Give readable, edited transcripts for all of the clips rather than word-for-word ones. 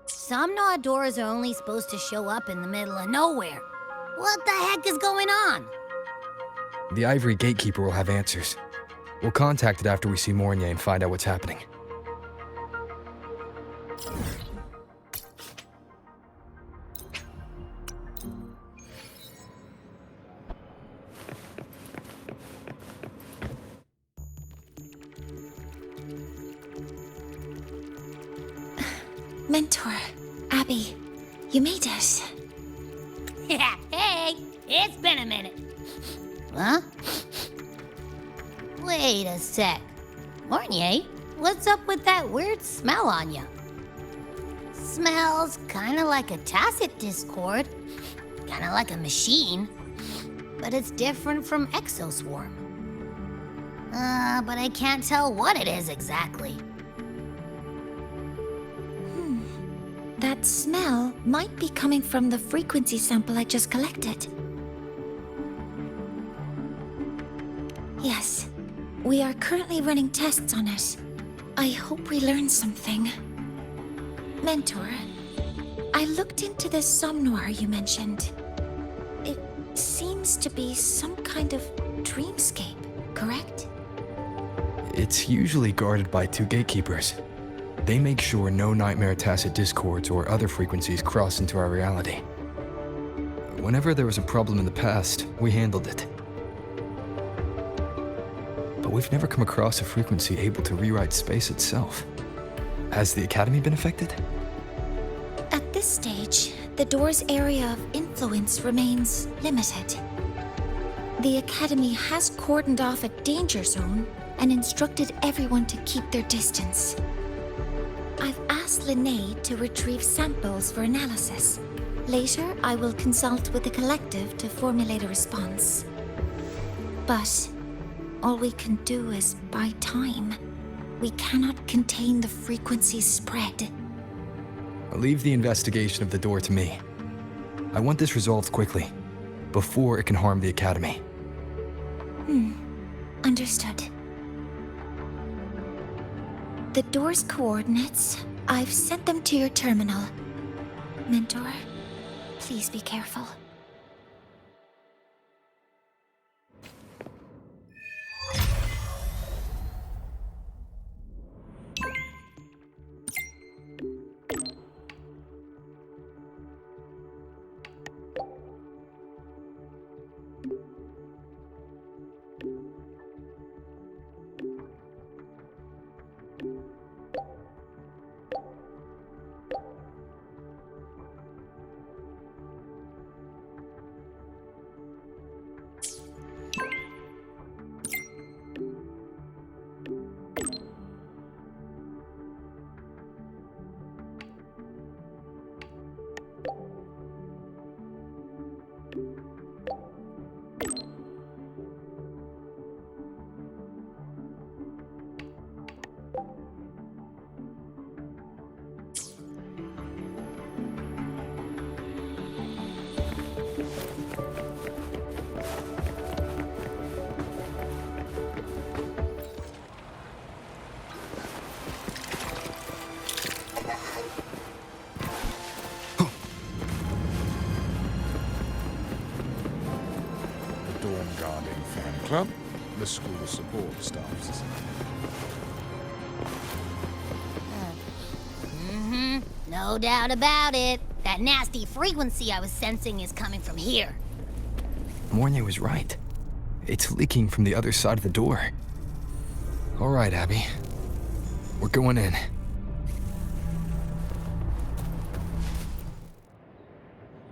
Some Nod doors are only supposed to show up in the middle of nowhere. What the heck is going on? The Ivory Gatekeeper will have answers. We'll contact it after we see Mornier and find out what's happening. Mentor, Abby, you made it. Yeah, hey, it's been a minute. Huh? Wait a sec. Mornier, what's up with that weird smell on you? Smells kinda like a tacit discord. Kinda like a machine. But it's different from Exoswarm. But I can't tell what it is exactly. That smell might be coming from the frequency sample I just collected. Yes, we are currently running tests on it. I hope we learn something. Mentor, I looked into the somnoir you mentioned. It seems to be some kind of dreamscape, correct? It's usually guarded by 2 gatekeepers. They make sure no nightmare tacit discords or other frequencies cross into our reality. Whenever there was a problem in the past, we handled it. But we've never come across a frequency able to rewrite space itself. Has the Academy been affected? At this stage, the door's area of influence remains limited. The Academy has cordoned off a danger zone and instructed everyone to keep their distance. I've asked Linnae to retrieve samples for analysis. Later, I will consult with the collective to formulate a response. But all we can do is buy time. We cannot contain the frequency's spread. I'll leave the investigation of the door to me. I want this resolved quickly, before it can harm the Academy. Understood. The door's coordinates, I've sent them to your terminal. Mentor, please be careful. Club, the school support staffs. No doubt about it. That nasty frequency I was sensing is coming from here. Mornier was right. It's leaking from the other side of the door. All right, Abby. We're going in.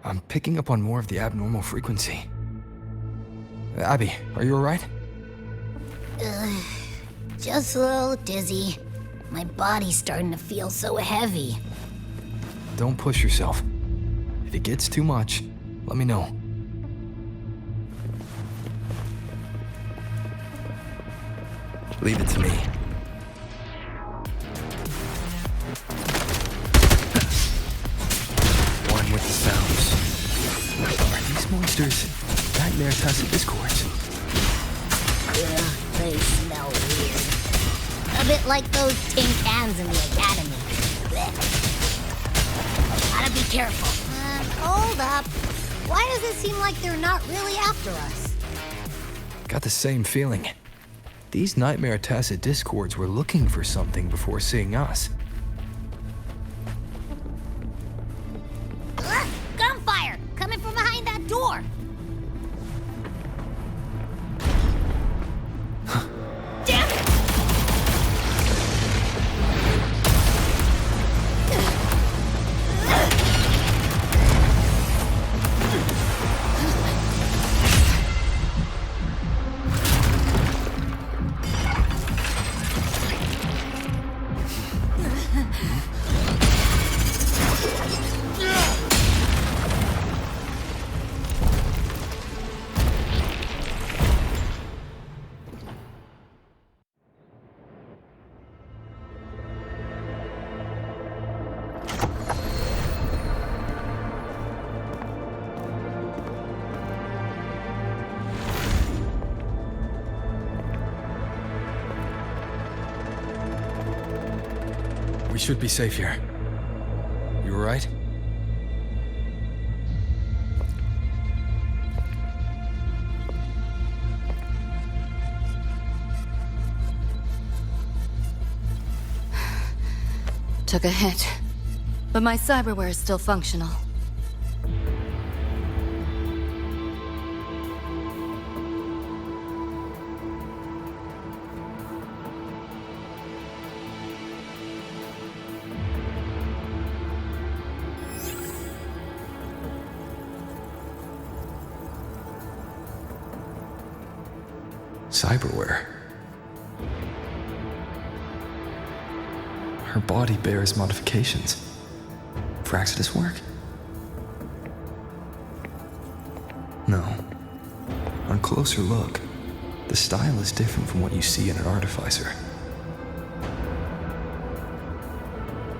I'm picking up on more of the abnormal frequency. Abby, are you all right? Just a little dizzy. My body's starting to feel so heavy. Don't push yourself. If it gets too much, let me know. Leave it to me. monsters, nightmare tacit discords. Ugh, they smell weird. A bit like those tin cans in the academy. Blech. Gotta be careful. Hold up. Why does it seem like they're not really after us? Got the same feeling. These nightmare tacit discords were looking for something before seeing us. Ugh, gunfire! Coming from behind that door! Damn it! We should be safe here. You alright? Took a hit, but my cyberware is still functional. Cyberware. Her body bears modifications. For Exodus work? No. On closer look, the style is different from what you see in an artificer.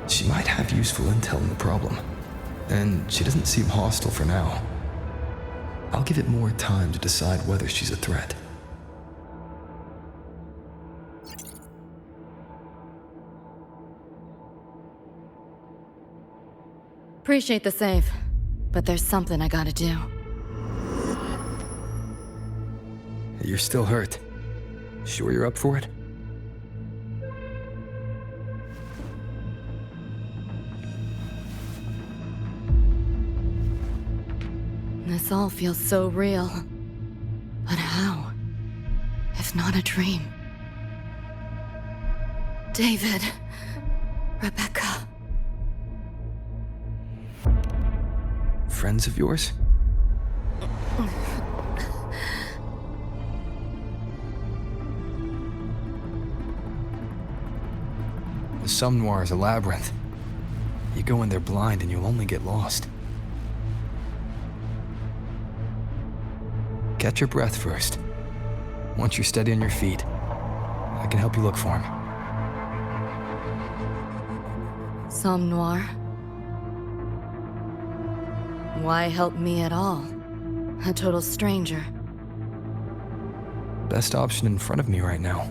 She might have useful intel on the problem, and she doesn't seem hostile for now. I'll give it more time to decide whether she's a threat. Appreciate the save, but there's something I gotta do. You're still hurt. Sure you're up for it? This all feels so real. But how? If not a dream? David. Rebecca. Friends of yours? The Some Noir is a labyrinth. You go in there blind and you'll only get lost. Catch your breath first. Once you're steady on your feet, I can help you look for him. Some Noir? Why help me at all? A total stranger. Best option in front of me right now.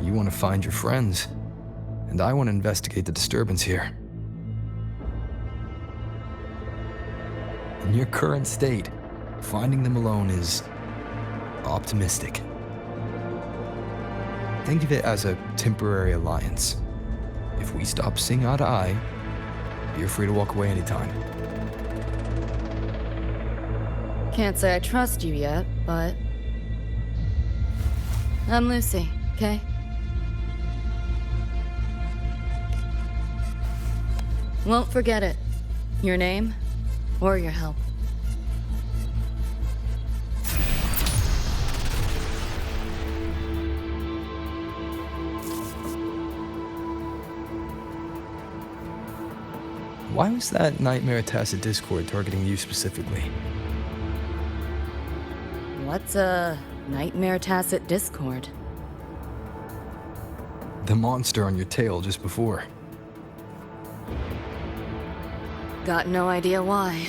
You want to find your friends, and I want to investigate the disturbance here. In your current state, finding them alone is optimistic. Think of it as a temporary alliance. If we stop seeing eye to eye, you're free to walk away anytime. Can't say I trust you yet, but... I'm Lucy, okay? Won't forget it. Your name, or your help. Why was that Nightmare Tacit Discord targeting you specifically? What's a Nightmare Tacit Discord? The monster on your tail just before. Got no idea why.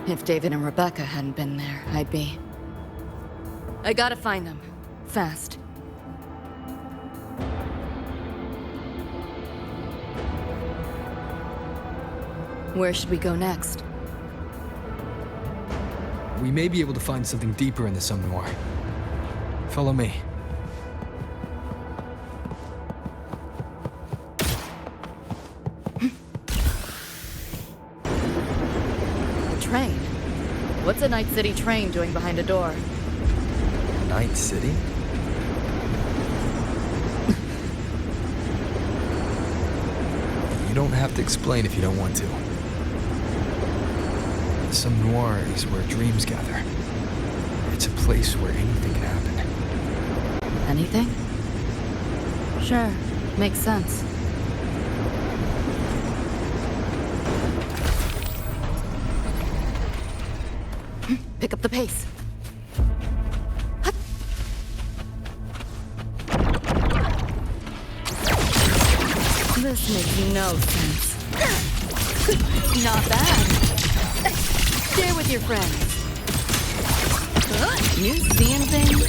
If David and Rebecca hadn't been there, I'd be... I gotta find them. Fast. Where should we go next? We may be able to find something deeper in the Somme Noir. Follow me. Train? What's a Night City train doing behind a door? Night City? You don't have to explain if you don't want to. The Somme Noir is where dreams gather. It's a place where anything can happen. Anything? Sure, makes sense. Pick up the pace. This makes no sense. Not bad. Share with your friends. You seeing things?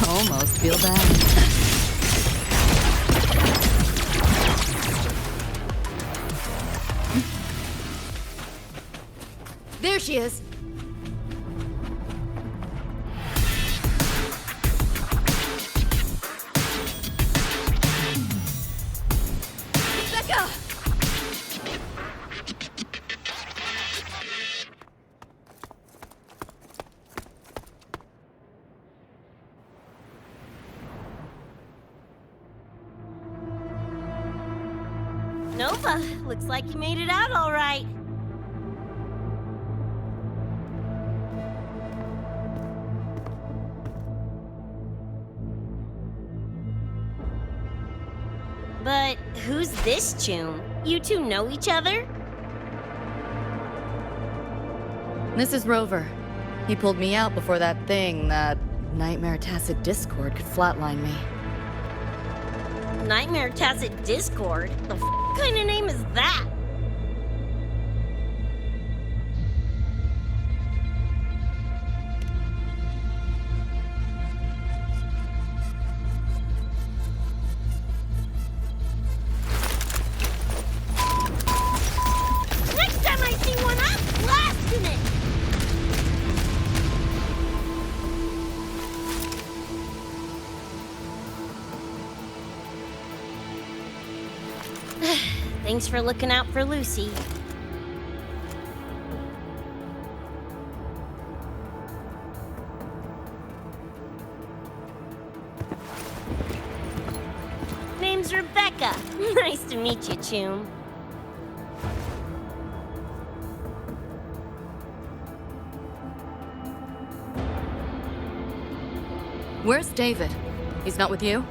Almost feel bad. There she is. Becca! Nova, looks like you made it out all right. But who's this Chum? You two know each other? This is Rover. He pulled me out before that thing, that Nightmare Tacit Discord could flatline me. Nightmare Tacit Discord? The kind of name is that? Next time I see one, I'm blasting it! Thanks for looking out for Lucy. Name's Rebecca. Nice to meet you, Chum. Where's David? He's not with you?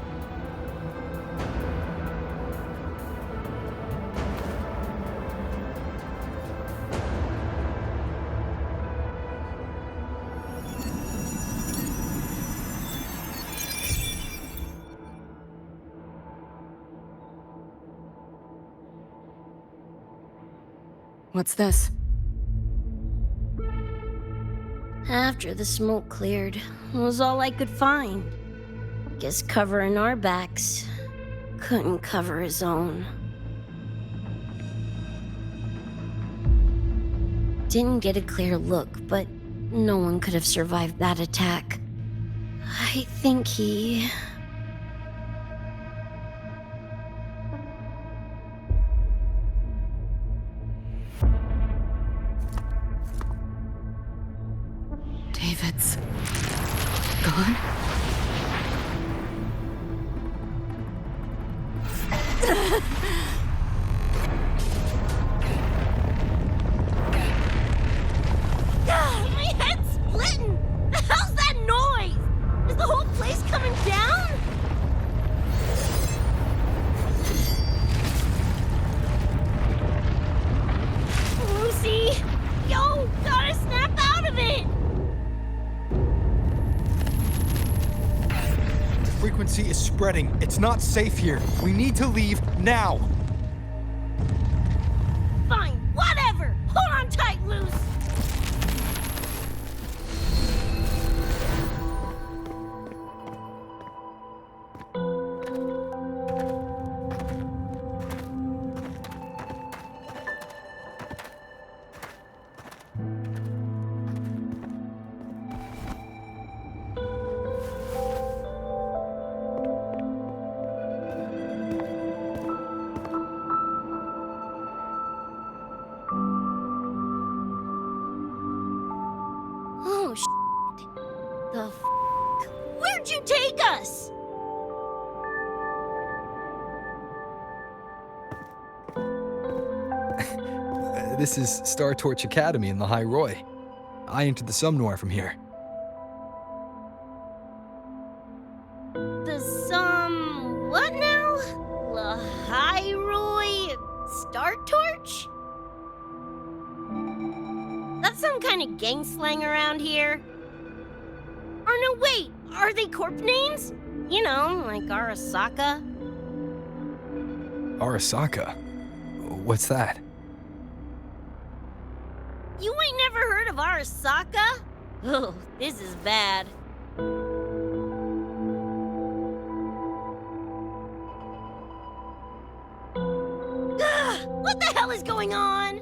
What's this? After the smoke cleared, it was all I could find. Guess covering our backs couldn't cover his own. Didn't get a clear look, but no one could have survived that attack. I think he... David's gone? My head's splitting! The hell's that noise? Is the whole place coming down? Lucy! Yo, gotta snap out of it! The frequency is spreading. It's not safe here. We need to leave now. Fine, whatever! Hold on tight, Luce! This is Star Torch Academy in the High Roy. I entered the Somnoir from here. The what now? Hyroi Star Torch? That's some kind of gang slang around here. Or no, wait, are they corp names? You know, like Arasaka. Arasaka? What's that? You ain't never heard of Arasaka? Oh, this is bad. What the hell is going on?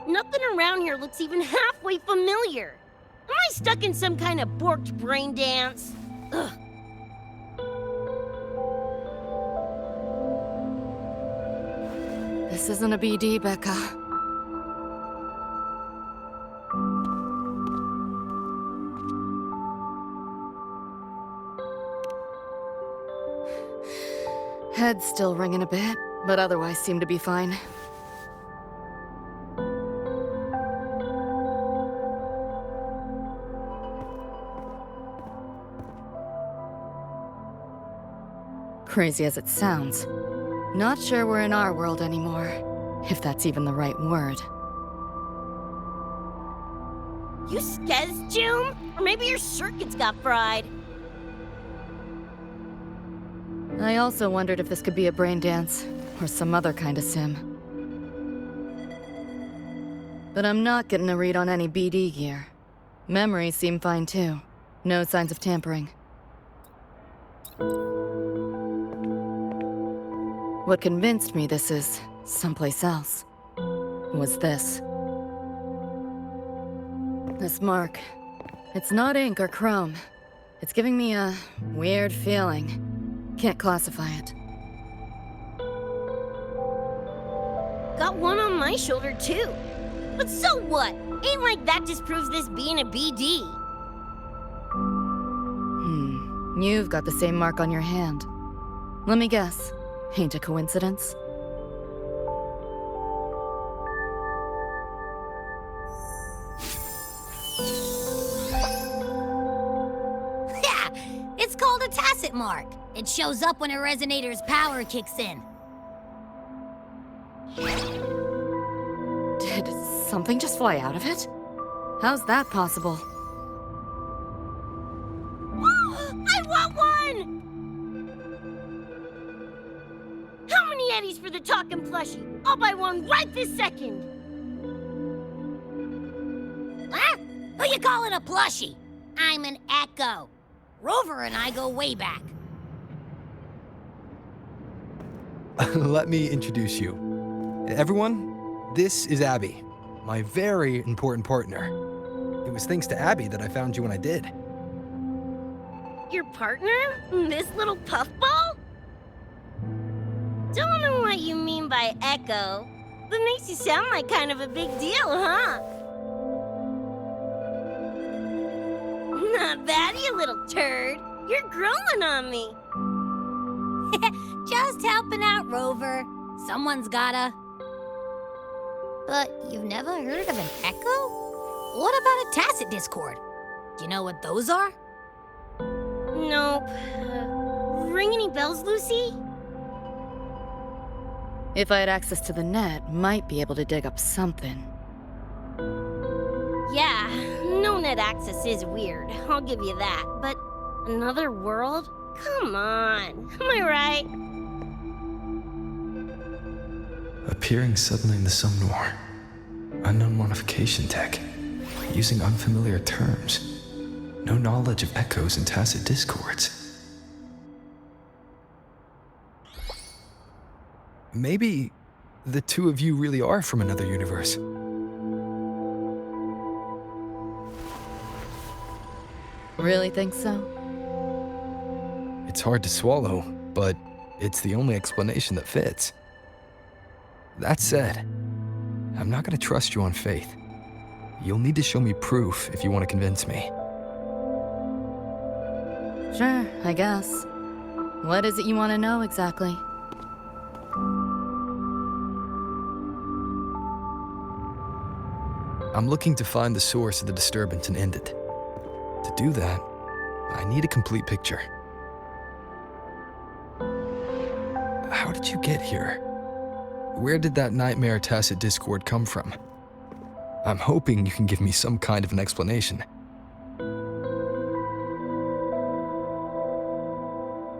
Nothing around here looks even halfway familiar. Am I stuck in some kind of borked brain dance? Ugh. This isn't a BD, Becca. Head's still ringing a bit, but otherwise seem to be fine. Crazy as it sounds, not sure we're in our world anymore, if that's even the right word. You skez, June? Or maybe your circuits got fried. I also wondered if this could be a brain dance, or some other kind of sim. But I'm not getting a read on any BD gear. Memories seem fine too. No signs of tampering. What convinced me this is someplace else was this. This mark. It's not ink or chrome. It's giving me a weird feeling. Can't classify it. Got one on my shoulder too. But so what? Ain't like that disproves this being a BD. You've got the same mark on your hand. Let me guess. Ain't a coincidence? Yeah, it's called a tacit mark. It shows up when a resonator's power kicks in. Did something just fly out of it? How's that possible? I want one! How many eddies for the talking plushie? I'll buy one right this second. Huh? Who you calling a plushie? I'm an Echo. Rover and I go way back. Let me introduce you. Everyone, this is Abby, my very important partner. It was thanks to Abby that I found you when I did. Your partner? This little puffball? Don't know what you mean by Echo, but makes you sound like kind of a big deal, huh? Not bad, you little turd. You're growing on me. Just helping out, Rover. Someone's gotta. But you've never heard of an Echo? What about a tacit discord? Do you know what those are? Nope. Ring any bells, Lucy? If I had access to the net, might be able to dig up something. Yeah, no net access is weird. I'll give you that. But another world? Come on. Am I right? Appearing suddenly in the Somnoir. Unknown modification tech. Using unfamiliar terms. No knowledge of echoes and tacit discords. Maybe the two of you really are from another universe. Really think so? It's hard to swallow, but it's the only explanation that fits. That said, I'm not gonna trust you on faith. You'll need to show me proof if you want to convince me. Sure, I guess. What is it you want to know exactly? I'm looking to find the source of the disturbance and end it. To do that, I need a complete picture. How did you get here? Where did that Nightmare Tacit Discord come from? I'm hoping you can give me some kind of an explanation.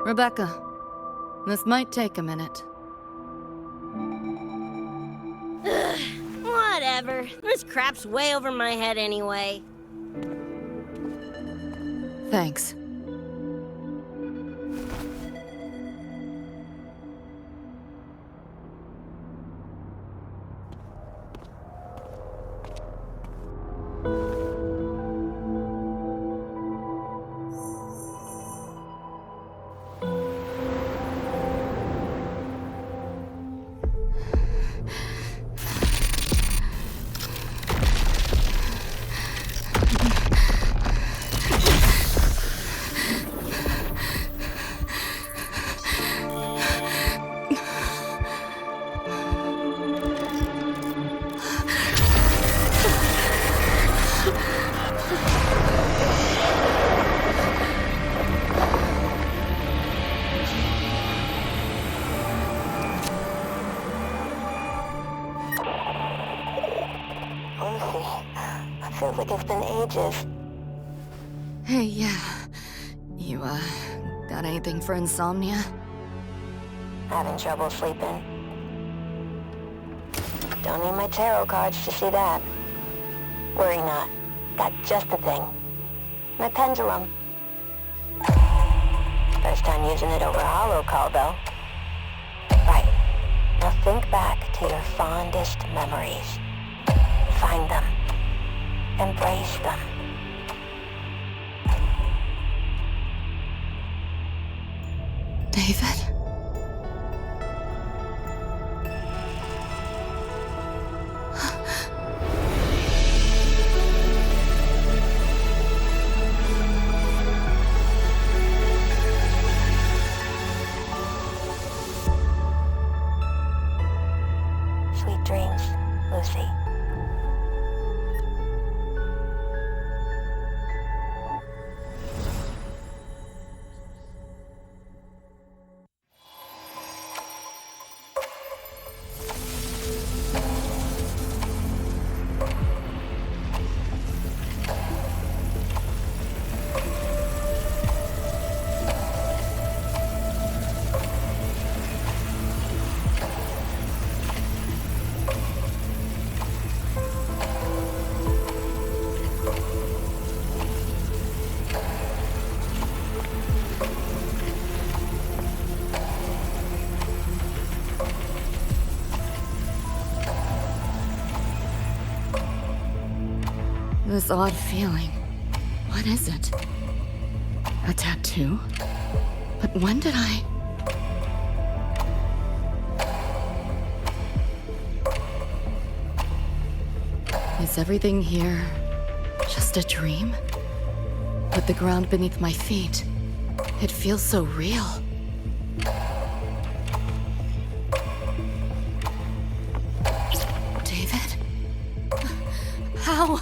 Rebecca, this might take a minute. Whatever. This crap's way over my head anyway. Thanks. Feels like it's been ages. Hey, yeah. You, got anything for insomnia? Having trouble sleeping. Don't need my tarot cards to see that. Worry not. Got just the thing. My pendulum. First time using it over holo call, though. Right. Now think back to your fondest memories. Find them. Embrace them. David? Sweet dreams, Lucy. This odd feeling. What is it? A tattoo? But when did I... Is everything here just a dream? With the ground beneath my feet, it feels so real. David? How?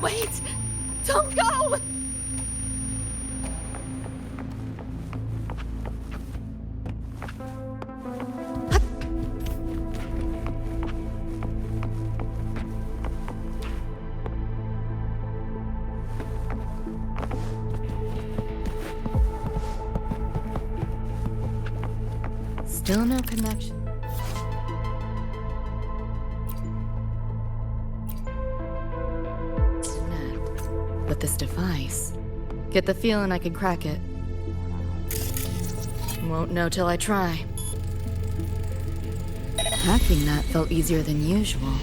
Wait! Don't go! Still no connection. But this device, get the feeling I could crack it. Won't know till I try. Hacking that felt easier than usual.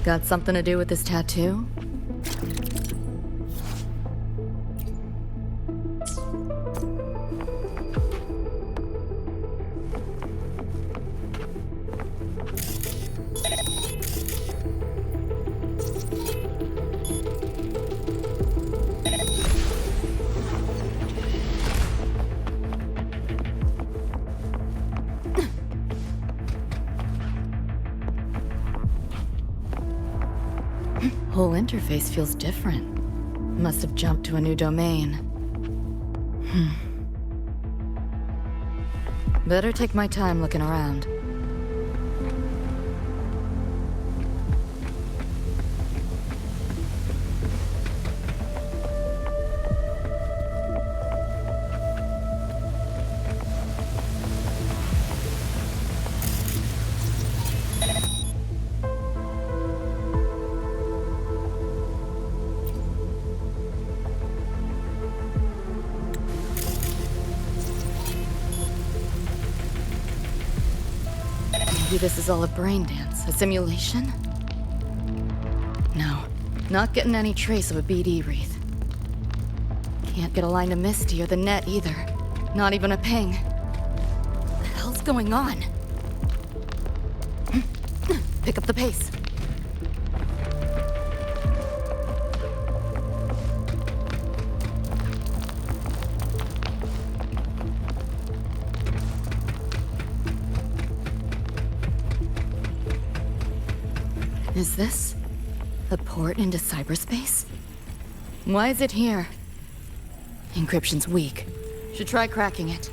Got something to do with this tattoo? Whole interface feels different. Must have jumped to a new domain. Better take my time looking around. Maybe this is all a brain dance, a simulation? No, not getting any trace of a BD wreath. Can't get a line to Misty or the net either. Not even a ping. What the hell's going on? Pick up the pace. Is this a port into cyberspace? Why is it here? Encryption's weak. Should try cracking it.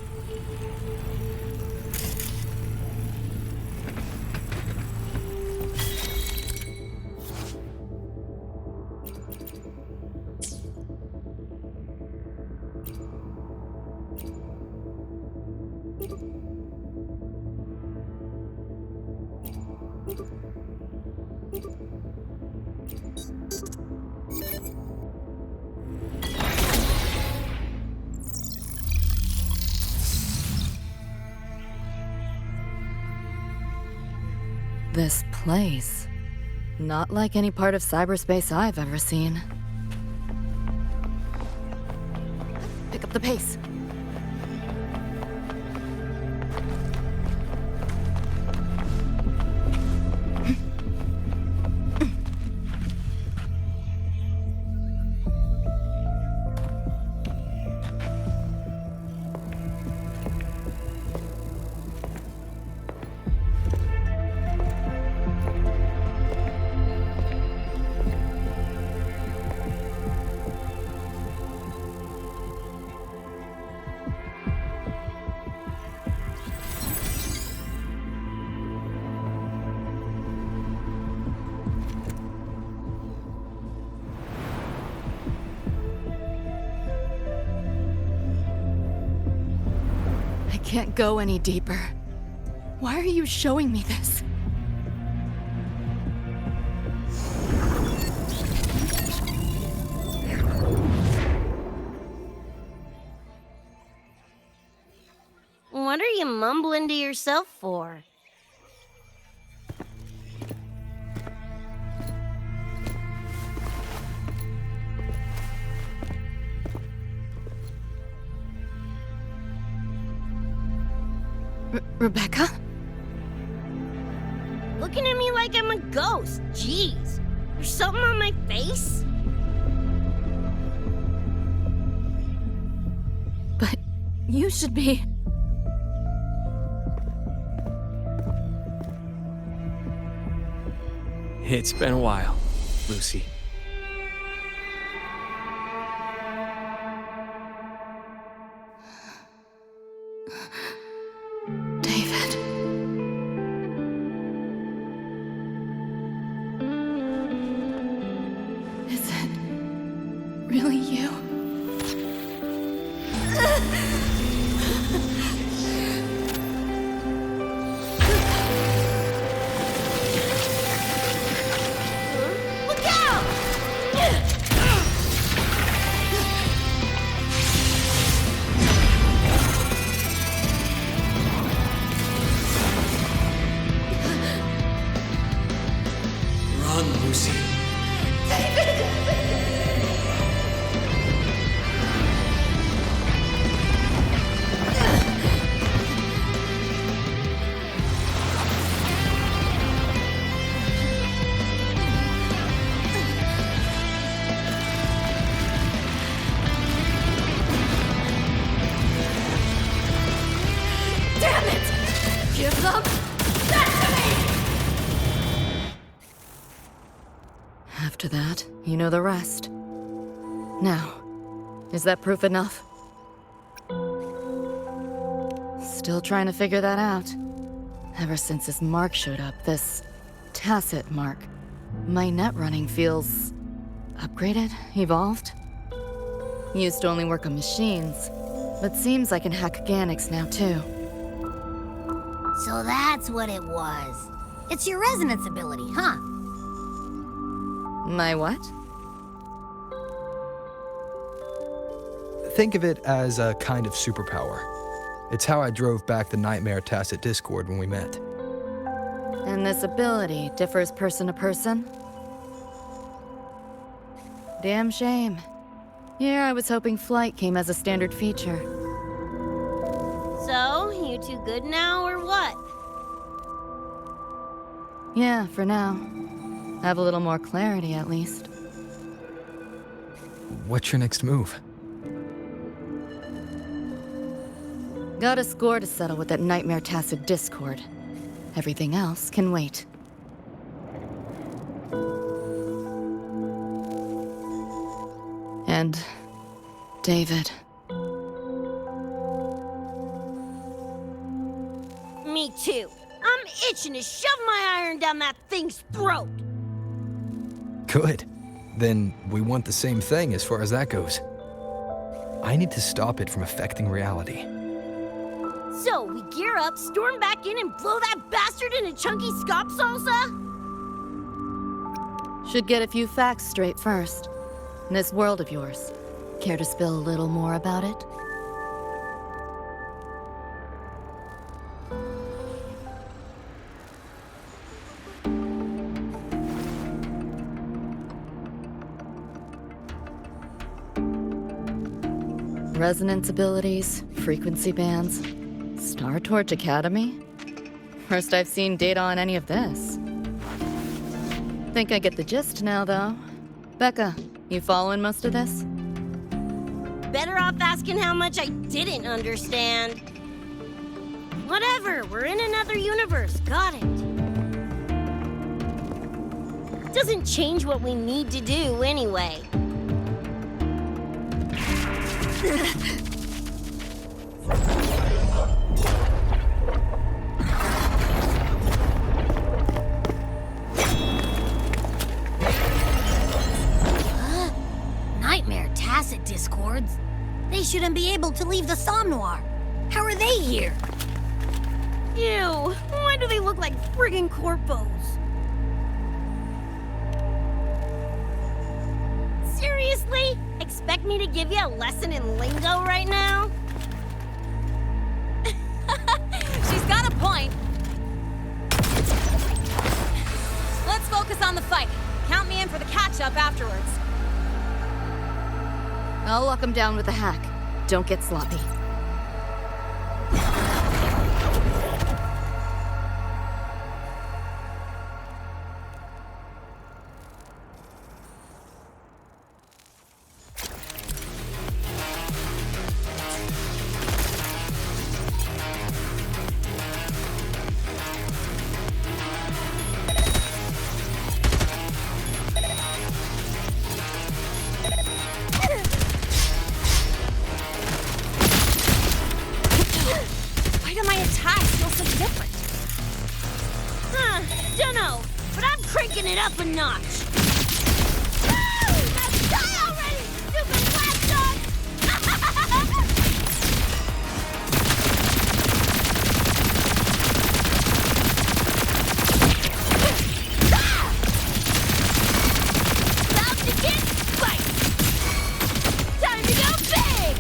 This place. Not like any part of cyberspace I've ever seen. Pick up the pace. Can't go any deeper. Why are you showing me this? What are you mumbling to yourself for? Rebecca? Looking at me like I'm a ghost. Jeez. There's something on my face? But you should be... It's been a while, Lucy. David. Is it really you? Look out! Run, Lucy. Damn it! Give them back to me! Have After that, you know the rest. Now, is that proof enough? Still trying to figure that out. Ever since this mark showed up, this tacit mark, my net running feels upgraded, evolved. Used to only work on machines, but seems I can hack organics now too. So that's what it was. It's your resonance ability, huh? My what? Think of it as a kind of superpower. It's how I drove back the Nightmare Tacit Discord when we met. And this ability differs person to person? Damn shame. Yeah, I was hoping flight came as a standard feature. So, you two good now, or what? Yeah, for now. Have a little more clarity, at least. What's your next move? Got a score to settle with that Nightmare Tacit Discord. Everything else can wait. And David. Me too. I'm itching to shove my iron down that thing's throat. Good. Then we want the same thing as far as that goes. I need to stop it from affecting reality. So, we gear up, storm back in, and blow that bastard into chunky scop salsa? Should get a few facts straight first. This world of yours. Care to spill a little more about it? Resonance abilities, frequency bands, Star Torch Academy? First I've seen data on any of this. Think I get the gist now, though. Becca, you following most of this? Better off asking how much I didn't understand. Whatever, we're in another universe, got it. Doesn't change what we need to do anyway. Nightmare Tacit Discords? They shouldn't be able to leave the Somnoir. How are they here? Ew, why do they look like friggin' corpos? Seriously? Expect me to give you a lesson in lingo right now? She's got a point. Let's focus on the fight. Count me in for the catch-up afterwards. I'll lock him down with a hack. Don't get sloppy. Why do my attacks feel so different? Dunno, but I'm cranking it up a notch. Woo! Now die already, stupid lapdog! About to get spiked! Time to go big!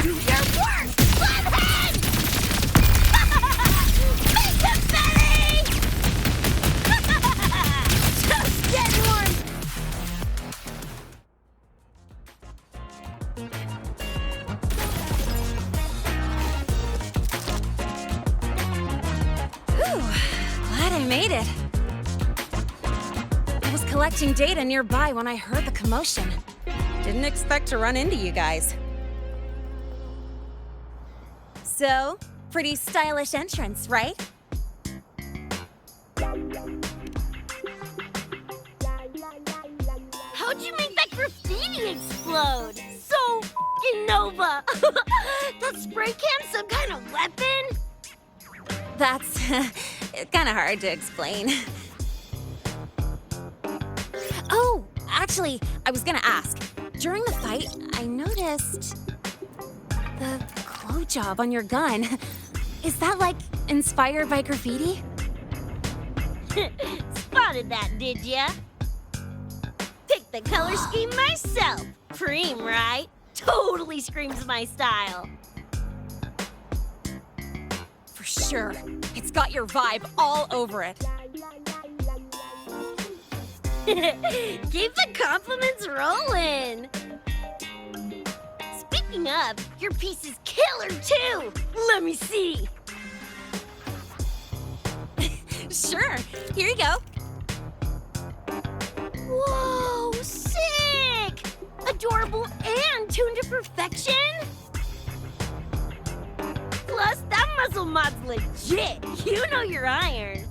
Do your work, flathead! Make him belly! Just getting warm. Whew, glad I made it. I was collecting data nearby when I heard the commotion. Didn't expect to run into you guys. So, Pretty stylish entrance, right? How'd you make that graffiti explode? So f***ing Nova! That spray can some kind of weapon? That's kind of hard to explain. Oh, actually, I was gonna ask. During the fight, I noticed the glow job on your gun. Is that, like, inspired by graffiti? Spotted that, did ya? Picked the color scheme myself. Preem, right? Totally screams my style. For sure. It's got your vibe all over it. Keep the compliments rolling. Speaking of, your piece is killer too. Let me see. Sure. Here you go. Whoa, sick! Adorable and tuned to perfection. Plus, that muscle mod's legit. You know your iron.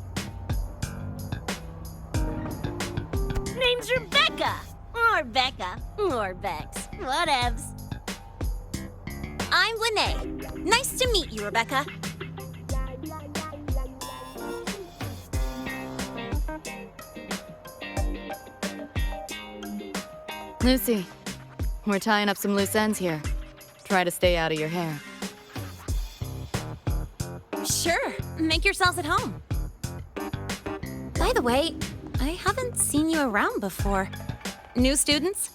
Name's Rebecca. Or Becca. Or Bex. Whatevs. I'm Lene. Nice to meet you, Rebecca. Lucy, we're tying up some loose ends here. Try to stay out of your hair. Sure. Make yourselves at home. By the way, I haven't seen you around before. New students?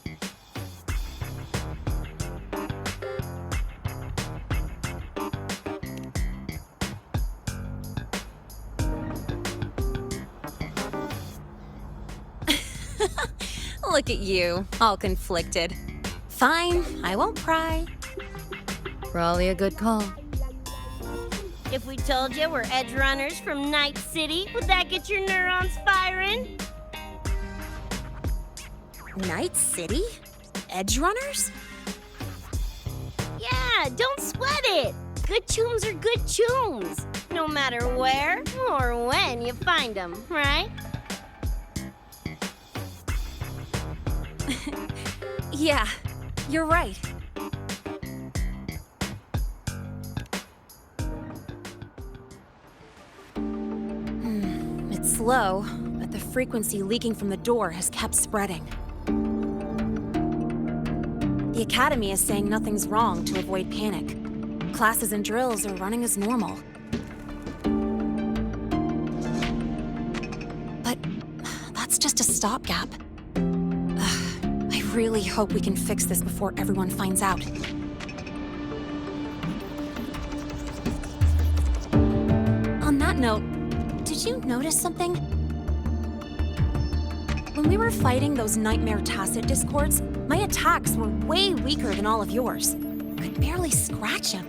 Look at you, all conflicted. Fine, I won't pry. Probably a good call. If we told you we're Edgerunners from Night City, would that get your neurons firing? Night City? Edgerunners? Yeah, don't sweat it. Good tunes are good tunes, no matter where or when you find them, right? Yeah, you're right. It's slow, but the frequency leaking from the door has kept spreading. The Academy is saying nothing's wrong to avoid panic. Classes and drills are running as normal. But that's just a stopgap. I really hope we can fix this before everyone finds out. On that note, did you notice something? When we were fighting those nightmare tacit discords, my attacks were way weaker than all of yours. Could barely scratch him.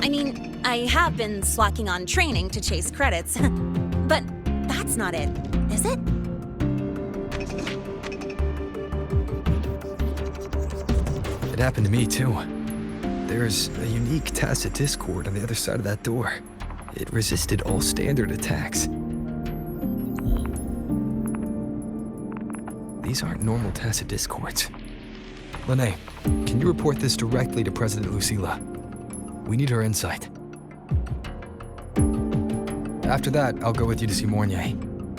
I mean, I have been slacking on training to chase credits, but that's not it, is it? It happened to me, too. There's a unique tacit discord on the other side of that door. It resisted all standard attacks. These aren't normal tacit discords. Lene, can you report this directly to President Lucilla? We need her insight. After that, I'll go with you to see Mornier.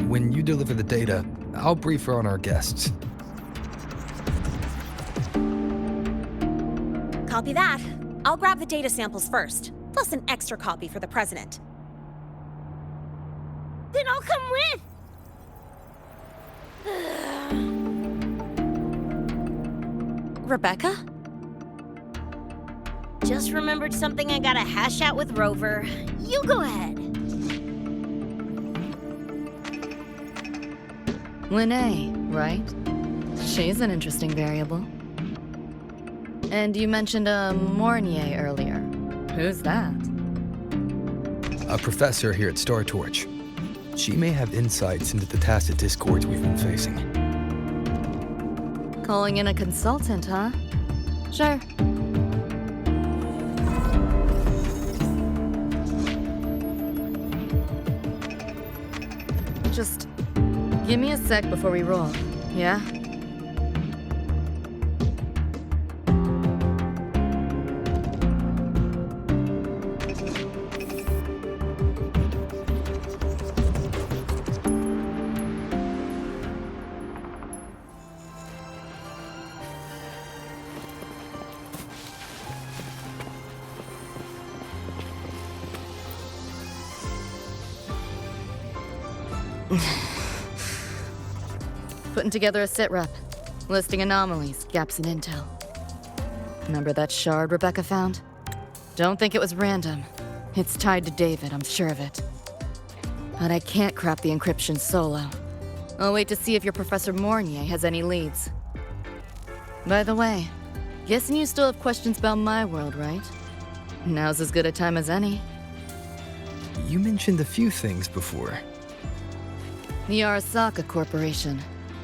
When you deliver the data, I'll brief her on our guests. Copy that. I'll grab the data samples first, plus an extra copy for the president. Then I'll come with. Rebecca? Just remembered something I gotta hash out with Rover. You go ahead. Lene, right? She's an interesting variable. And you mentioned a Mornier earlier. Who's that? A professor here at Star Torch. She may have insights into the tacit discords we've been facing. Calling in a consultant, huh? Sure. Just give me a sec before we roll, yeah? Putting together a sitrep, listing anomalies, gaps in intel. Remember that shard Rebecca found? Don't think it was random. It's tied to David, I'm sure of it. But I can't crack the encryption solo. I'll wait to see if your Professor Mornier has any leads. By the way, guessing you still have questions about my world, right? Now's as good a time as any. You mentioned a few things before. The Arasaka Corporation,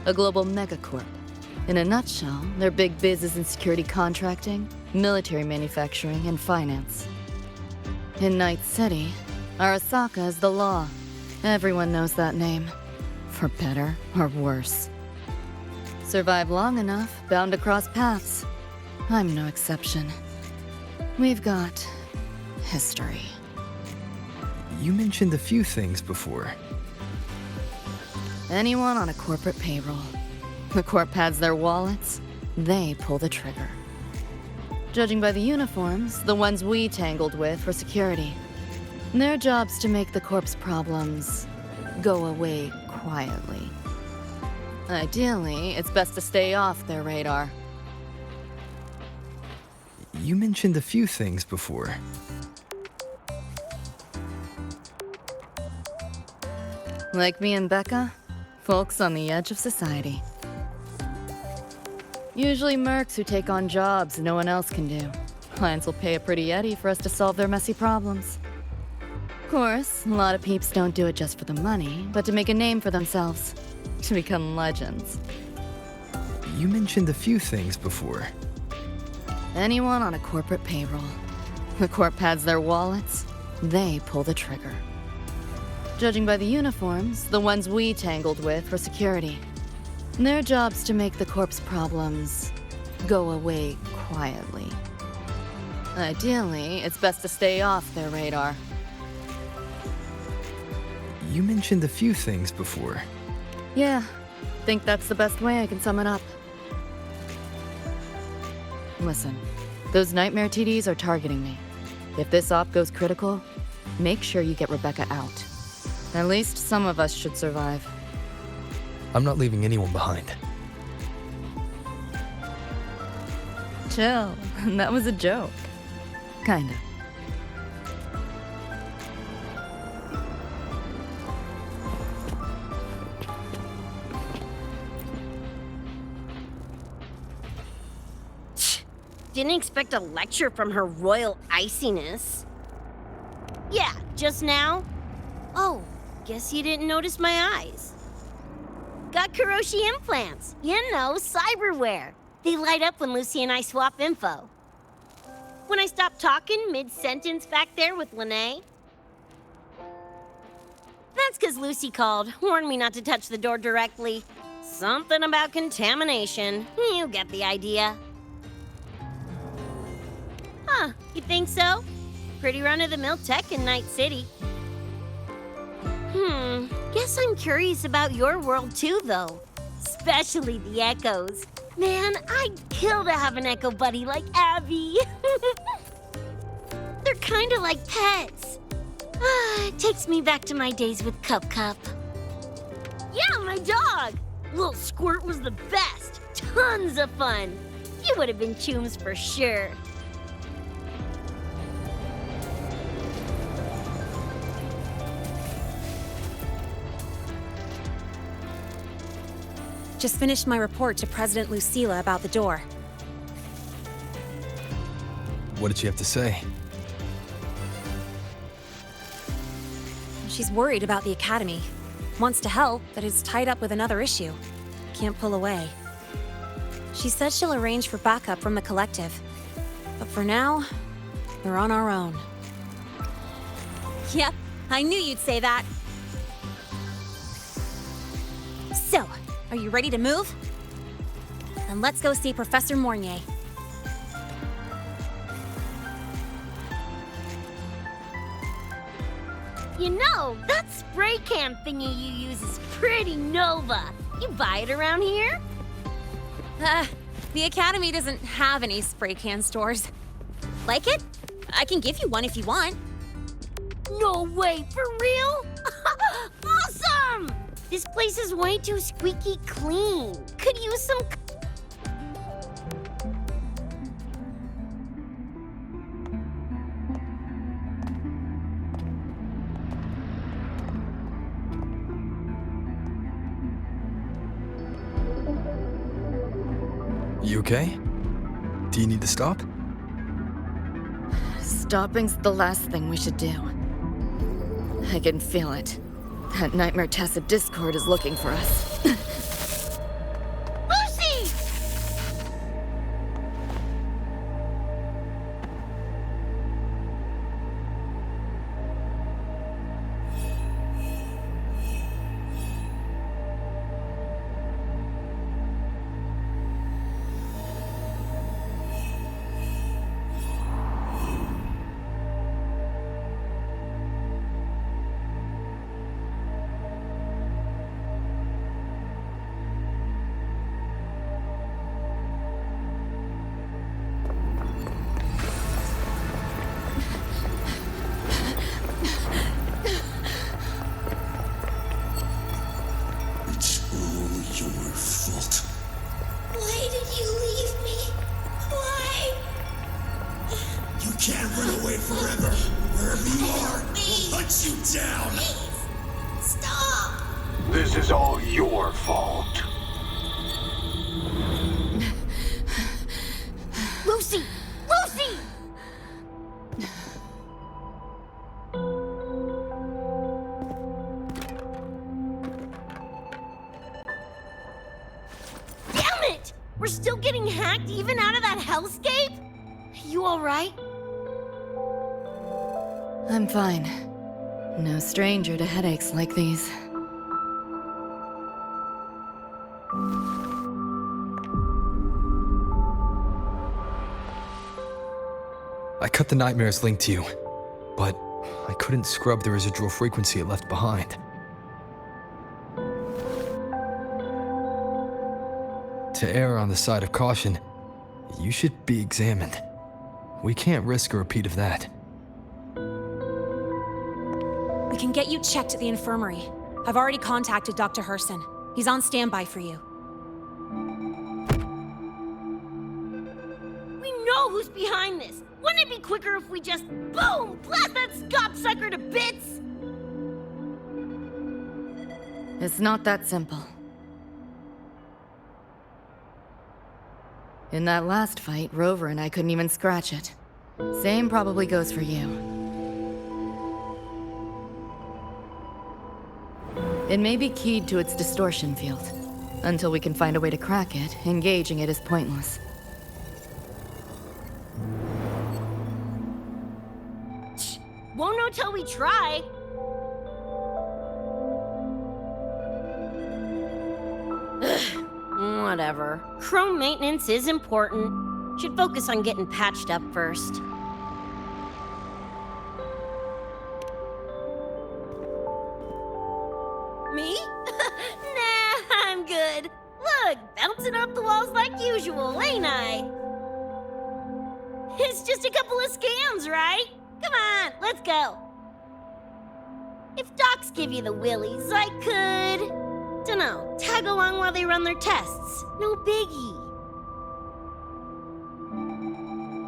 a global megacorp. In a nutshell, their big biz is in security contracting, military manufacturing, and finance. In Night City, Arasaka is the law. Everyone knows that name. For better or worse. Survive long enough, bound to cross paths. I'm no exception. We've got history. You mentioned a few things before. Anyone on a corporate payroll. The corp pads their wallets, they pull the trigger. Judging by the uniforms, the ones we tangled with for security. Their job's to make the corp's problems go away quietly. Ideally, it's best to stay off their radar. You mentioned a few things before. Like me and Becca, folks on the edge of society. Usually mercs who take on jobs no one else can do. Clients will pay a pretty eddy for us to solve their messy problems. Of course, a lot of peeps don't do it just for the money, but to make a name for themselves. To become legends. You mentioned a few things before. Anyone on a corporate payroll. The corp pads their wallets, they pull the trigger. Judging by the uniforms, the ones we tangled with for security. Their job's to make the corp's problems go away quietly. Ideally, it's best to stay off their radar. You mentioned a few things before. Yeah, think that's the best way I can sum it up. Listen, those nightmare TDs are targeting me. If this op goes critical, make sure you get Rebecca out. At least some of us should survive. I'm not leaving anyone behind. Chill, that was a joke. Kinda. Didn't expect a lecture from her royal iciness. Yeah, just now? Oh, guess you didn't notice my eyes. Got Kuroshi implants. You know, cyberware. They light up when Lucy and I swap info. When I stop talking mid-sentence back there with Lene. That's because Lucy called, warned me not to touch the door directly. Something about contamination. You get the idea. Huh, you think so? Pretty run-of-the-mill tech in Night City. Guess I'm curious about your world too, though. Especially the echoes. Man, I'd kill to have an echo buddy like Abby. They're kinda like pets. It takes me back to my days with Cup. Yeah, my dog! Little Squirt was the best. Tons of fun. You would have been chooms for sure. Just finished my report to President Lucilla about the door. What did she have to say? She's worried about the Academy. Wants to help, but is tied up with another issue. Can't pull away. She said she'll arrange for backup from the collective. But for now, we're on our own. Yep, I knew you'd say that. So, are you ready to move? Then let's go see Professor Mornier. You know, that spray can thingy you use is pretty Nova. You buy it around here? The Academy doesn't have any spray can stores. Like it? I can give you one if you want. No way, for real? Awesome! This place is way too squeaky clean. Could use some... You okay? Do you need to stop? Stopping's the last thing we should do. I can feel it. That Nightmare Tacit Discord is looking for us. Lucy! Can't run away forever. Wherever you are, we'll hunt you down. Please, stop! This is all your fault. Lucy! Lucy! Damn it! We're still getting hacked even out of that hellscape? You alright? I'm fine. No stranger to headaches like these. I cut the nightmare's link to you, but I couldn't scrub the residual frequency it left behind. To err on the side of caution, you should be examined. We can't risk a repeat of that. We can get you checked at the infirmary. I've already contacted Dr. Herson. He's on standby for you. We know who's behind this. Wouldn't it be quicker if we just, boom, blast that gobsucker to bits? It's not that simple. In that last fight, Rover and I couldn't even scratch it. Same probably goes for you. It may be keyed to its distortion field. Until we can find a way to crack it, engaging it is pointless. Won't know till we try. Whatever. Chrome maintenance is important. Should focus on getting patched up first. Me? Nah, I'm good. Look, bouncing off the walls like usual, ain't I? It's just a couple of scans, right? Come on, let's go. If docs give you the willies, I could... dunno, tag along while they run their tests. No biggie.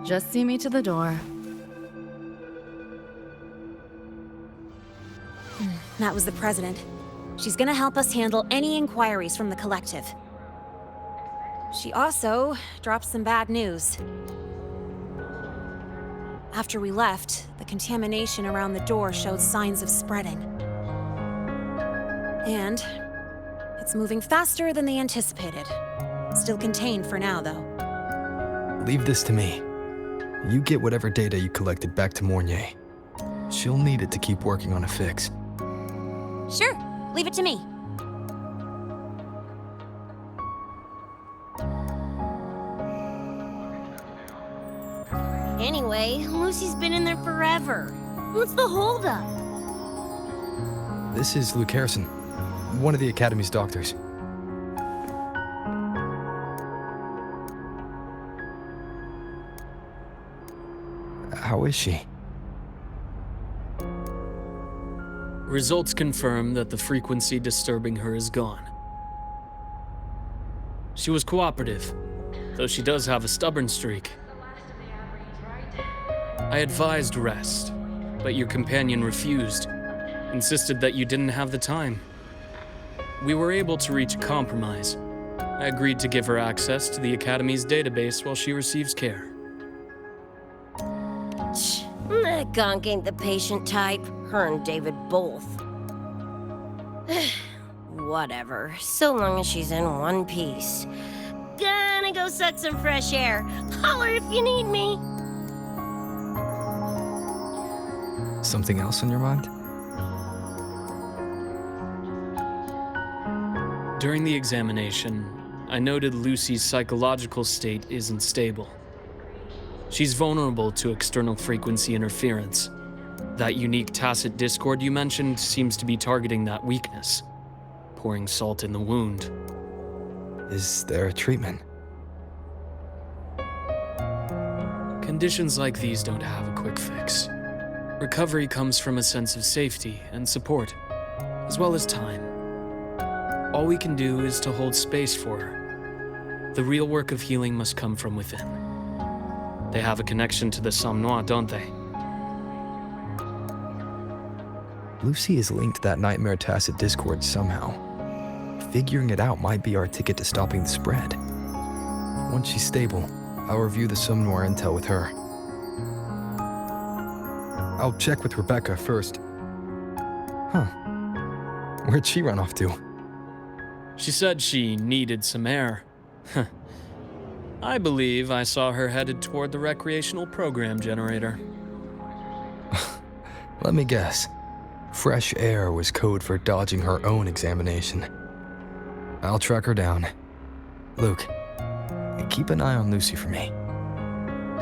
Just see me to the door. That was the president. She's gonna help us handle any inquiries from the collective. She also dropped some bad news. After we left, the contamination around the door showed signs of spreading. And it's moving faster than they anticipated. Still contained for now, though. Leave this to me. You get whatever data you collected back to Mornier. She'll need it to keep working on a fix. Sure, leave it to me. Anyway, Lucy's been in there forever. What's the holdup? This is Luke Harrison, one of the Academy's doctors. How is she? Results confirm that the frequency disturbing her is gone. She was cooperative, though she does have a stubborn streak. I advised rest, but your companion refused, insisted that you didn't have the time. We were able to reach a compromise. I agreed to give her access to the Academy's database while she receives care. That gonk ain't the patient type. Her and David both. Whatever, so long as she's in one piece. Gonna go suck some fresh air. Holler if you need me. Something else on your mind? During the examination, I noted Lucy's psychological state isn't stable. She's vulnerable to external frequency interference. That unique tacit discord you mentioned seems to be targeting that weakness, pouring salt in the wound. Is there a treatment? Conditions like these don't have a quick fix. Recovery comes from a sense of safety and support, as well as time. All we can do is to hold space for her. The real work of healing must come from within. They have a connection to the Somme Noire, don't they? Lucy is linked to that nightmare tacit discord somehow. Figuring it out might be our ticket to stopping the spread. Once she's stable, I'll review the Somme Noire intel with her. I'll check with Rebecca first. Huh. Where'd she run off to? She said she needed some air. I believe I saw her headed toward the recreational program generator. Let me guess. Fresh air was code for dodging her own examination. I'll track her down. Luke, keep an eye on Lucy for me.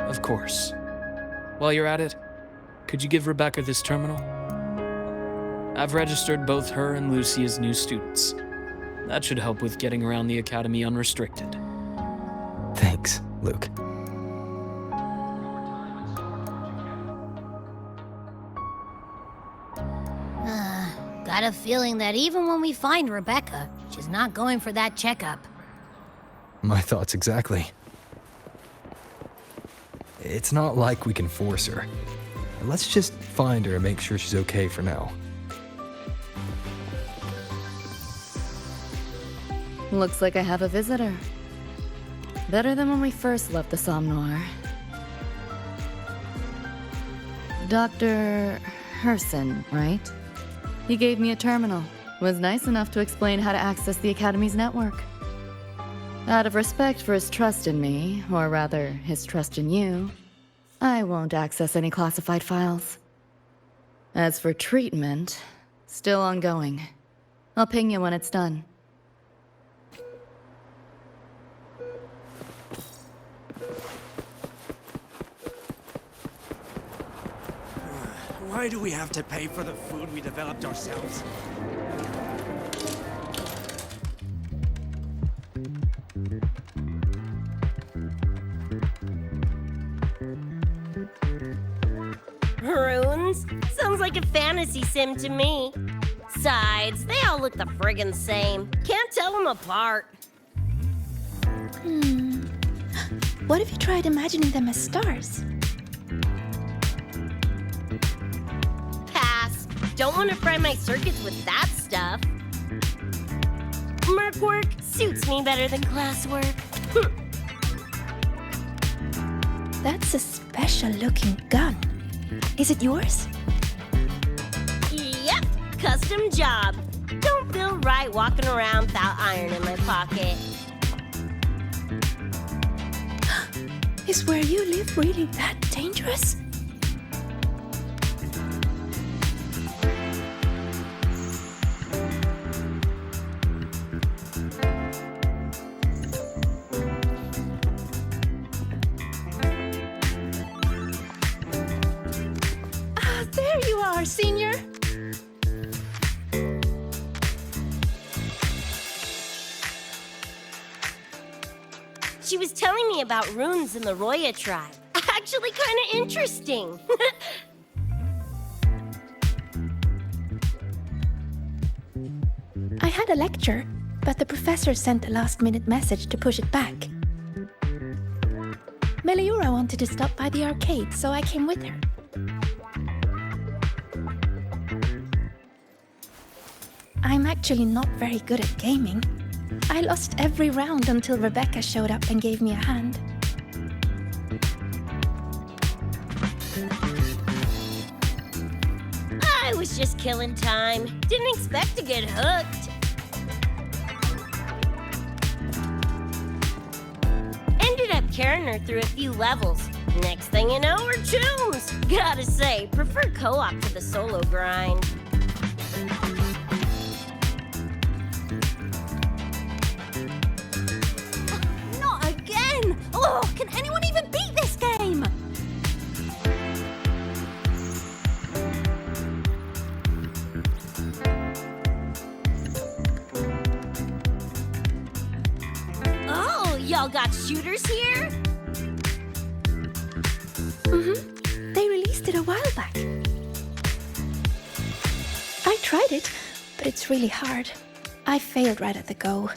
Of course. While you're at it, could you give Rebecca this terminal? I've registered both her and Lucy as new students. That should help with getting around the Academy unrestricted. Thanks, Luke. Got a feeling that even when we find Rebecca, she's not going for that checkup. My thoughts exactly. It's not like we can force her. Let's just find her and make sure she's okay for now. Looks like I have a visitor. Better than when we first left the Somme Noire. Dr. Herson, right? He gave me a terminal. Was nice enough to explain how to access the Academy's network. Out of respect for his trust in me, or rather, his trust in you, I won't access any classified files. As for treatment, still ongoing. I'll ping you when it's done. Why do we have to pay for the food we developed ourselves? Runes? Sounds like a fantasy sim to me. Besides, they all look the friggin' same. Can't tell them apart. What if you tried imagining them as stars? Pass. Don't want to fry my circuits with that stuff. Merc work suits me better than classwork. That's a special-looking gun. Is it yours? Yep, custom job. Don't feel right walking around without iron in my pocket. Is where you live really that dangerous? are, Senior. She was telling me about runes in the Roya tribe. Actually kind of interesting. I had a lecture, but the professor sent a last-minute message to push it back. Meliora wanted to stop by the arcade, so I came with her. I'm actually not very good at gaming. I lost every round until Rebecca showed up and gave me a hand. I was just killing time. Didn't expect to get hooked. Ended up carrying her through a few levels. Next thing you know, we're chums. Gotta say, prefer co-op to the solo grind. Not again! Oh, can anyone even beat this game? Oh, y'all got shooters here? Mm-hmm. They released it a while back. I tried it, but it's really hard. I failed right at the go.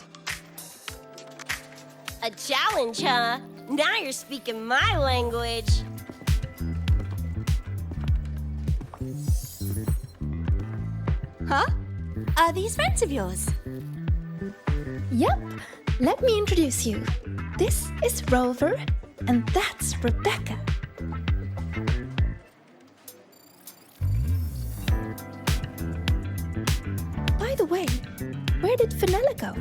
A challenge, huh? Now you're speaking my language. Huh? Are these friends of yours? Yep. Let me introduce you. This is Rover, and that's Rebecca. By the way, where did Fenella go?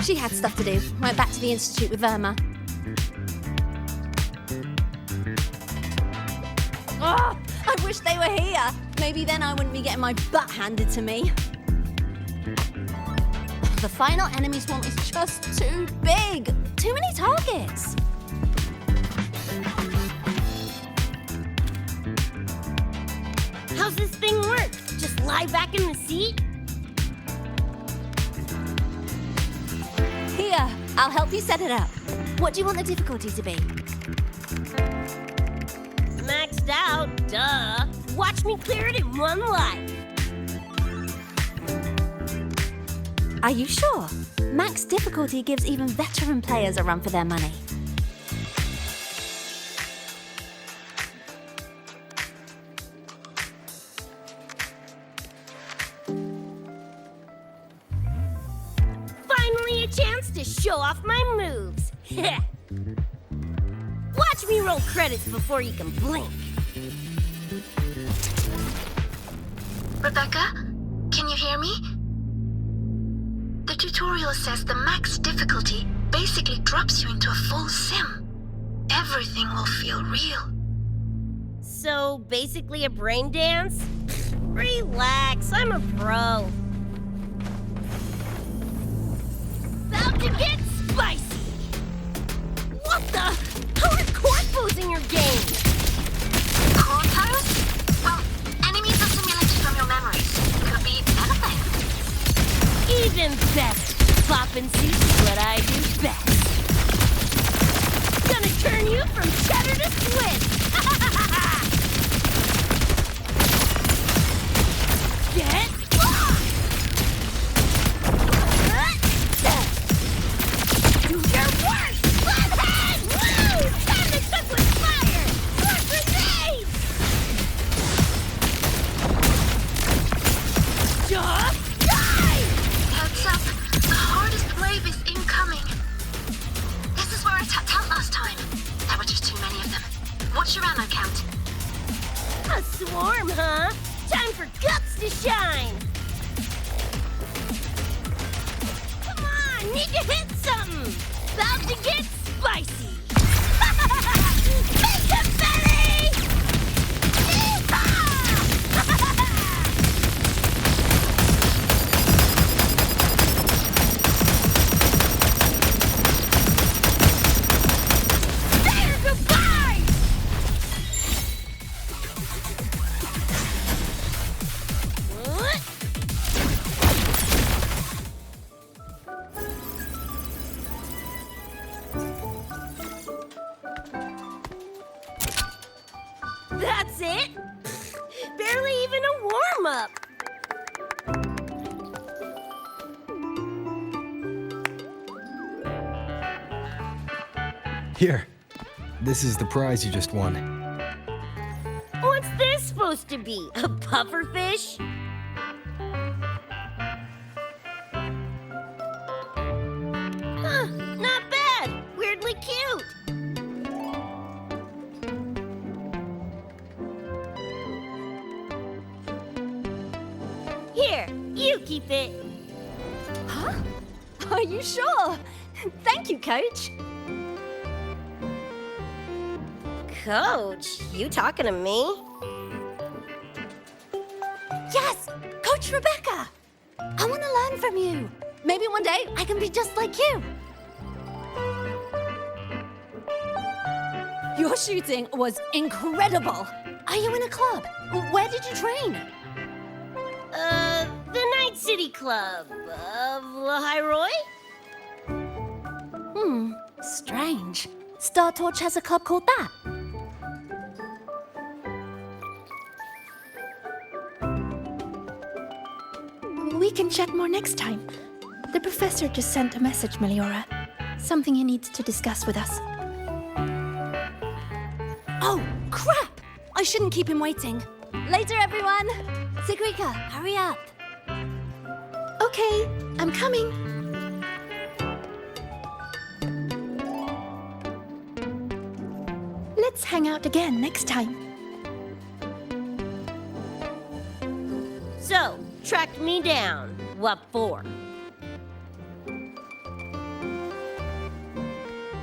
She had stuff to do. Went back to the Institute with Verma. Oh, I wish they were here. Maybe then I wouldn't be getting my butt handed to me. The final enemy swarm is just too big. Too many targets. How's this thing work? Just lie back in the seat? Here, I'll help you set it up. What do you want the difficulty to be? Maxed out, duh. Watch me clear it in one life. Are you sure? Max difficulty gives even veteran players a run for their money. Finally a chance to show off my moves. Watch me roll credits before you can blink. Rebecca, can you hear me? The tutorial says the max difficulty basically drops you into a full sim. Everything will feel real. So, basically a brain dance? Relax, I'm a pro. About to get spicy! What the? How are corpos in your game? Corpos? Well, enemies are simulated from your memories. Could be anything. Even better. Poppin' suits is what I do best. Gonna turn you from cheddar to Swiss. Get lost! Do your worst! Flathead! Woo! Time to cook with fire! More grenades! Just die! Heads up, the hardest wave is incoming. This is where I tapped out last time. There were just too many of them. What's your ammo count? A swarm, huh? Time for guts to shine! Come on, need to hit something! About to get spicy! Make it belly! There, goodbye! That's it! Barely even a warm-up! Here. This is the prize you just won. What's this supposed to be? A pufferfish? Huh, not bad. Weirdly cute. Here, you keep it. Huh? Are you sure? Thank you, Coach. Coach, you talking to me? Yes! Coach Rebecca! I want to learn from you. Maybe one day I can be just like you. Your shooting was incredible. Are you in a club? Where did you train? The Night City Club of Lahiroy? Strange. Star Torch has a club called that. We can chat more next time. The professor just sent a message, Meliora. Something he needs to discuss with us. Oh, crap! I shouldn't keep him waiting. Later, everyone! Sigrika, hurry up. Okay, I'm coming. Let's hang out again next time. So, tracked me down. What for?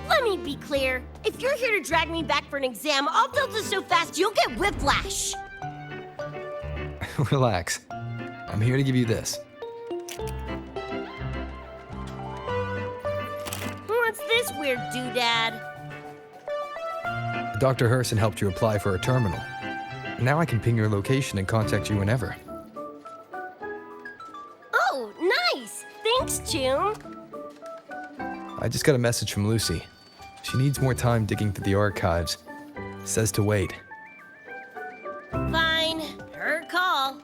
Let me be clear. If you're here to drag me back for an exam, I'll delta so fast you'll get whiplash. Relax. I'm here to give you this. What's this weird doodad? Dr. Herson helped you apply for a terminal. Now I can ping your location and contact you whenever. Oh, nice! Thanks, June. I just got a message from Lucy. She needs more time digging through the archives. Says to wait. Fine. Her call.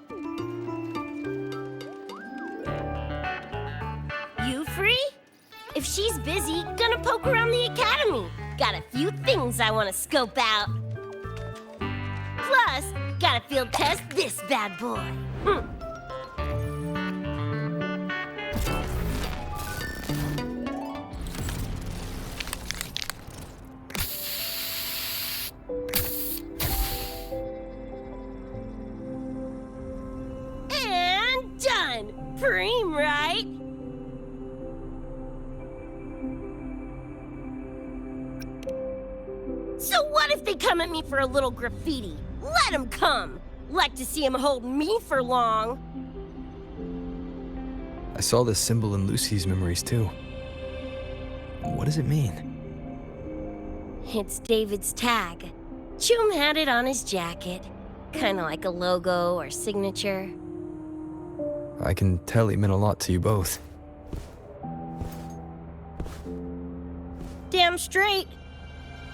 You free? If she's busy, gonna poke around the academy. Got a few things I want to scope out. Plus, gotta field test this bad boy. And done! Preem, right? So what if they come at me for a little graffiti? Let them come! Like to see them hold me for long. I saw this symbol in Lucy's memories too. What does it mean? It's David's tag. Chum had it on his jacket. Kinda like a logo or signature. I can tell he meant a lot to you both. Damn straight.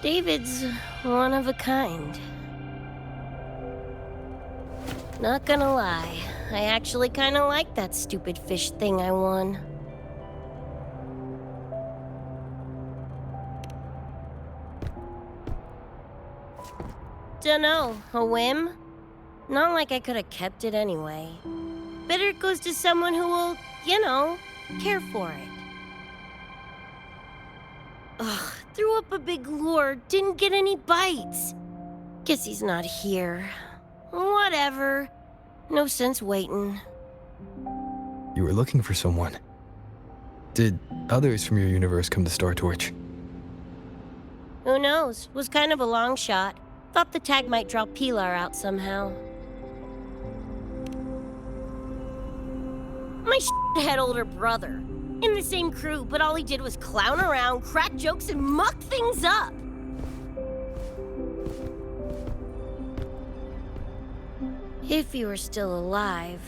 David's one of a kind. Not gonna lie, I actually kinda like that stupid fish thing I won. Dunno, a whim? Not like I could've kept it anyway. Better it goes to someone who will, you know, care for it. Ugh, threw up a big lure, didn't get any bites. Guess he's not here. Whatever. No sense waiting. You were looking for someone. Did others from your universe come to Star Torch? Who knows? Was kind of a long shot. Thought the tag might draw Pilar out somehow. My shithead older brother. In the same crew, but all he did was clown around, crack jokes, and muck things up. If he were still alive,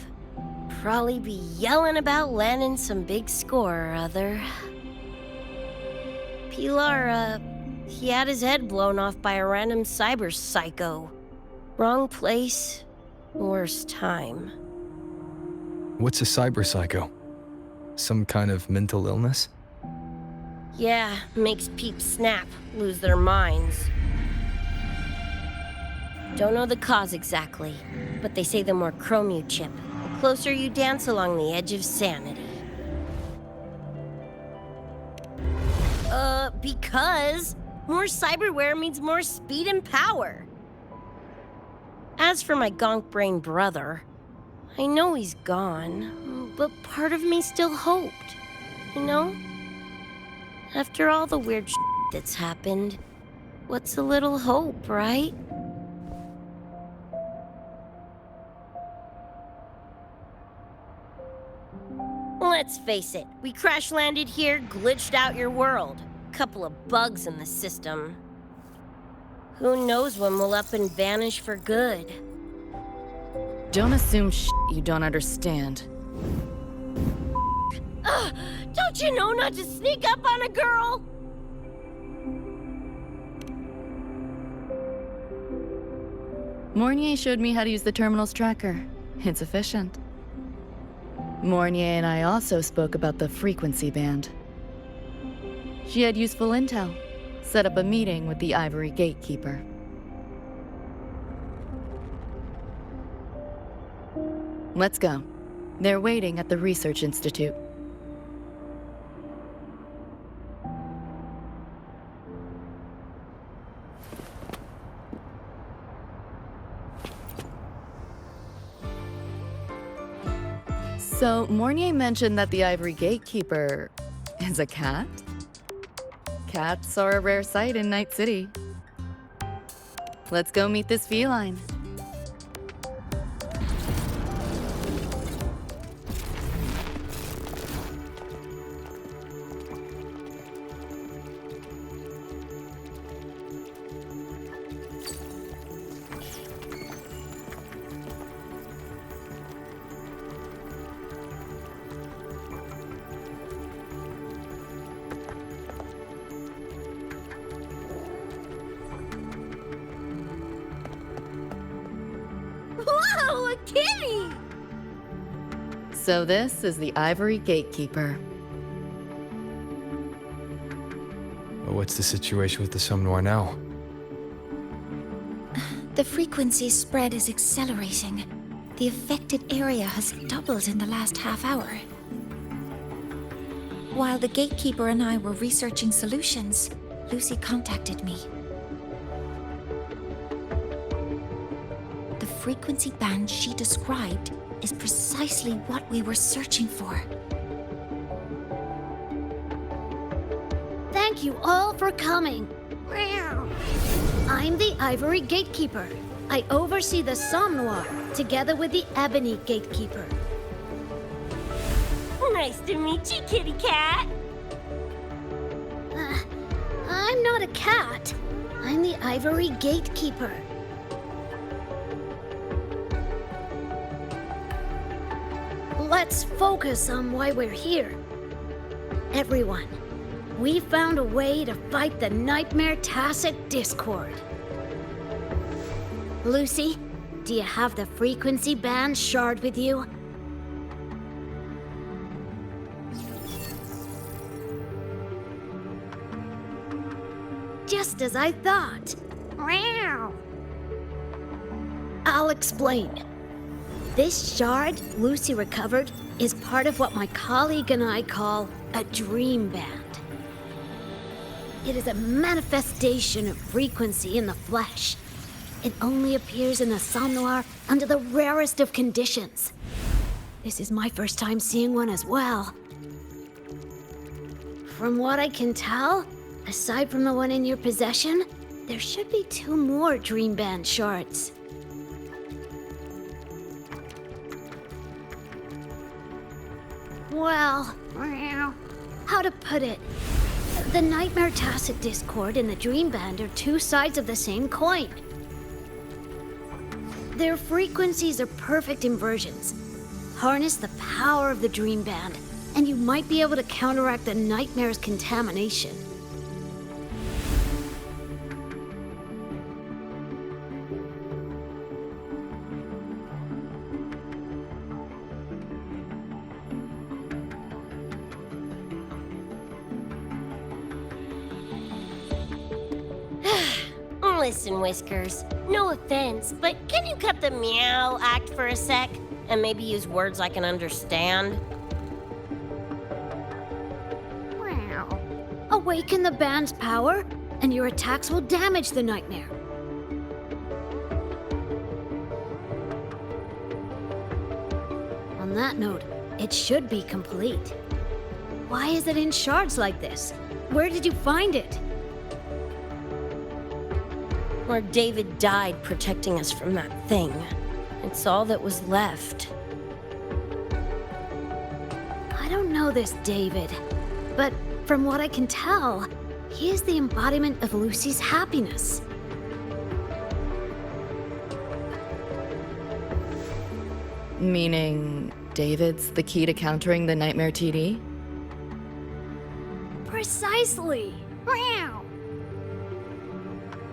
probably be yelling about landing some big score or other. Pilar, he had his head blown off by a random cyber psycho. Wrong place, worst time. What's a cyberpsycho? Some kind of mental illness? Yeah, makes peeps snap, lose their minds. Don't know the cause exactly, but they say the more chrome you chip, the closer you dance along the edge of sanity. Because more cyberware means more speed and power. As for my gonk brain brother, I know he's gone, but part of me still hoped, you know? After all the weird shit that's happened, what's a little hope, right? Let's face it, we crash-landed here, glitched out your world. Couple of bugs in the system. Who knows when we'll up and vanish for good? Don't assume you don't understand. Don't you know not to sneak up on a girl? Mornier showed me how to use the terminal's tracker. It's efficient. Mornier and I also spoke about the frequency band. She had useful intel. Set up a meeting with the Ivory Gatekeeper. Let's go. They're waiting at the Research Institute. So, Mornier mentioned that the Ivory Gatekeeper is a cat? Cats are a rare sight in Night City. Let's go meet this feline. Whoa, a kitty! So this is the Ivory Gatekeeper. What's the situation with the Somnoir now? The frequency spread is accelerating. The affected area has doubled in the last half hour. While the Gatekeeper and I were researching solutions, Lucy contacted me. The frequency band she described is precisely what we were searching for. Thank you all for coming. I'm the Ivory Gatekeeper. I oversee the Somnoir, together with the Ebony Gatekeeper. Nice to meet you, kitty cat. I'm not a cat. I'm the Ivory Gatekeeper. Let's focus on why we're here. Everyone, we found a way to fight the Nightmare Tacit Discord. Lucy, do you have the frequency band shard with you? Just as I thought. I'll explain. This shard Lucy recovered is part of what my colleague and I call a dream band. It is a manifestation of frequency in the flesh. It only appears in the Somnoir under the rarest of conditions. This is my first time seeing one as well. From what I can tell, aside from the one in your possession, there should be 2 more dream band shards. Well, how to put it? The Nightmare Tacit Discord and the Dream Band are 2 sides of the same coin. Their frequencies are perfect inversions. Harness the power of the Dream Band, and you might be able to counteract the Nightmare's contamination. Listen, Whiskers, no offense, but can you cut the meow act for a sec? And maybe use words I can understand? Awaken the band's power, and your attacks will damage the nightmare. On that note, it should be complete. Why is it in shards like this? Where did you find it? Where David died protecting us from that thing. It's all that was left. I don't know this David, but from what I can tell, he is the embodiment of Lucy's happiness. Meaning, David's the key to countering the Nightmare TD? Precisely! Meow!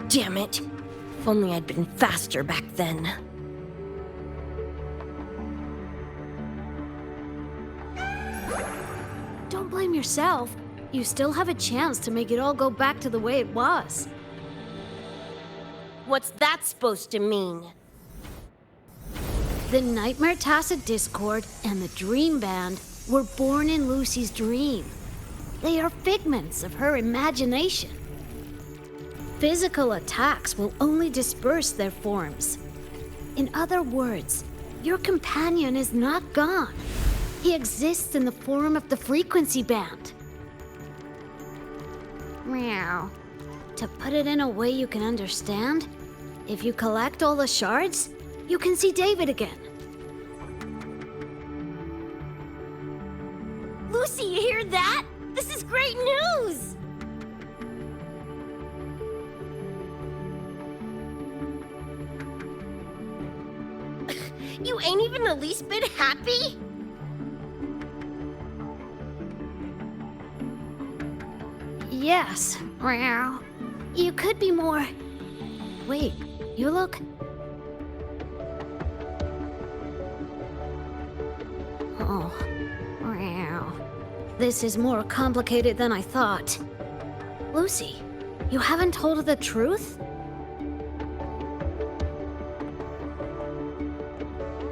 Damn it! If only I'd been faster back then. Don't blame yourself. You still have a chance to make it all go back to the way it was. What's that supposed to mean? The Nightmare Tacit Discord and the Dream Band were born in Lucy's dream. They are figments of her imagination. Physical attacks will only disperse their forms. In other words, your companion is not gone. He exists in the form of the frequency band. Meow. To put it in a way you can understand, if you collect all the shards, you can see David again. Lucy, you hear that? This is great news! You ain't even the least bit happy? Yes. Meow. You could be more... Wait, you look... Oh. Meow. This is more complicated than I thought. Lucy, you haven't told her the truth?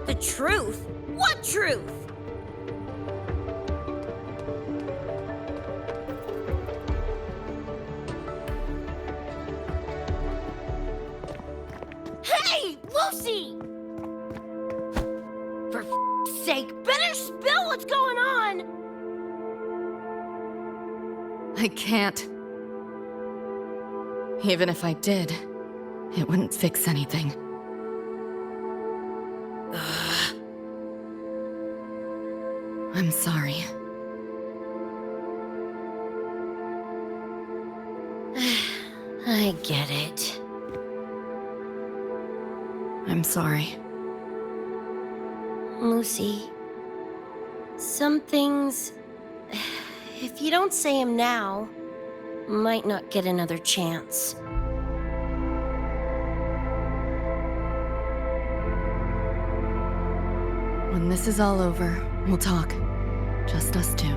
The truth? What truth? Hey, Lucy! For f***'s sake, better spill what's going on! I can't. Even if I did, it wouldn't fix anything. I'm sorry. I get it. I'm sorry. Lucy, some things, if you don't say them now, might not get another chance. When this is all over, we'll talk. Just us two.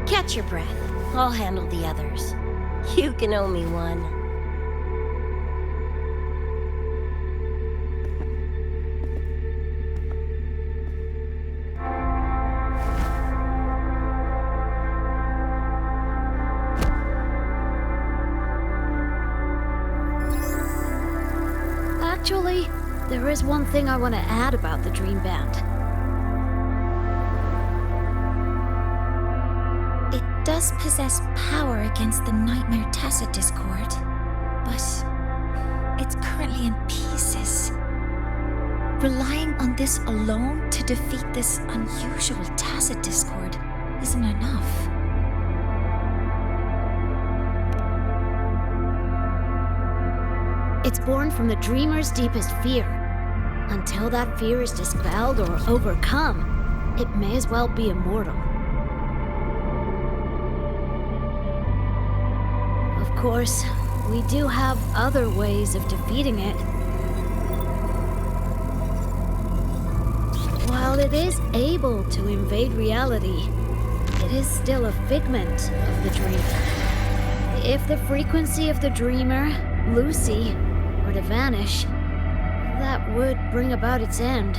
Catch your breath. I'll handle the others. You can owe me one. Actually, there is one thing I want to add about the Dream Band. It does possess power against the Nightmare Tacit Discord, but it's currently in pieces. Relying on this alone to defeat this unusual Tacit Discord isn't enough. It's born from the dreamer's deepest fear. Until that fear is dispelled or overcome, it may as well be immortal. Of course, we do have other ways of defeating it. While it is able to invade reality, it is still a figment of the dream. If the frequency of the dreamer, Lucy, were to vanish, that would bring about its end.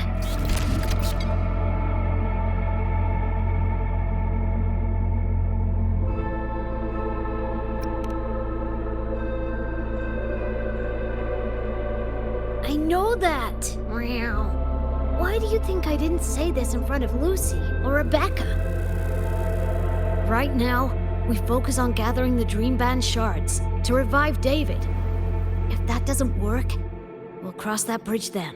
I know that! Why do you think I didn't say this in front of Lucy or Rebecca? Right now, we focus on gathering the Dream Band shards to revive David. If that doesn't work, we'll cross that bridge then.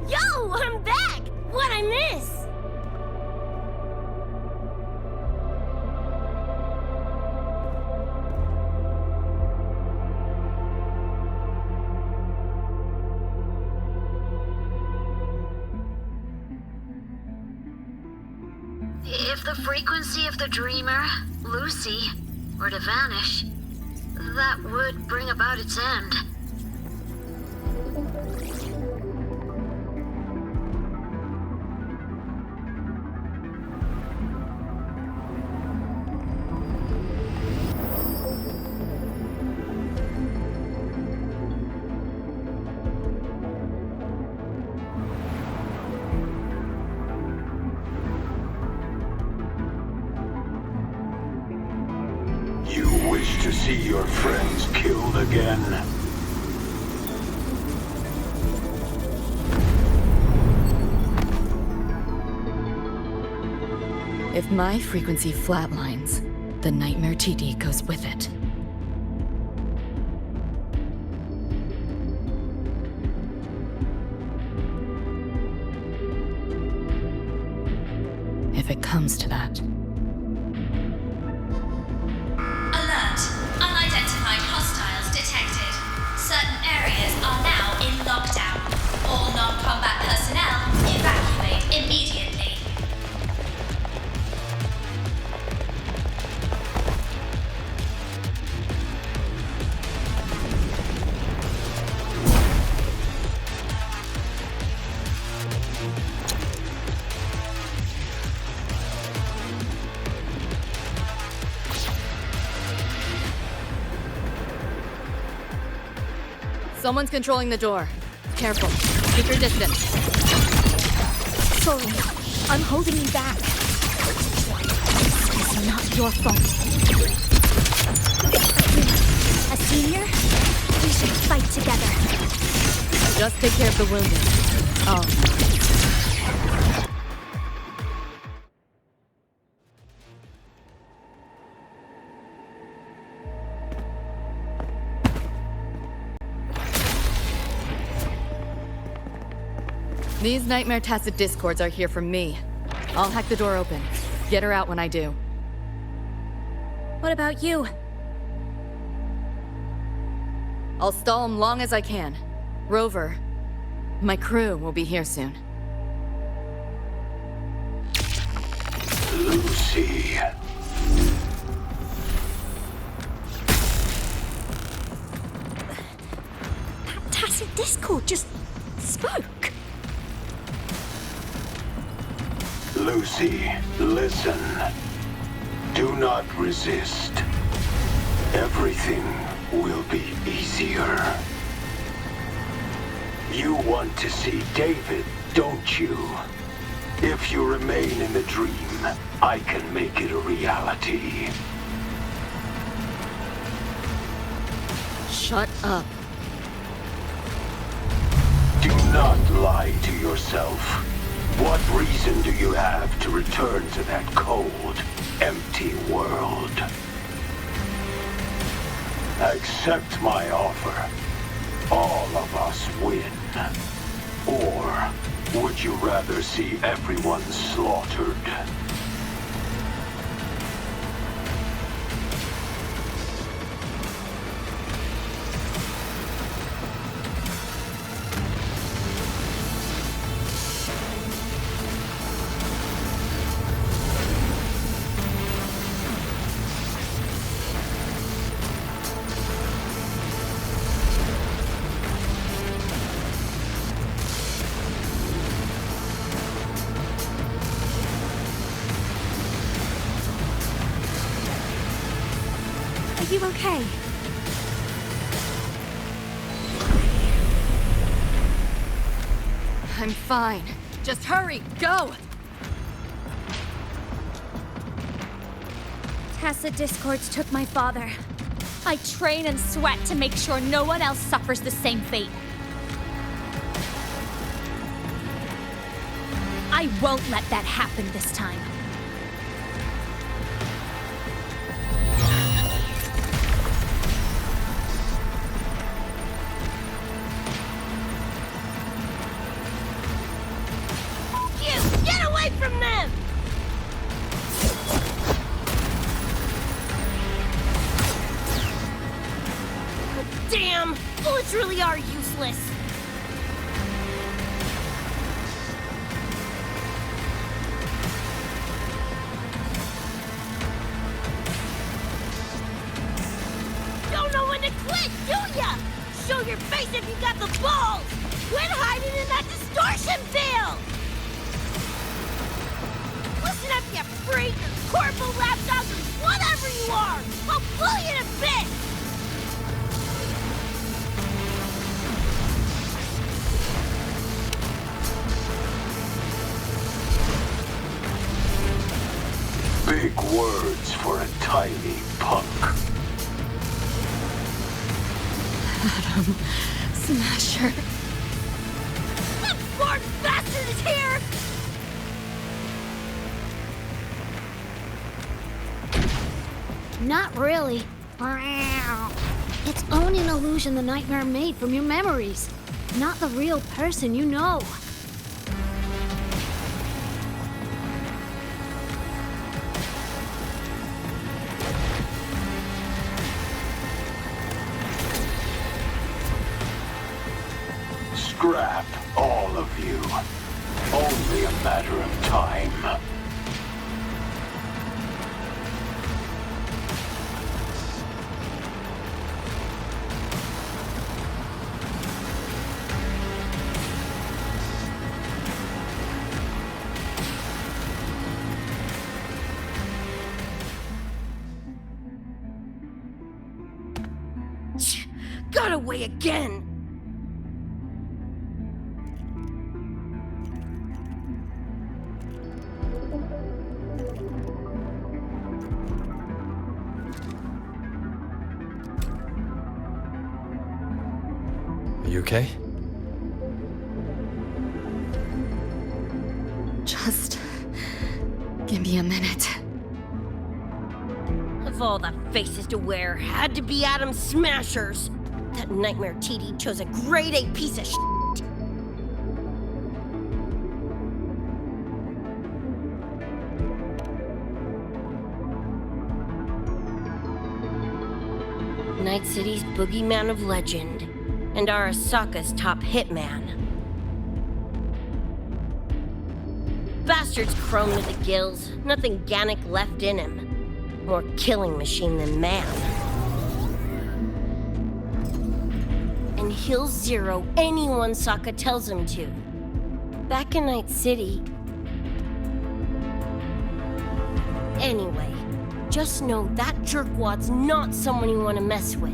Yo, I'm back! What'd I miss? If the frequency of the dreamer, Lucy, were to vanish, that would bring about its end. You wish to see your friends killed again? If my frequency flatlines, the Nightmare TD goes with it. If it comes to that. Alert! Unidentified hostiles detected. Certain areas are now in lockdown. All non-combat personnel evacuate immediately. Someone's controlling the door. Careful. Keep your distance. Sorry, I'm holding you back. This is not your fault. A senior? We should fight together. Just take care of the wounded. Oh. These Nightmare Tacit Discords are here for me. I'll hack the door open. Get her out when I do. What about you? I'll stall them long as I can. Rover, my crew will be here soon. Lucy. That Tacit Discord just spoke. Lucy, listen. Do not resist. Everything will be easier. You want to see David, don't you? If you remain in the dream, I can make it a reality. Shut up. Do not lie to yourself. What reason do you have to return to that cold, empty world? Accept my offer. All of us win. Or would you rather see everyone slaughtered? you okay? I'm fine. Just hurry, go! Tacit discords took my father. I train and sweat to make sure no one else suffers the same fate. I won't let that happen this time. Get away from them! Damn! Bullets really are useless. Don't know when to quit, do ya? Show your face if you got the balls! Quit hiding in that distortion field! Listen up, you freak! Corporal lapdog, whatever you are! I'll blow you to bits! Big words for a tiny punk. Adam Smasher. That born bastard is here! Not really. It's only an illusion the nightmare made from your memories, not the real person you know. Scrap, all of you. Only a matter of time. Got away again! Are you okay? Just give me a minute. Of all the faces to wear, had to be Adam Smashers. That nightmare TD chose a grade A piece of shit. Night City's boogeyman of legend, and Arasaka's top hitman. Bastard's chrome to the gills, nothing Gannic left in him. More killing machine than man. And he'll zero anyone Sokka tells him to. Back in Night City... Anyway, just know that jerkwad's not someone you want to mess with.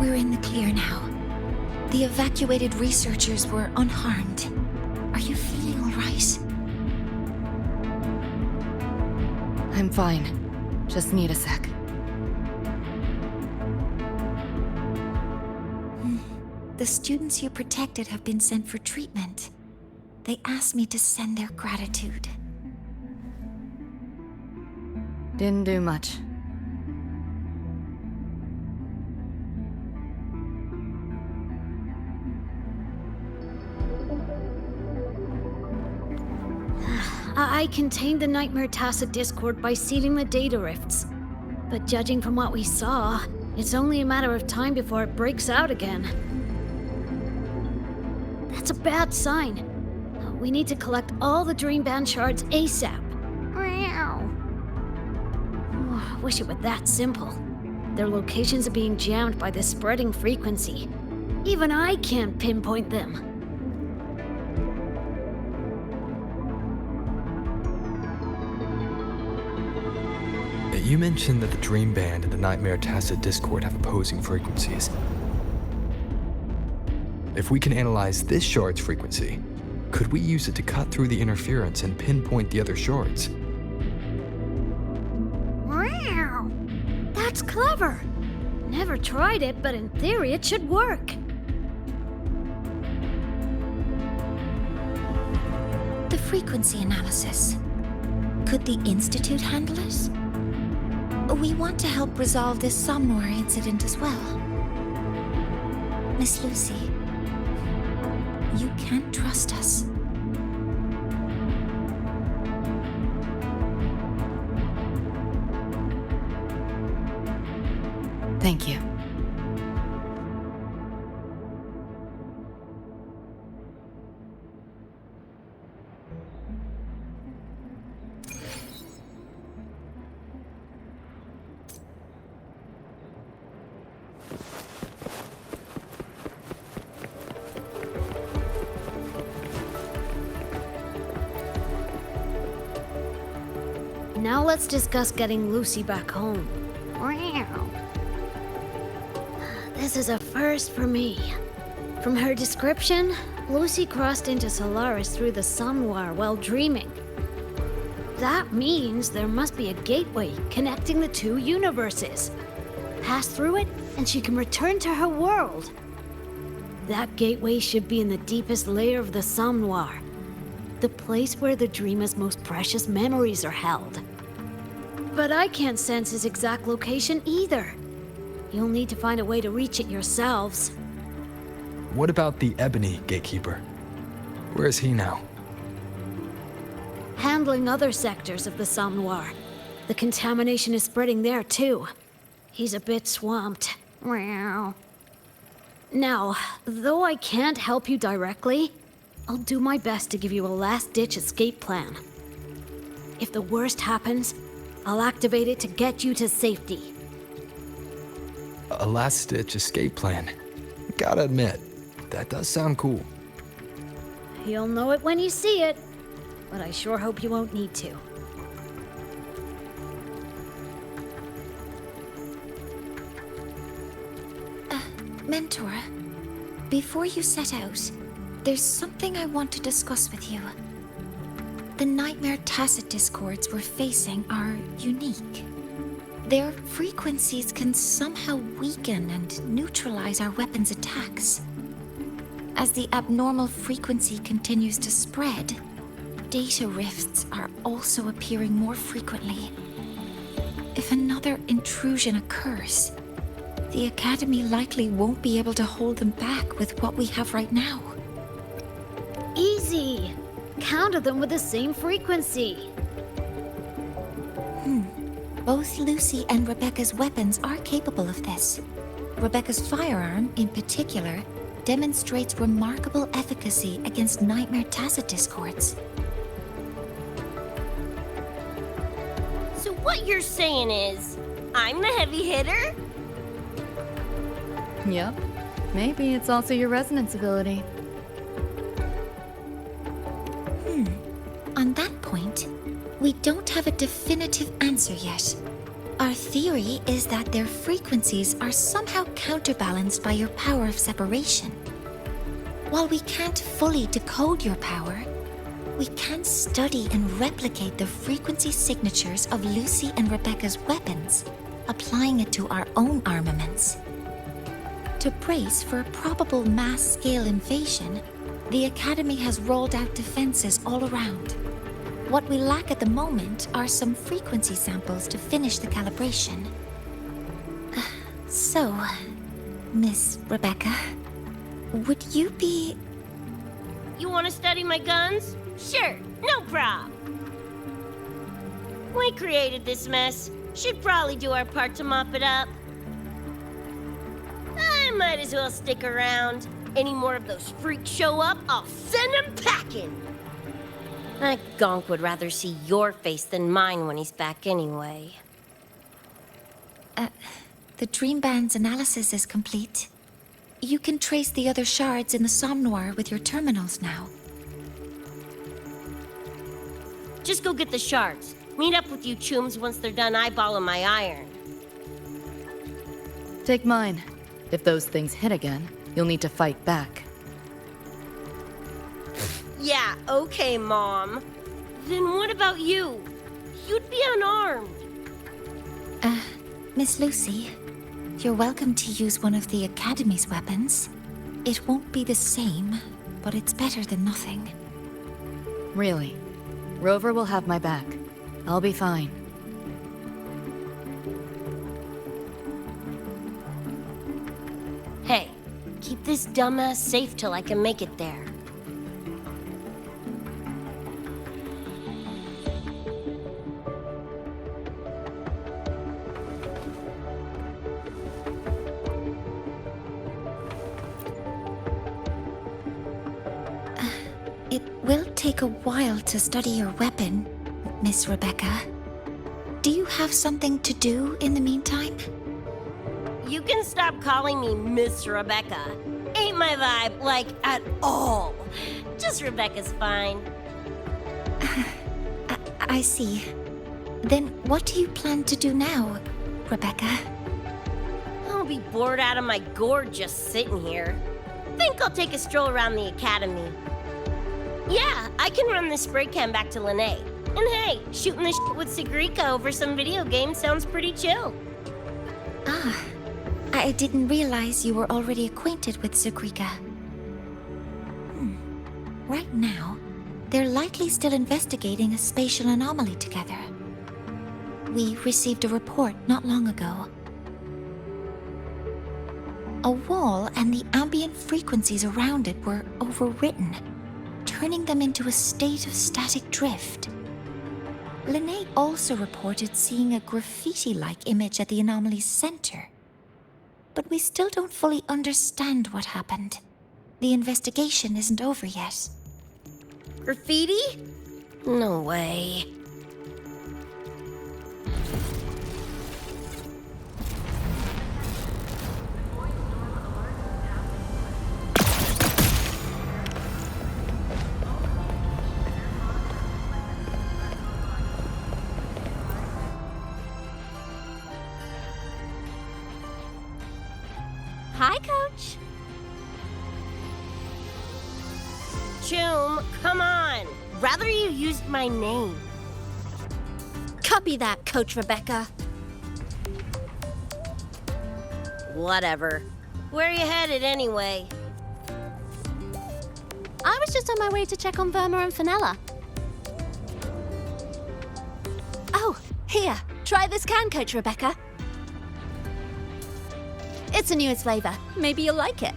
We're in the clear now. The evacuated researchers were unharmed. Are you feeling all right? I'm fine. Just need a sec. The students you protected have been sent for treatment. They asked me to send their gratitude. Didn't do much. I contained the Nightmare Tacit Discord by sealing the data rifts. But judging from what we saw, it's only a matter of time before it breaks out again. That's a bad sign. We need to collect all the Dream Band shards ASAP. Oh, I wish it were that simple. Their locations are being jammed by the spreading frequency. Even I can't pinpoint them. You mentioned that the Dream Band and the Nightmare Tacit Discord have opposing frequencies. If we can analyze this shard's frequency, could we use it to cut through the interference and pinpoint the other shards? Wow! That's clever! Never tried it, but in theory it should work. The frequency analysis. Could the Institute handle it? We want to help resolve this Somnoir incident as well. Miss Lucy, you can trust us. Thank you. Now let's discuss getting Lucy back home. Wow. This is a first for me. From her description, Lucy crossed into Solaris through the Somnoir while dreaming. That means there must be a gateway connecting the two universes. Pass through it, and she can return to her world. That gateway should be in the deepest layer of the Somnoir, the place where the dreamer's most precious memories are held. But I can't sense his exact location either. You'll need to find a way to reach it yourselves. What about the Ebony Gatekeeper? Where is he now? Handling other sectors of the Somnoir. The contamination is spreading there too. He's a bit swamped. Now, though I can't help you directly, I'll do my best to give you a last-ditch escape plan. If the worst happens, I'll activate it to get you to safety. A last-ditch escape plan. Gotta admit, that does sound cool. You'll know it when you see it, but I sure hope you won't need to. Mentor, before you set out, there's something I want to discuss with you. The Nightmare Tacit Discords we're facing are unique. Their frequencies can somehow weaken and neutralize our weapons' attacks. As the abnormal frequency continues to spread, data rifts are also appearing more frequently. If another intrusion occurs, the Academy likely won't be able to hold them back with what we have right now. Easy! Counter them with the same frequency. Both Lucy and Rebecca's weapons are capable of this. Rebecca's firearm, in particular, demonstrates remarkable efficacy against Nightmare Tacit Discords. So what you're saying is, I'm the heavy hitter? Yep. Maybe it's also your resonance ability. On that point, we don't have a definitive answer yet. Our theory is that their frequencies are somehow counterbalanced by your power of separation. While we can't fully decode your power, we can study and replicate the frequency signatures of Lucy and Rebecca's weapons, applying it to our own armaments. To brace for a probable mass-scale invasion, the Academy has rolled out defenses all around. What we lack at the moment are some frequency samples to finish the calibration. So, Miss Rebecca, would you be... You want to study my guns? Sure, no prob. We created this mess. Should probably do our part to mop it up. I might as well stick around. Any more of those freaks show up, I'll send them packing. That gonk would rather see your face than mine when he's back anyway. The Dream Band's analysis is complete. You can trace the other shards in the Somnoir with your terminals now. Just go get the shards. Meet up with you chooms once they're done eyeballing my iron. Take mine. If those things hit again, you'll need to fight back. Yeah, okay, Mom. Then what about you? You'd be unarmed. Miss Lucy, you're welcome to use one of the Academy's weapons. It won't be the same, but it's better than nothing. Really? Rover will have my back. I'll be fine. Hey, keep this dumbass safe till I can make it there. It will take a while to study your weapon, Miss Rebecca. Do you have something to do in the meantime? You can stop calling me Miss Rebecca. Ain't my vibe, like, at all. Just Rebecca's fine. I see. Then what do you plan to do now, Rebecca? I'll be bored out of my gourd just sitting here. Think I'll take a stroll around the academy. Yeah, I can run this spray can back to Lene. And hey, shooting the shit with Sigrika over some video game sounds pretty chill. Ah, I didn't realize you were already acquainted with Sigrika. Right now, they're likely still investigating a spatial anomaly together. We received a report not long ago. A wall and the ambient frequencies around it were overwritten, turning them into a state of static drift. Lene also reported seeing a graffiti-like image at the anomaly's center. But we still don't fully understand what happened. The investigation isn't over yet. Graffiti? No way. Hi, Coach. Choom, come on. Rather you used my name. Copy that, Coach Rebecca. Whatever. Where are you headed anyway? I was just on my way to check on Verma and Fenella. Oh, here. Try this can, Coach Rebecca. It's the newest flavor. Maybe you'll like it.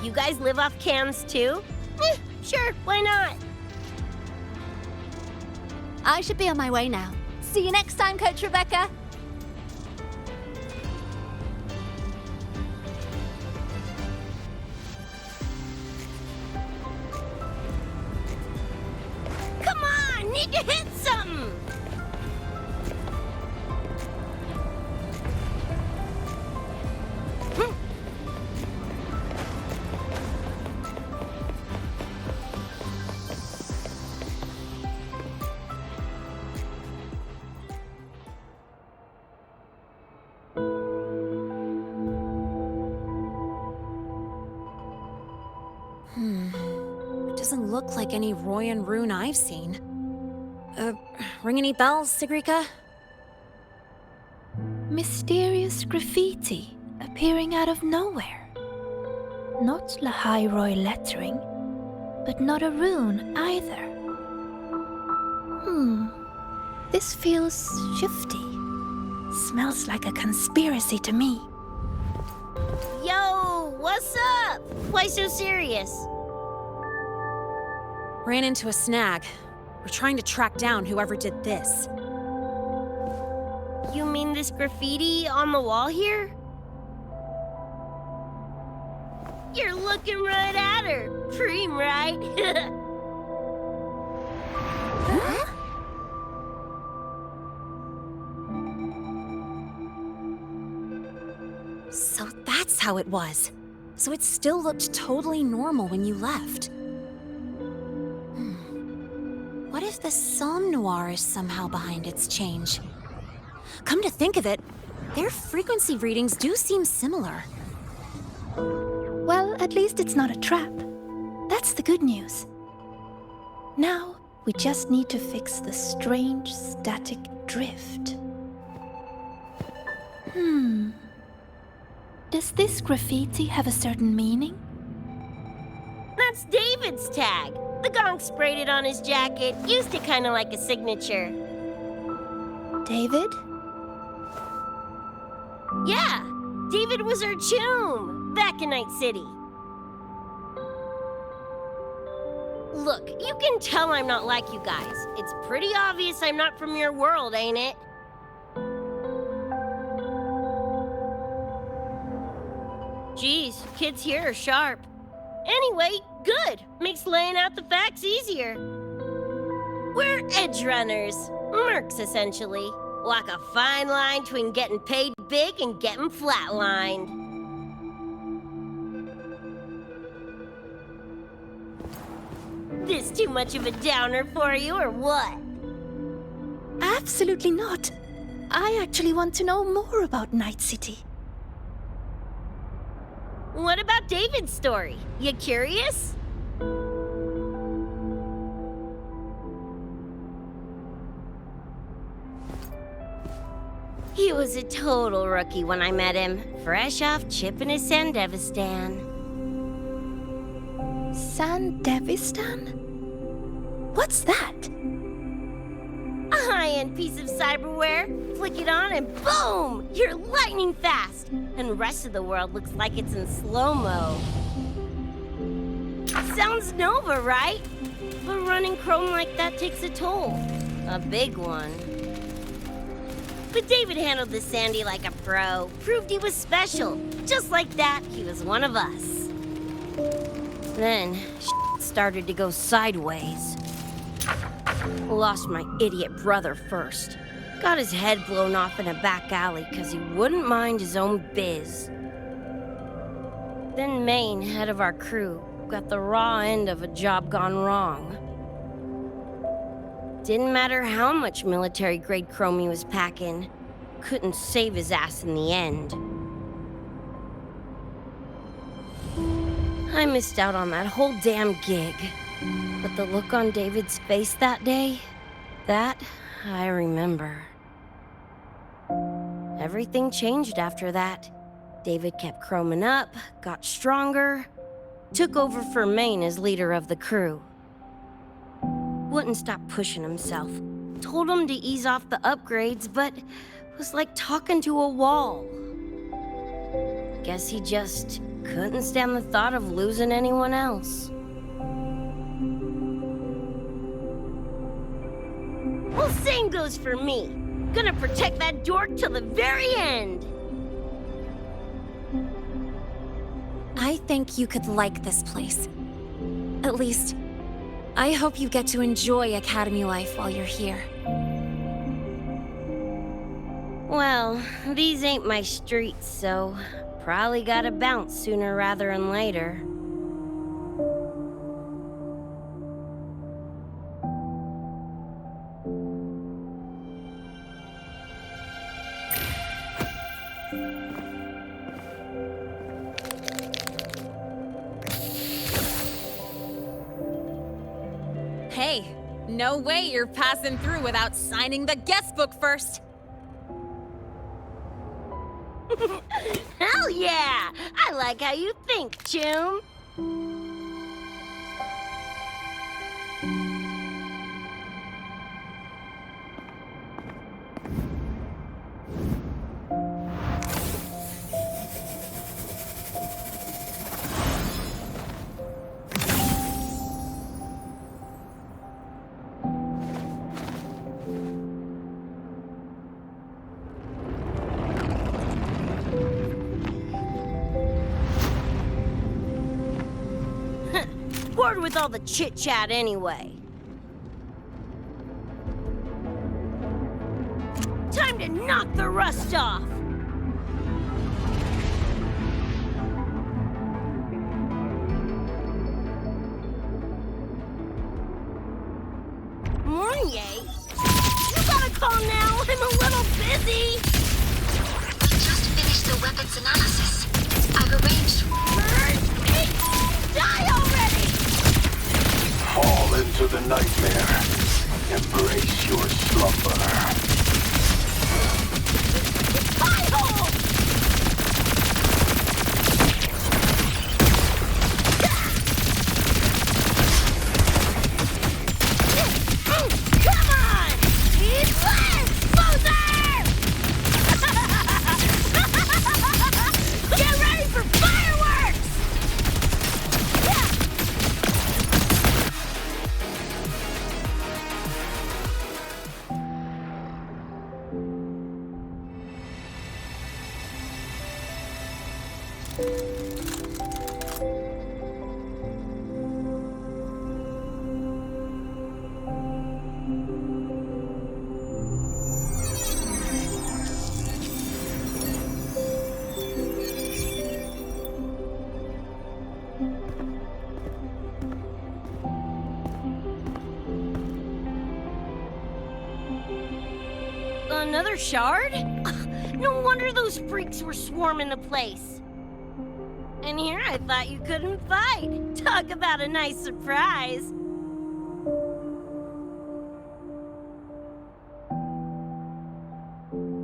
You guys live off cans too? Sure, why not? I should be on my way now. See you next time, Coach Rebecca. Come on, need to hit something. Doesn't look like any Royan rune I've seen. Ring any bells, Sigrika? Mysterious graffiti appearing out of nowhere. Not Lahai Roy lettering, but not a rune either. This feels shifty. Smells like a conspiracy to me. Yo, what's up? Why so serious? Ran into a snag. We're trying to track down whoever did this. You mean this graffiti on the wall here? You're looking right at her. Preem, right? Huh? So that's how it was. So it still looked totally normal when you left. if the Somme Noir is somehow behind its change? Come to think of it, their frequency readings do seem similar. Well, at least it's not a trap. That's the good news. Now, we just need to fix the strange static drift. Does this graffiti have a certain meaning? That's David's tag. The gonk sprayed it on his jacket. Used it kind of like a signature. David? Yeah, David was our choom back in Night City. Look, you can tell I'm not like you guys. It's pretty obvious I'm not from your world, ain't it? Geez, kids here are sharp. Anyway, good. Makes laying out the facts easier. We're Edgerunners. Mercs, essentially. Walk a fine line between getting paid big and getting flatlined. This too much of a downer for you, or what? Absolutely not. I actually want to know more about Night City. What about David's story? You curious? He was a total rookie when I met him, fresh off chipping his Sandevistan. Sandevistan? What's that? A high-end piece of cyberware. Flick it on and boom! You're lightning fast! And the rest of the world looks like it's in slow-mo. Sounds Nova, right? But running Chrome like that takes a toll. A big one. But David handled the Sandy like a pro. Proved he was special. Just like that, he was one of us. Then, shit started to go sideways. Lost my idiot brother first. Got his head blown off in a back alley because he wouldn't mind his own biz. Then Maine, head of our crew, got the raw end of a job gone wrong. Didn't matter how much military-grade chrome he was packing, couldn't save his ass in the end. I missed out on that whole damn gig. But the look on David's face that day, that I remember. Everything changed after that. David kept chroming up, got stronger, took over for Maine as leader of the crew. Wouldn't stop pushing himself. Told him to ease off the upgrades, but was like talking to a wall. Guess he just couldn't stand the thought of losing anyone else. Well, same goes for me. Gonna protect that dork till the very end. I think you could like this place. At least, I hope you get to enjoy Academy life while you're here. Well, these ain't my streets, so probably gotta bounce sooner rather than later. Hey, no way you're passing through without signing the guest book first. Hell yeah! I like how you think, Choom. Bored with all the chit-chat anyway. Time to knock the rust off! More Mornier? You gotta call now. I'm a little busy. We just finished the weapons analysis. I've arranged. Die already! Fall into the nightmare. Embrace your slumber. Pie-hole! Come on! Eat less, loser! Get ready for fireworks! Another shard? No wonder those freaks were swarming the place. And here I thought you couldn't fight. Talk about a nice surprise.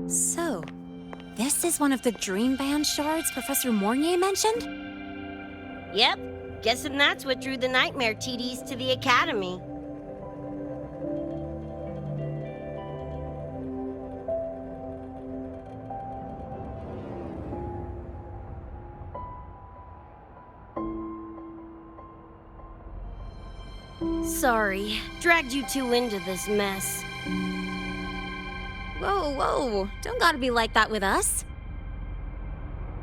So, this is one of the Dream Band shards Professor Mornier mentioned? Yep. Guessing that's what drew the Nightmare TDs to the Academy. Sorry, dragged you two into this mess. Whoa, don't gotta be like that with us.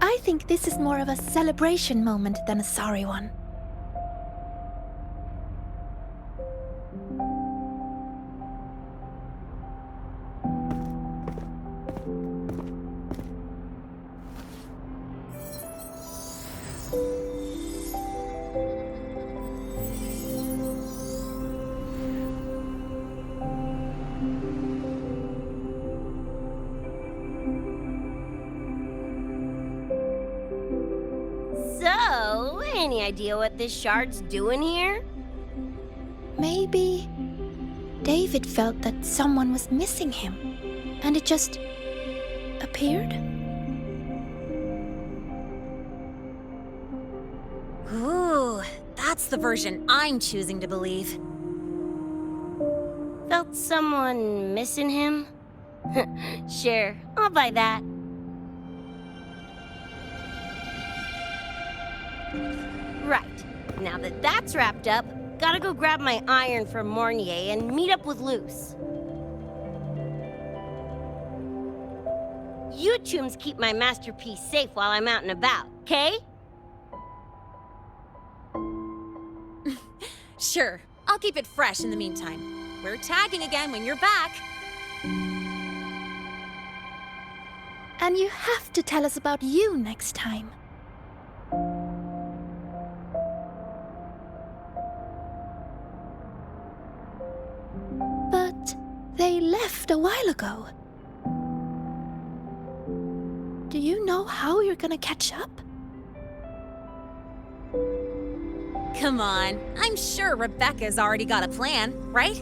I think this is more of a celebration moment than a sorry one. So, any idea what this shard's doing here? Maybe David felt that someone was missing him, and it just appeared? Ooh, that's the version I'm choosing to believe. Felt someone missing him? Sure, I'll buy that. Right, now that that's wrapped up, gotta go grab my iron from Mornier and meet up with Luce. You chums keep my masterpiece safe while I'm out and about, okay? Sure, I'll keep it fresh in the meantime. We're tagging again when you're back. And you have to tell us about you next time. But they left a while ago. Do you know how you're gonna catch up? Come on, I'm sure Rebecca's already got a plan, right?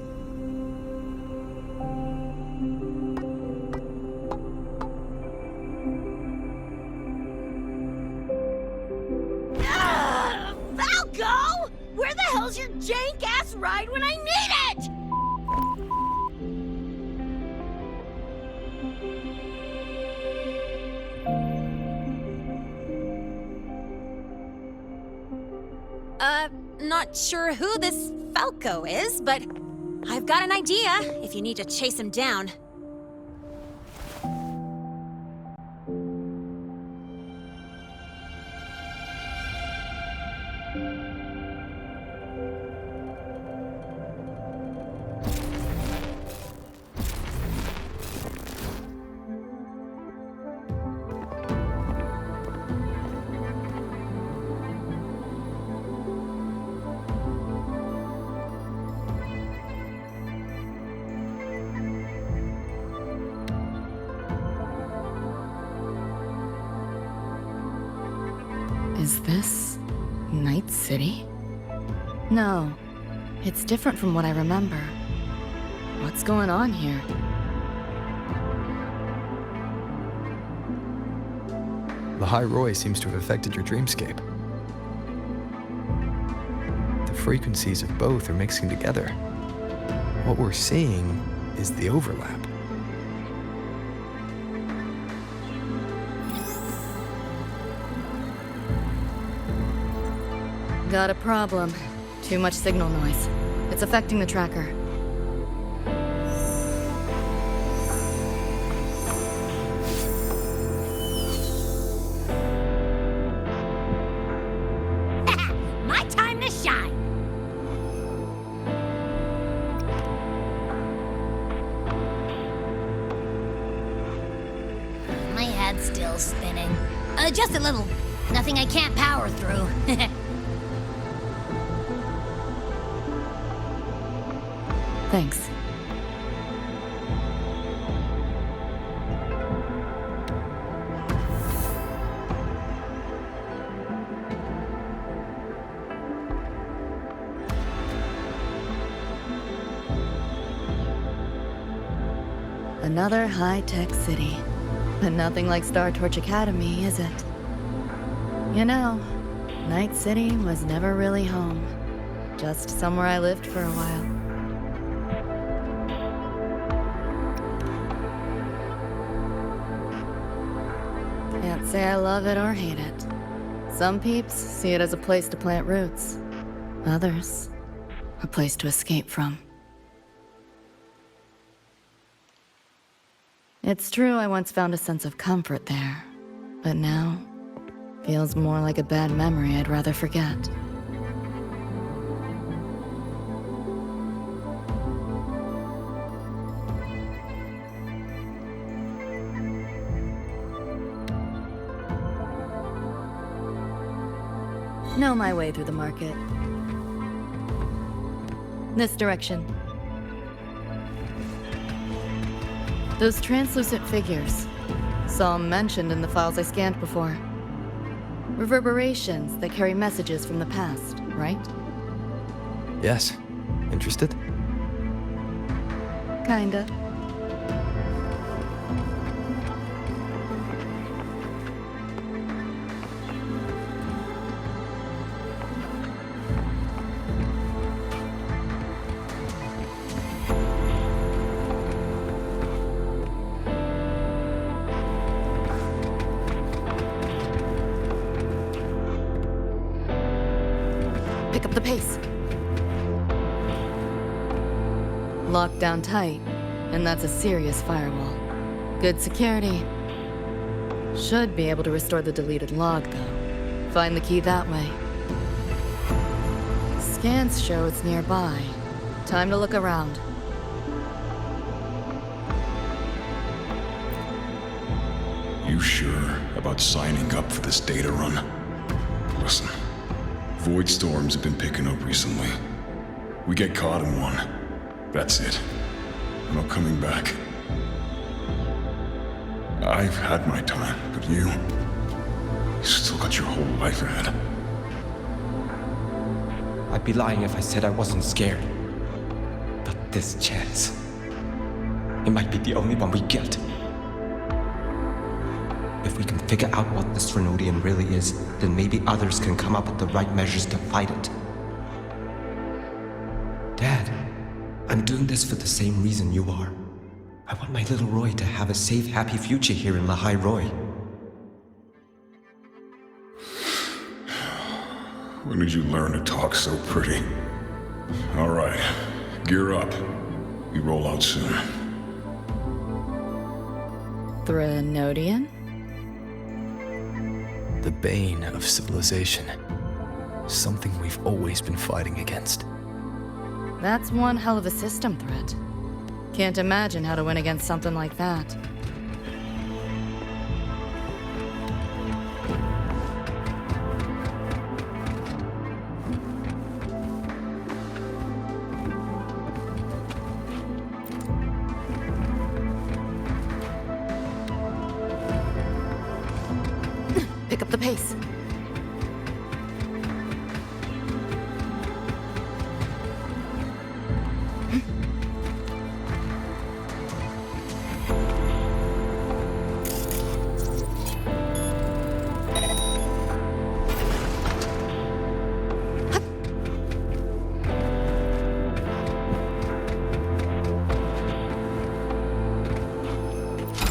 Falco! Where the hell's your jank-ass ride when I need it? Not sure who this Falco is, but I've got an idea if you need to chase him down. Is this Night City? No, it's different from what I remember. What's going on here? The High Roy seems to have affected your dreamscape. The frequencies of both are mixing together. What we're seeing is the overlap. Got a problem. Too much signal noise. It's affecting the tracker. My time to shine! My head's still spinning. Just a little. Nothing I can't power through. Thanks. Another high-tech city. But nothing like Star Torch Academy, is it? You know, Night City was never really home. Just somewhere I lived for a while. Can't say I love it or hate it. Some peeps see it as a place to plant roots. Others, a place to escape from. It's true I once found a sense of comfort there, but now feels more like a bad memory I'd rather forget. Know my way through the market. This direction. Those translucent figures. Saw 'em mentioned in the files I scanned before. Reverberations that carry messages from the past, right? Yes. Interested? Kinda. Pick up the pace. Locked down tight, and that's a serious firewall. Good security. Should be able to restore the deleted log, though. Find the key that way. Scans show it's nearby. Time to look around. You sure about signing up for this data run? Listen, void storms have been picking up recently. We get caught in one. That's it. I'm not coming back. I've had my time, but you still got your whole life ahead. I'd be lying if I said I wasn't scared. But this chance, it might be the only one we get. If we can figure out what this Renodian really is, then maybe others can come up with the right measures to fight it. Dad, I'm doing this for the same reason you are. I want my little Roy to have a safe, happy future here in La High Roy. When did you learn to talk so pretty? All right, gear up. We roll out soon. Renodian? The bane of civilization. Something we've always been fighting against. That's one hell of a system threat. Can't imagine how to win against something like that. Pick up the pace.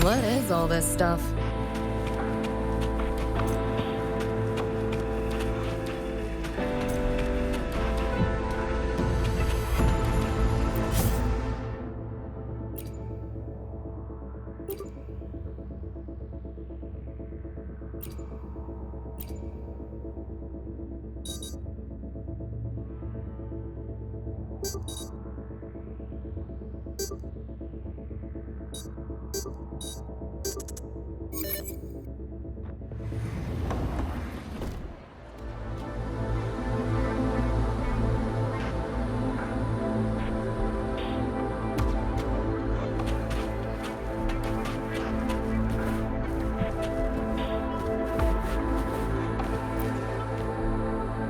What is all this stuff?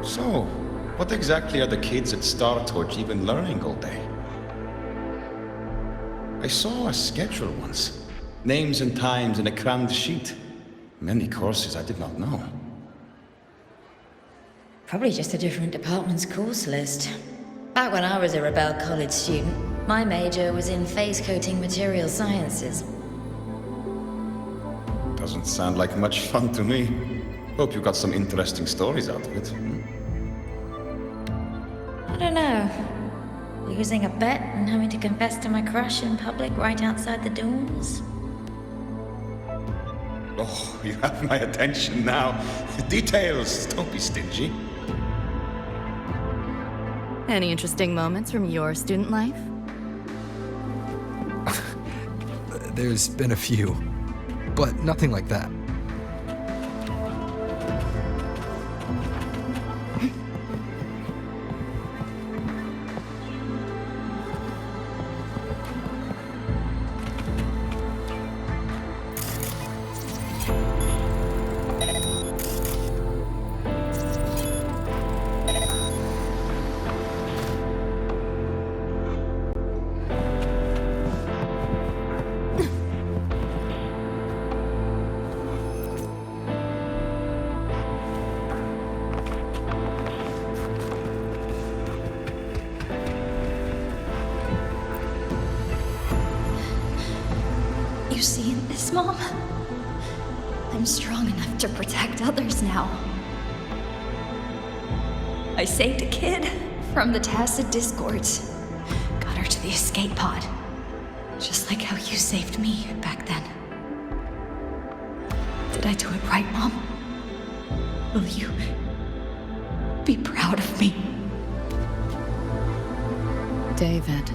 So, what exactly are the kids at Star Torch even learning all day? I saw a schedule once. Names and times in a crammed sheet. Many courses I did not know. Probably just a different department's course list. Back when I was a Rebel College student, my major was in phase coating material sciences. Doesn't sound like much fun to me. Hope you got some interesting stories out of it. I don't know. Losing a bet and having to confess to my crush in public right outside the dorms. Oh, you have my attention now. Details, don't be stingy. Any interesting moments from your student life? There's been a few, but nothing like that. You seeing this, Mom? I'm strong enough to protect others now. I saved a kid from the Tacit Discords. Got her to the escape pod. Just like how you saved me back then. Did I do it right, Mom? Will you be proud of me? David.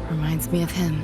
Reminds me of him.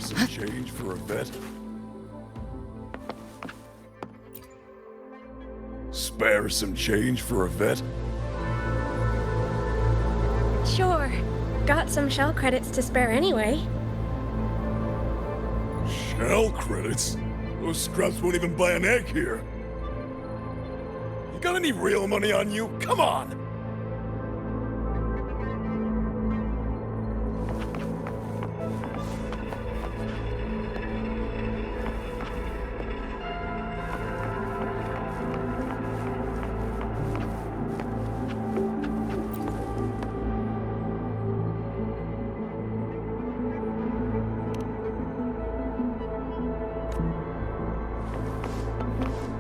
Some change for a vet? Spare some change for a vet? Sure. Got some shell credits to spare anyway. Shell credits? Those scrubs won't even buy an egg here. You got any real money on you? Come on!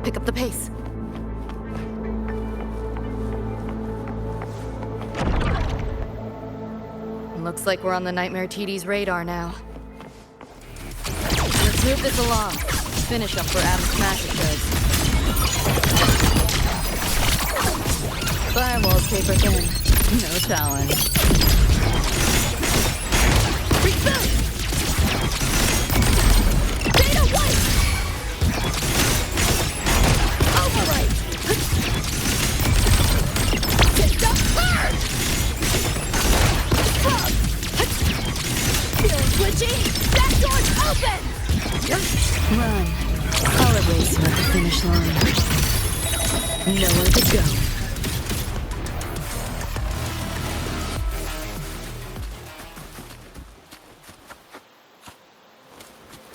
Pick up the pace. Looks like we're on the Nightmare TD's radar now. Let's move this along. Finish up for Adam Smasher shows. Firewall's paper thin. No challenge. Reboot! Data white! Overwrite! System purge! Scrub! Run. I'll erase you at the finish line. Nowhere to go.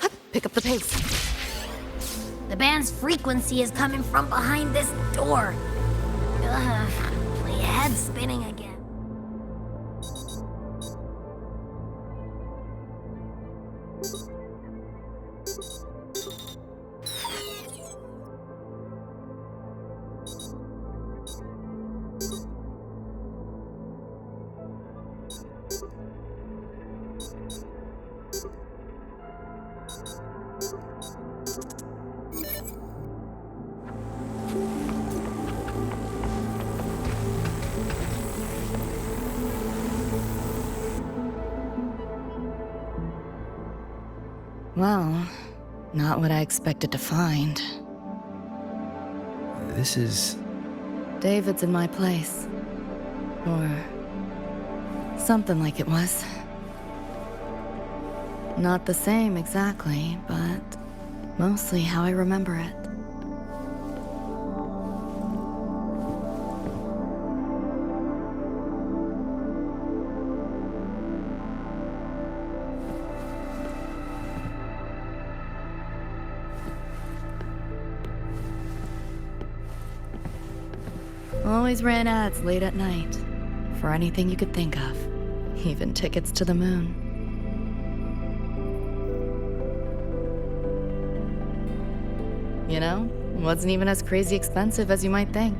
Hup, pick up the pace. The band's frequency is coming from behind this door. Ugh, my head's spinning again. Well, not what I expected to find. This is... David's in my place. Or... something like it was. Not the same exactly, but mostly how I remember it. Always ran ads late at night, for anything you could think of, even tickets to the moon. You know, it wasn't even as crazy expensive as you might think.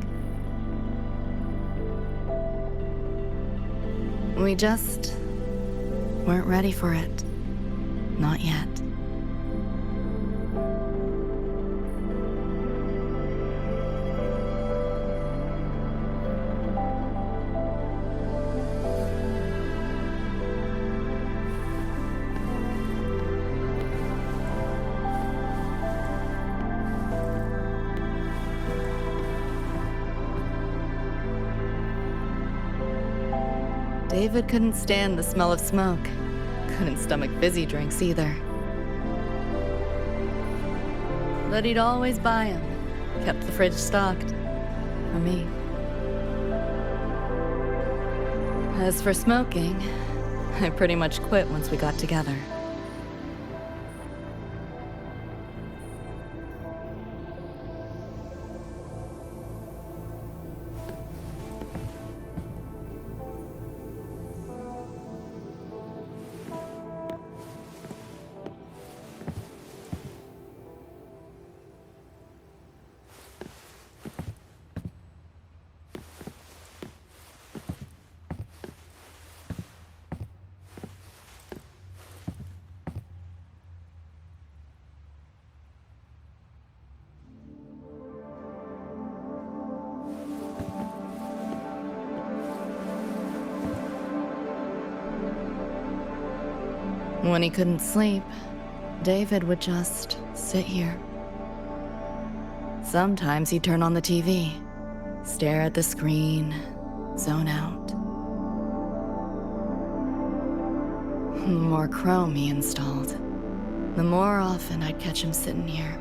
We just weren't ready for it. Not yet. David couldn't stand the smell of smoke. Couldn't stomach fizzy drinks either. But he'd always buy them. Kept the fridge stocked. For me. As for smoking, I pretty much quit once we got together. When he couldn't sleep, David would just sit here. Sometimes he'd turn on the TV, stare at the screen, zone out. The more Chrome he installed, the more often I'd catch him sitting here.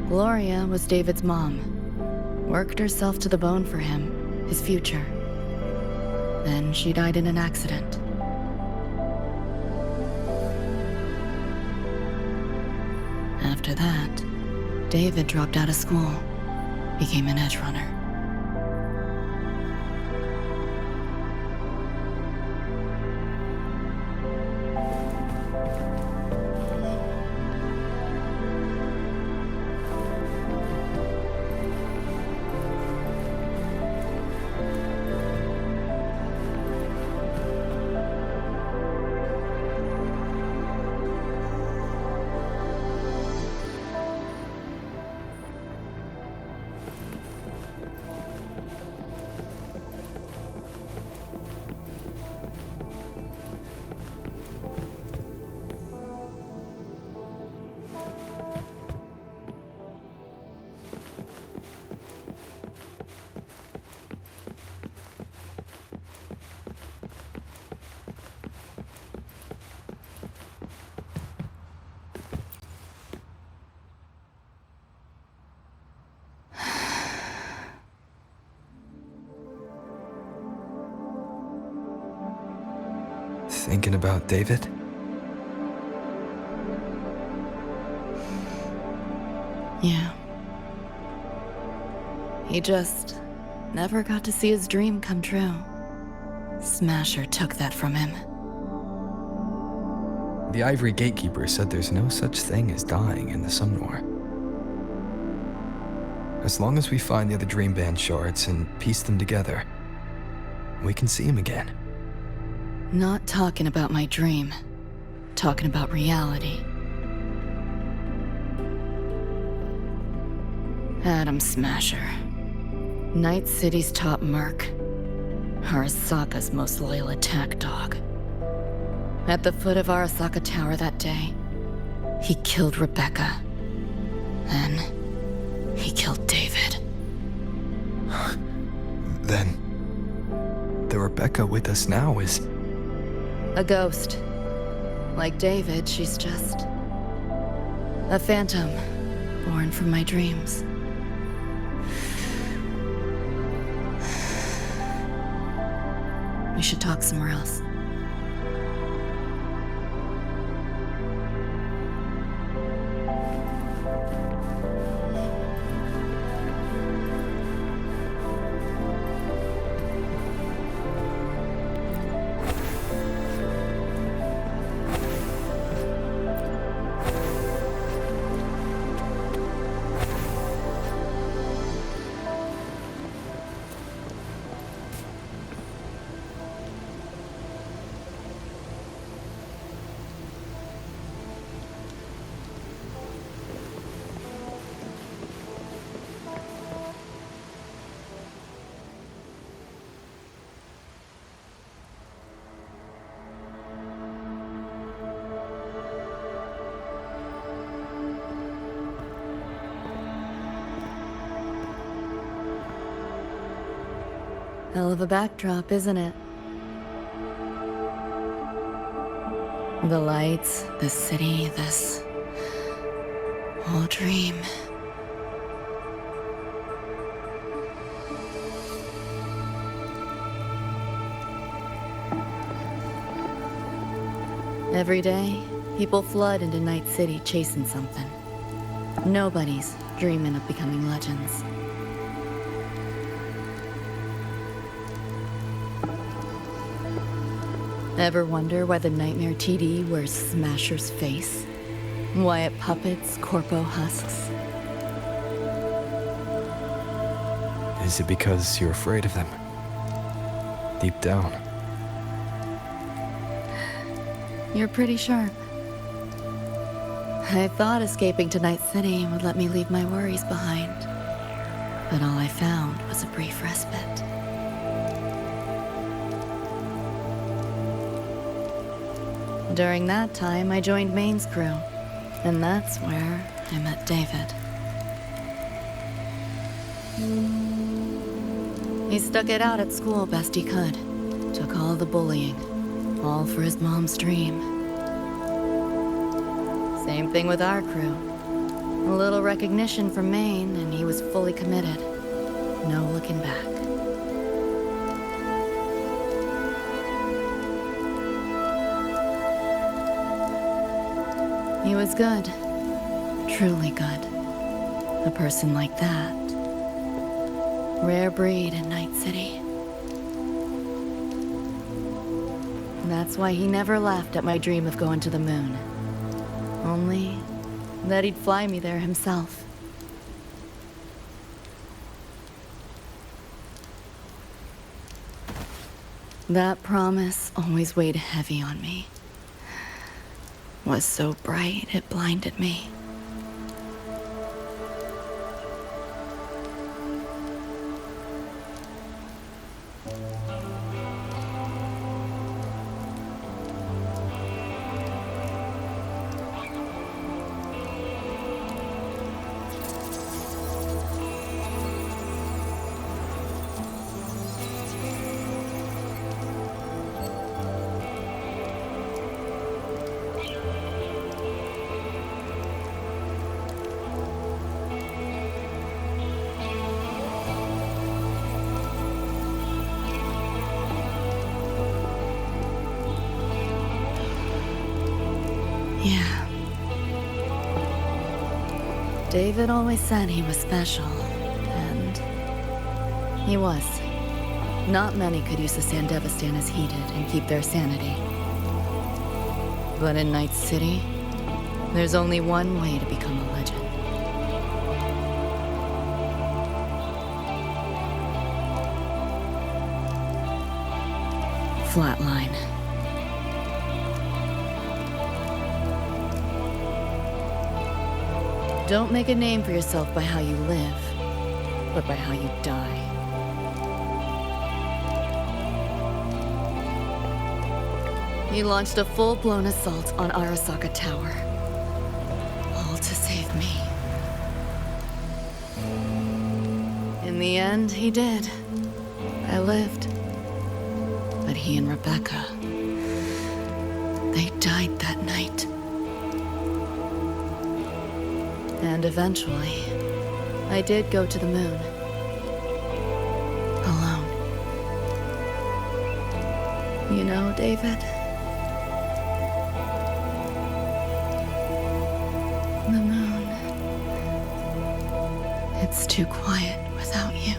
Gloria was David's mom. Worked herself to the bone for him, his future. Then she died in an accident. After that, David dropped out of school, became an Edgerunner. thinking about David? Yeah. He just never got to see his dream come true. Smasher took that from him. The Ivory Gatekeeper said there's no such thing as dying in the Sun War. As long as we find the other Dream Band shards and piece them together, we can see him again. Not talking about my dream. Talking about reality. Adam Smasher. Night City's top merc. Arasaka's most loyal attack dog. At the foot of Arasaka Tower that day, he killed Rebecca. Then, he killed David. Then, the Rebecca with us now is... a ghost. Like David, she's just... a phantom, born from my dreams. We should talk somewhere else. Hell of a backdrop, isn't it? The lights, the city, this whole dream. Every day, people flood into Night City chasing something. Nobody's dreaming of becoming legends. Ever wonder why the Nightmare TD wears Smasher's face? Why it puppets Corpo husks? Is it because you're afraid of them? Deep down. You're pretty sharp. I thought escaping to Night City would let me leave my worries behind. But all I found was a brief respite. During that time, I joined Maine's crew, and that's where I met David. He stuck it out at school best he could, took all the bullying, all for his mom's dream. Same thing with our crew. A little recognition from Maine, and he was fully committed. No looking back. He was good. Truly good. A person like that. Rare breed in Night City. That's why he never laughed at my dream of going to the moon. Only that he'd fly me there himself. That promise always weighed heavy on me. Was so bright it blinded me. Yeah. David always said he was special, and he was. Not many could use the Sandevistan as he did and keep their sanity. But in Night City, there's only one way to become a legend. Flatline. Don't make a name for yourself by how you live, but by how you die. He launched a full-blown assault on Arasaka Tower. All to save me. In the end, he did. I lived. But he and Rebecca, they died that night. And eventually, I did go to the moon. Alone. You know, David? The moon. It's too quiet without you.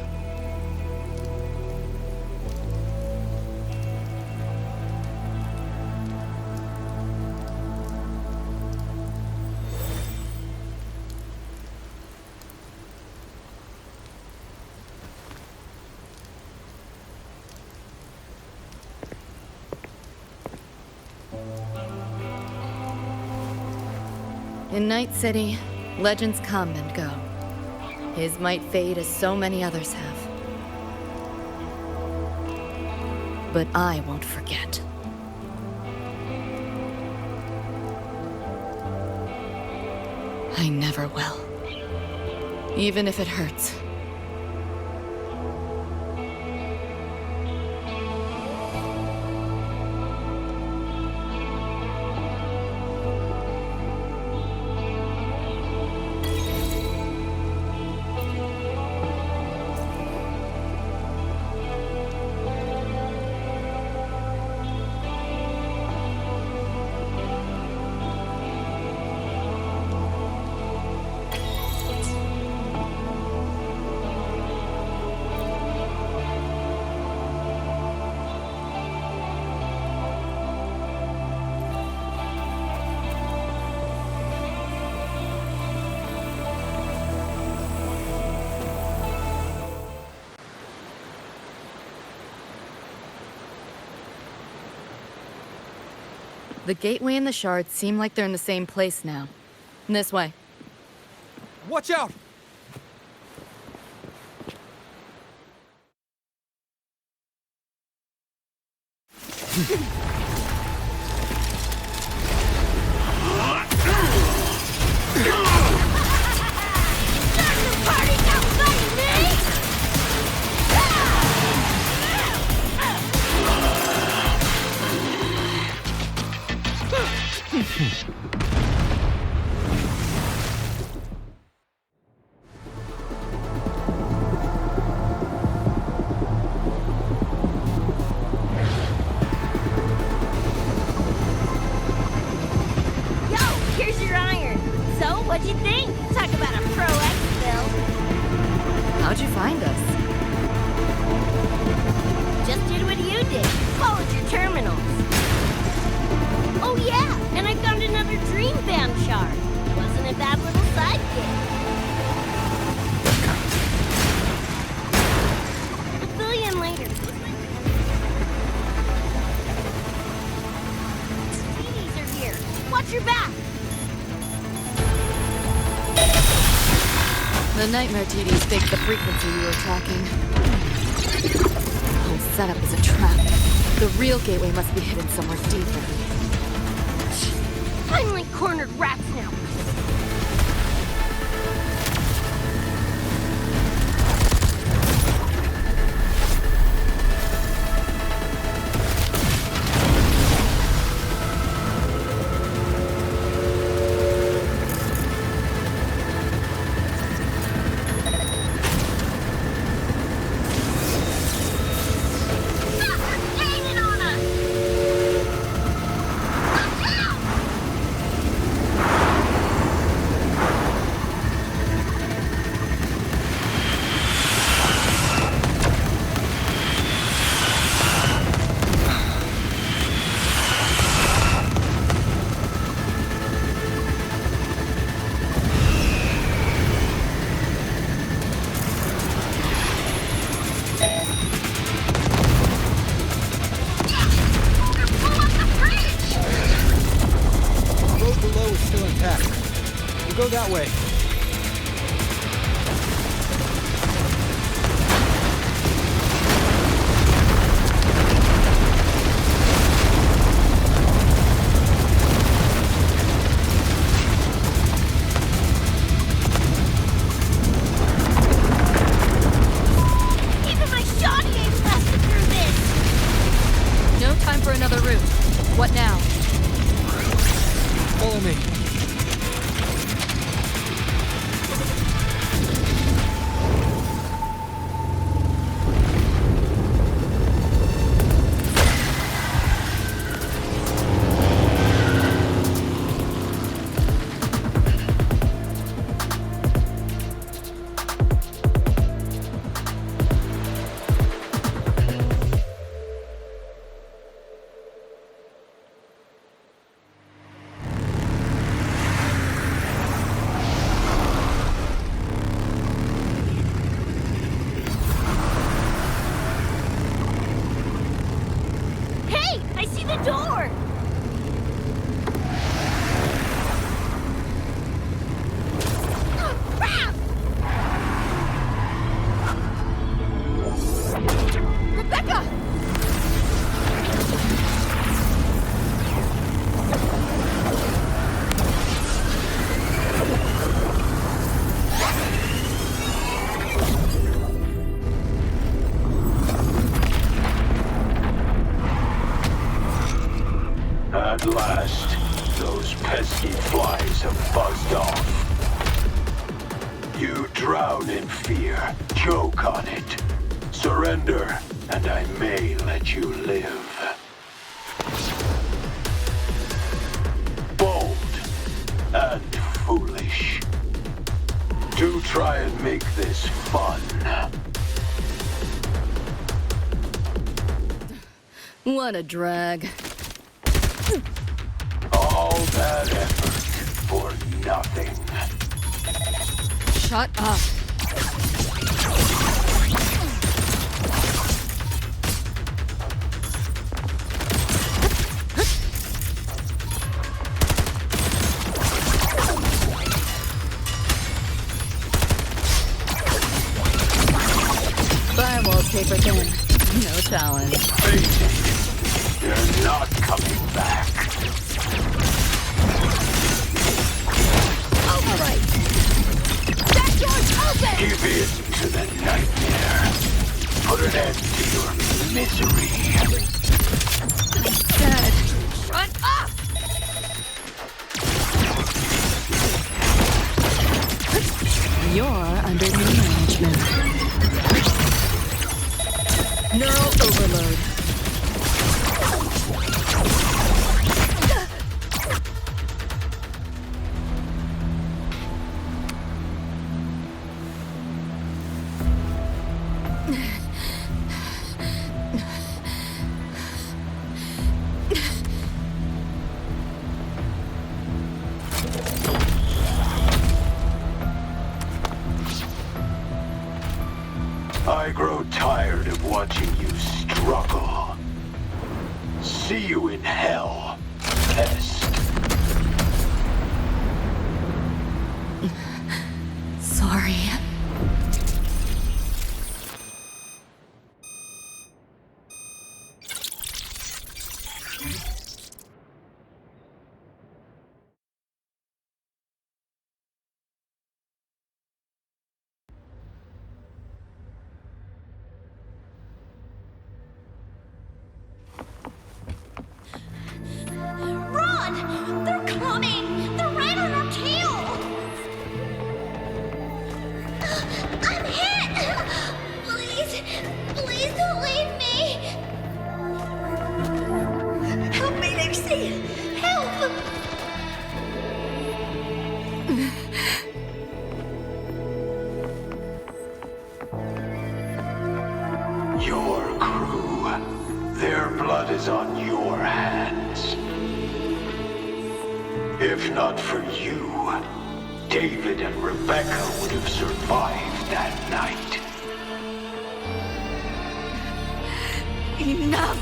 In Night City, legends come and go. His might fade as so many others have. But I won't forget. I never will. Even if it hurts. The gateway and the shards seem like they're in the same place now. This way. Watch out! What'd you think? Talk about a pro exfil. How'd you find us? Just did what you did. Followed your terminals. Oh yeah, and I found another dream band shard. Wasn't a bad little sidekick. I'll fill you in later. TVs are here. Watch your back. The nightmare TDs faked the frequency we were tracking. The whole setup is a trap. The real gateway must be hidden somewhere deeper. Finally cornered rats now. We'll go that way. Even my shoddy ain't lasted through this! No time for another route. What now? Follow me. Hey! I see the door! Oh, crap! Rebecca! At last, those pesky flies have buzzed off. You drown in fear, choke on it. Surrender, and I may let you live. Bold and foolish. Do try and make this fun. What a drag. All that effort for nothing. Shut up. Firewall paper thin. No challenge. You're not coming back. Overwrite! That door's open! Give in to the nightmare. Put an end to your misery. Dead. Shut up! You're under new management. Neural overload. I grow tired of watching you struggle. See you in hell, pest. Sorry. Run! They're coming! They're right on our tail! I'm hit! Please, please don't leave me! Help me, Lucy! Help! Your crew, their blood is on your hands. If not for you, David and Rebecca would have survived that night. Enough!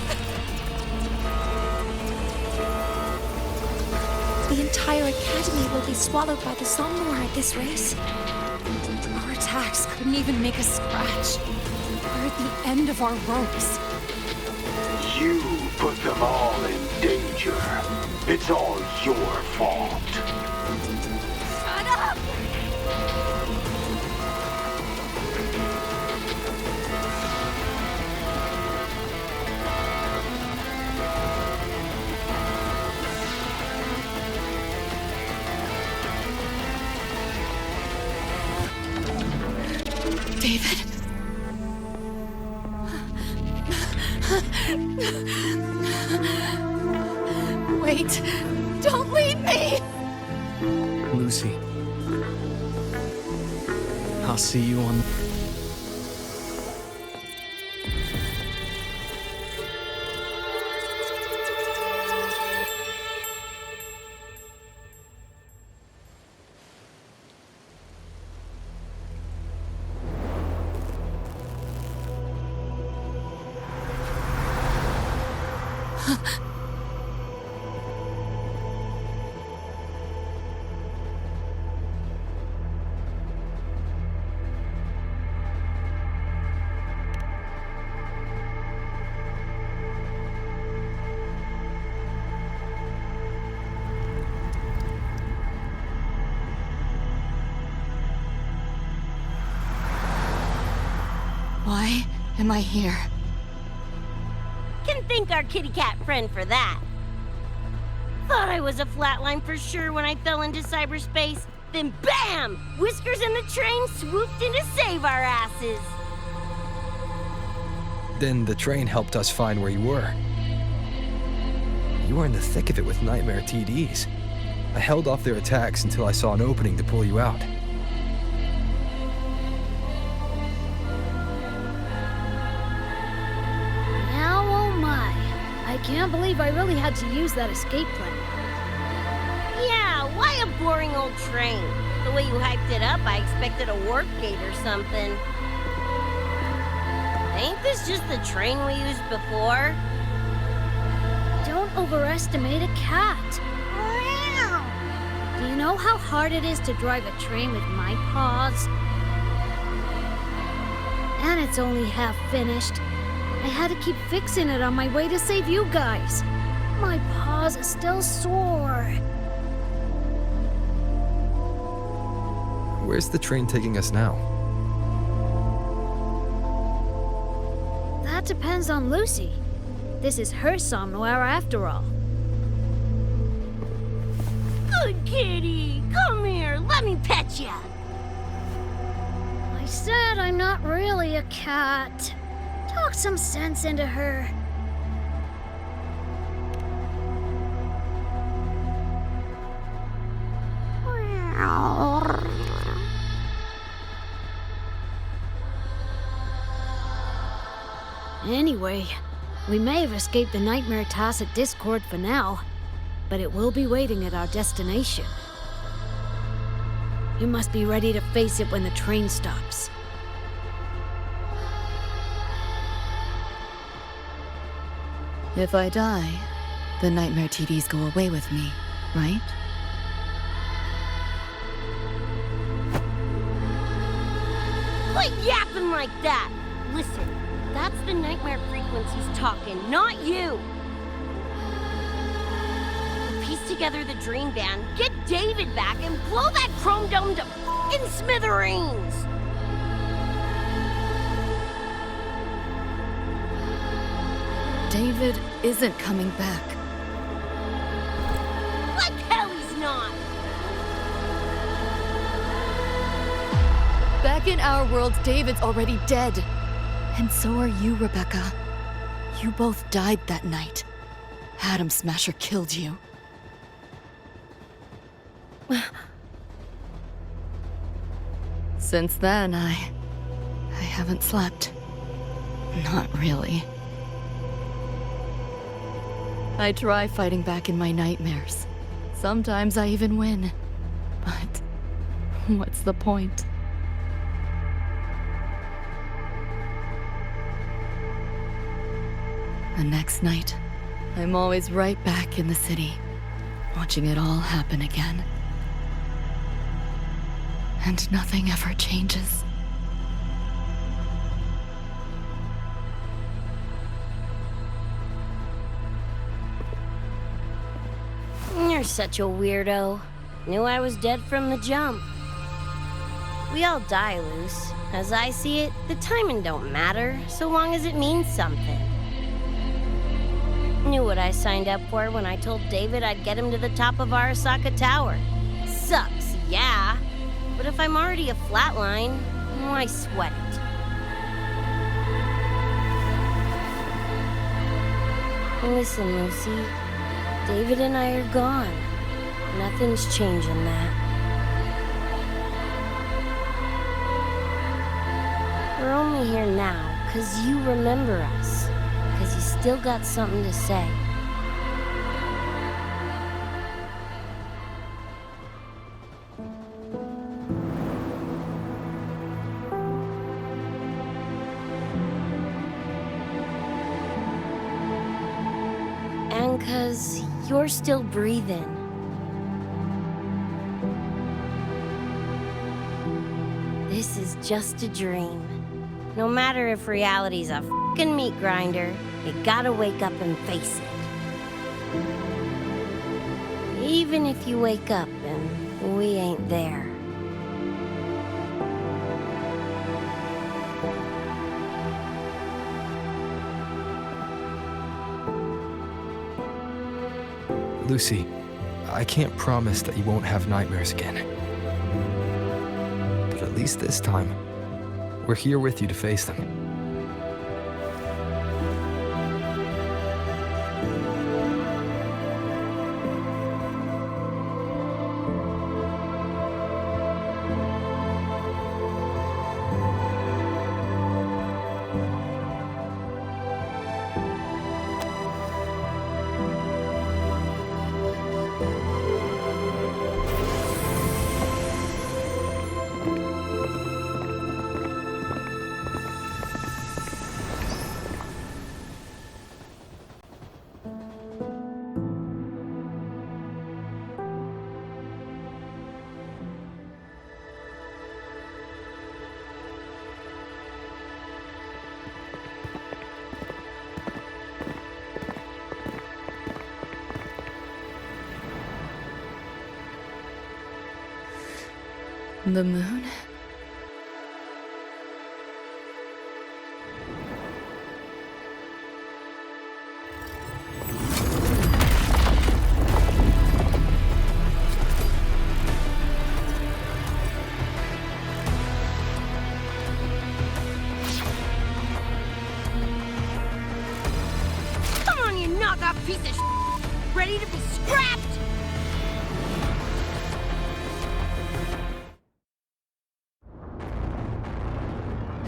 The entire academy will be swallowed by the Somnor at this rate. Our attacks couldn't even make a scratch. We're at the end of our ropes. You put them all in danger. It's all your fault. Shut up! David. Wait. Don't leave me! Lucy. I'll see you on... Why am I here? Can thank our kitty cat friend for that. Thought I was a flatline for sure when I fell into cyberspace. Then BAM! Whiskers and the train swooped in to save our asses. Then the train helped us find where you were. You were in the thick of it with Nightmare TDs. I held off their attacks until I saw an opening to pull you out. Now, oh my. I can't believe I really had to use that escape plan. Yeah, why a boring old train? The way you hyped it up, I expected a warp gate or something. Ain't this just the train we used before? Don't overestimate a cat. Do you know how hard it is to drive a train with my paws? And it's only half finished. I had to keep fixing it on my way to save you guys. My paws are still sore. Where's the train taking us now? That depends on Lucy. This is her somnowhere after all. Good kitty, come here, let me pet ya. I said I'm not really a cat. Talk some sense into her. Anyway, we may have escaped the Nightmare Tacit Discord for now, but it will be waiting at our destination. You must be ready to face it when the train stops. If I die, the Nightmare TDs go away with me, right? Quit yapping like that! Listen, that's the nightmare frequencies talking, not you! We'll piece together the dream band, get David back, and blow that chrome dome to f***ing smithereens! David isn't coming back. Like hell he's not! Back in our world, David's already dead. And so are you, Rebecca. You both died that night. Atom Smasher killed you. Since then, I haven't slept. Not really. I try fighting back in my nightmares. Sometimes I even win. But what's the point? The next night, I'm always right back in the city. watching it all happen again. And nothing ever changes. You're such a weirdo. Knew I was dead from the jump. We all die, Luce. As I see it, the timing don't matter, so long as it means something. Knew what I signed up for when I told David I'd get him to the top of Arasaka Tower. Sucks, yeah. But if I'm already a flatline, why sweat it? Listen, Lucy. David and I are gone. Nothing's changing that. We're only here now because you remember us. Because you still got something to say. And because you're still breathing. This is just a dream. No matter if reality's a f***ing meat grinder, you gotta wake up and face it. Even if you wake up and we ain't there. Lucy, I can't promise that you won't have nightmares again. But at least this time, we're here with you to face them. The moon? Come on, you knockoff piece of shit! Ready to be scrapped?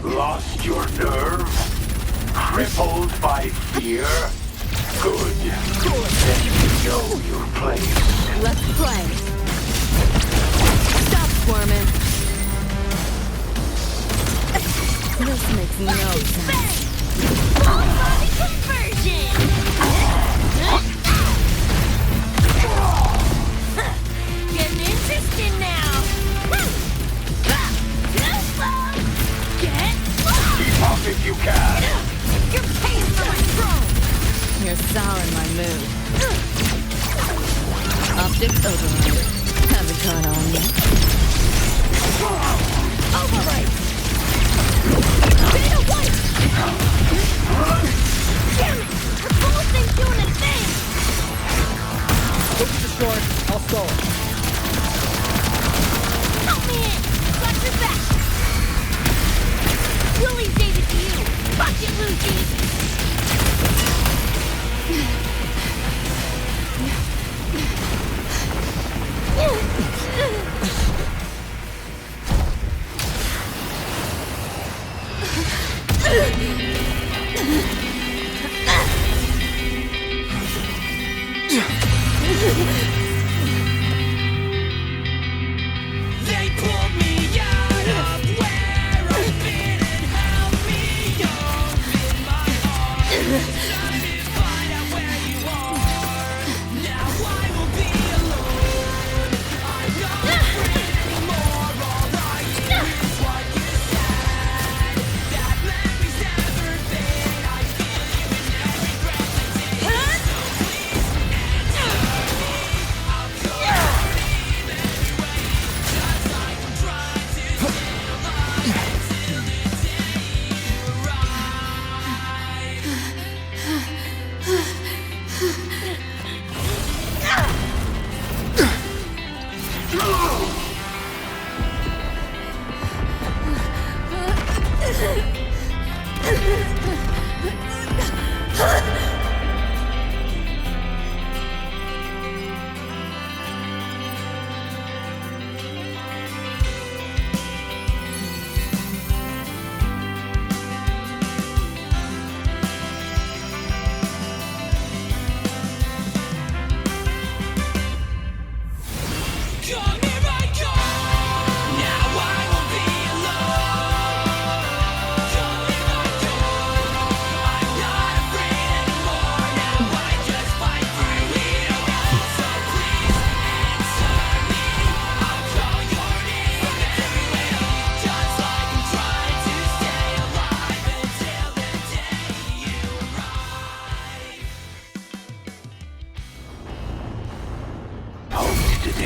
Lost your nerve? Crippled by fear? Good. Then you know your place. Let's play. Stop squirming. This makes no sense. Full body conversion! Getting interesting now! Keep up if you can. You're paying for my throne! You're souring my mood. Optics override. Haven't caught on yet. Override! Beta white! Damn it! Her bullets ain't doing a thing! Look at the sword. I'll stall it. Help me in! Got your back! We'll leave David to you! Fuck it, Lucy! They pulled me out of where I've been and held me in my arms. Time to find out where you are. Now I will be alone.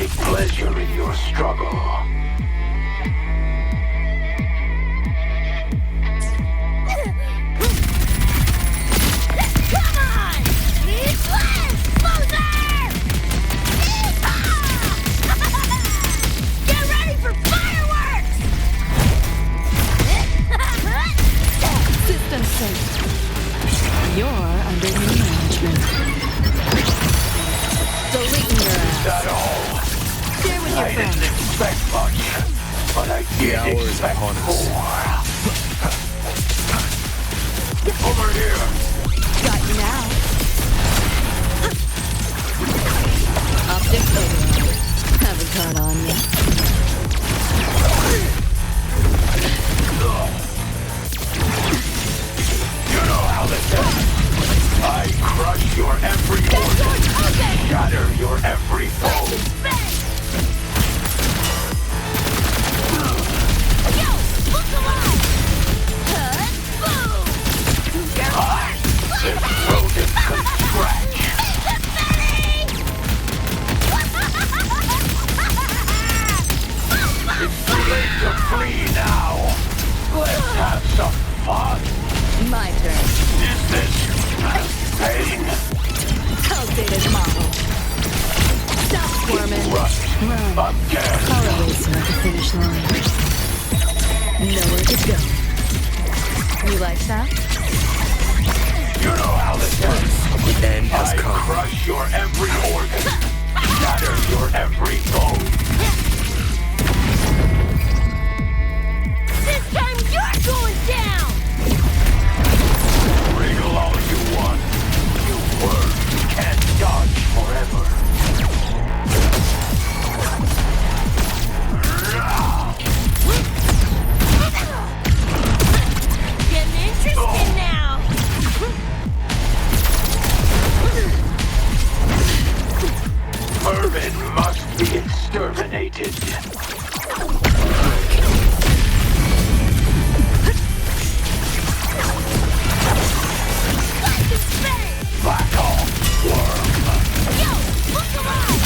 take pleasure in your struggle. Come on! It's less, loser! Yeehaw! Get ready for fireworks! System sync. You're under new management. Deleting your ass. That all? Share with your I friends. didn't expect much, but I did expect more. Over here! Got you now. Optic override. Haven't caught on yet. You know how this is. I crush your every organ, shatter your every foe. Yo, look alive! Cut, boom! This rodent can scratch. It's too late to flee now. Let's have some fun. My turn. Is this pain? Outdated model. Stop squirming. Run. Again. I'll erase you at the finish line. Nowhere to go. You like that? You know how this works. The end has come. I crush your every organ, shatter your every bone. This time you're going down! Wriggle all you want. You worms can't dodge forever. Getting interested now! Vermin must be exterminated. Back off, worm. Yo, look alive!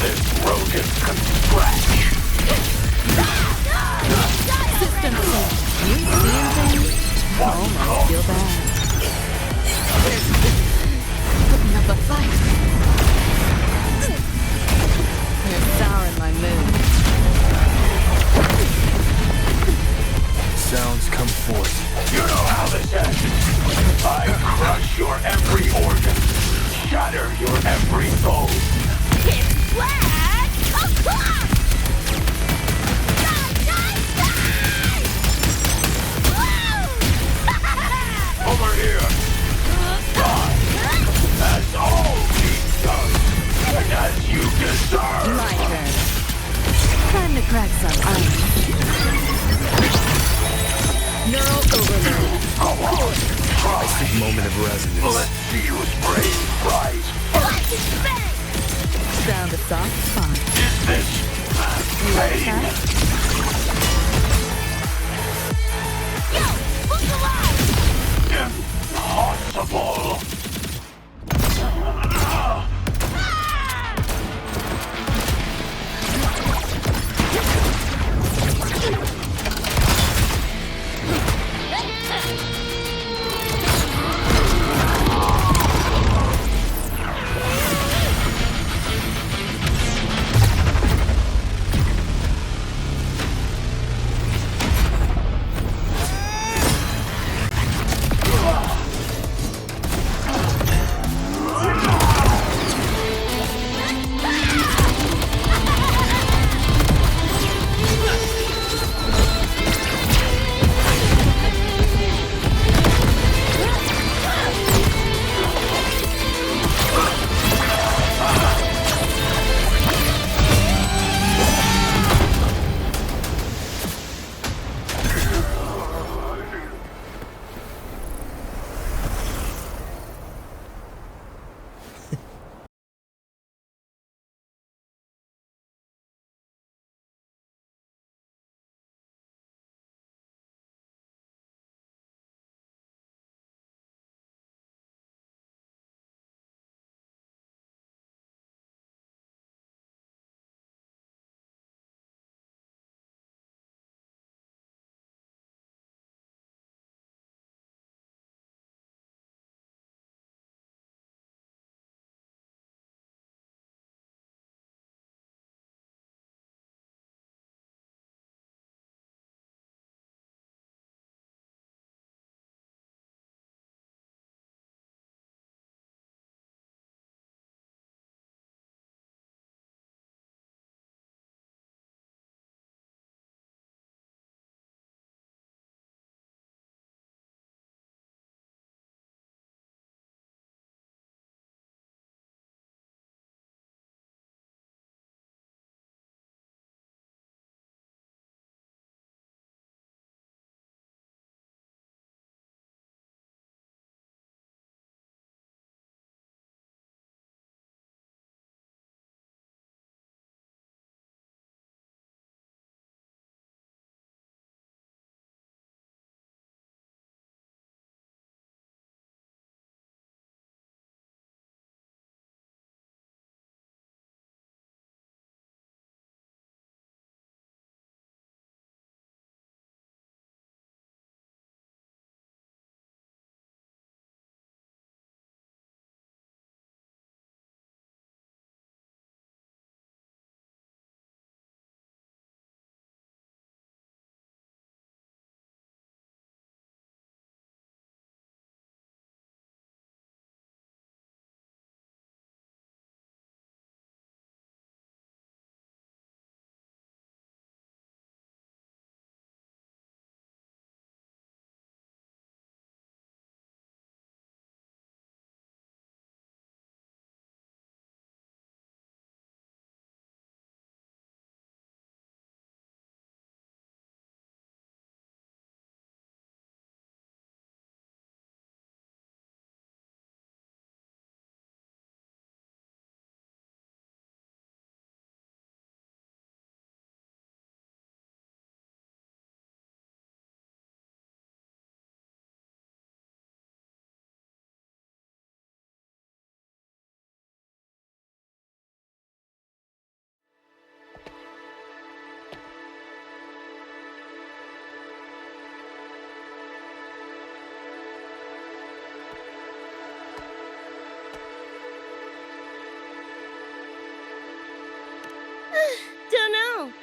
This rodent can scratch. System sync. You seeing things? Almost feel bad. Putting up a fight. You're souring my mood. Sounds come forth. You know how this ends. I crush your every organ, shatter your every bone. It's black! Over here. That's all he does. And as you deserve. My turn. Time to crack some ice. Neural overload. Go on. Try. Big moment of resonance. Let's see whose brain rise first. Sound of soft spot. Is this You like pain? that? Yo, look alive! Impossible.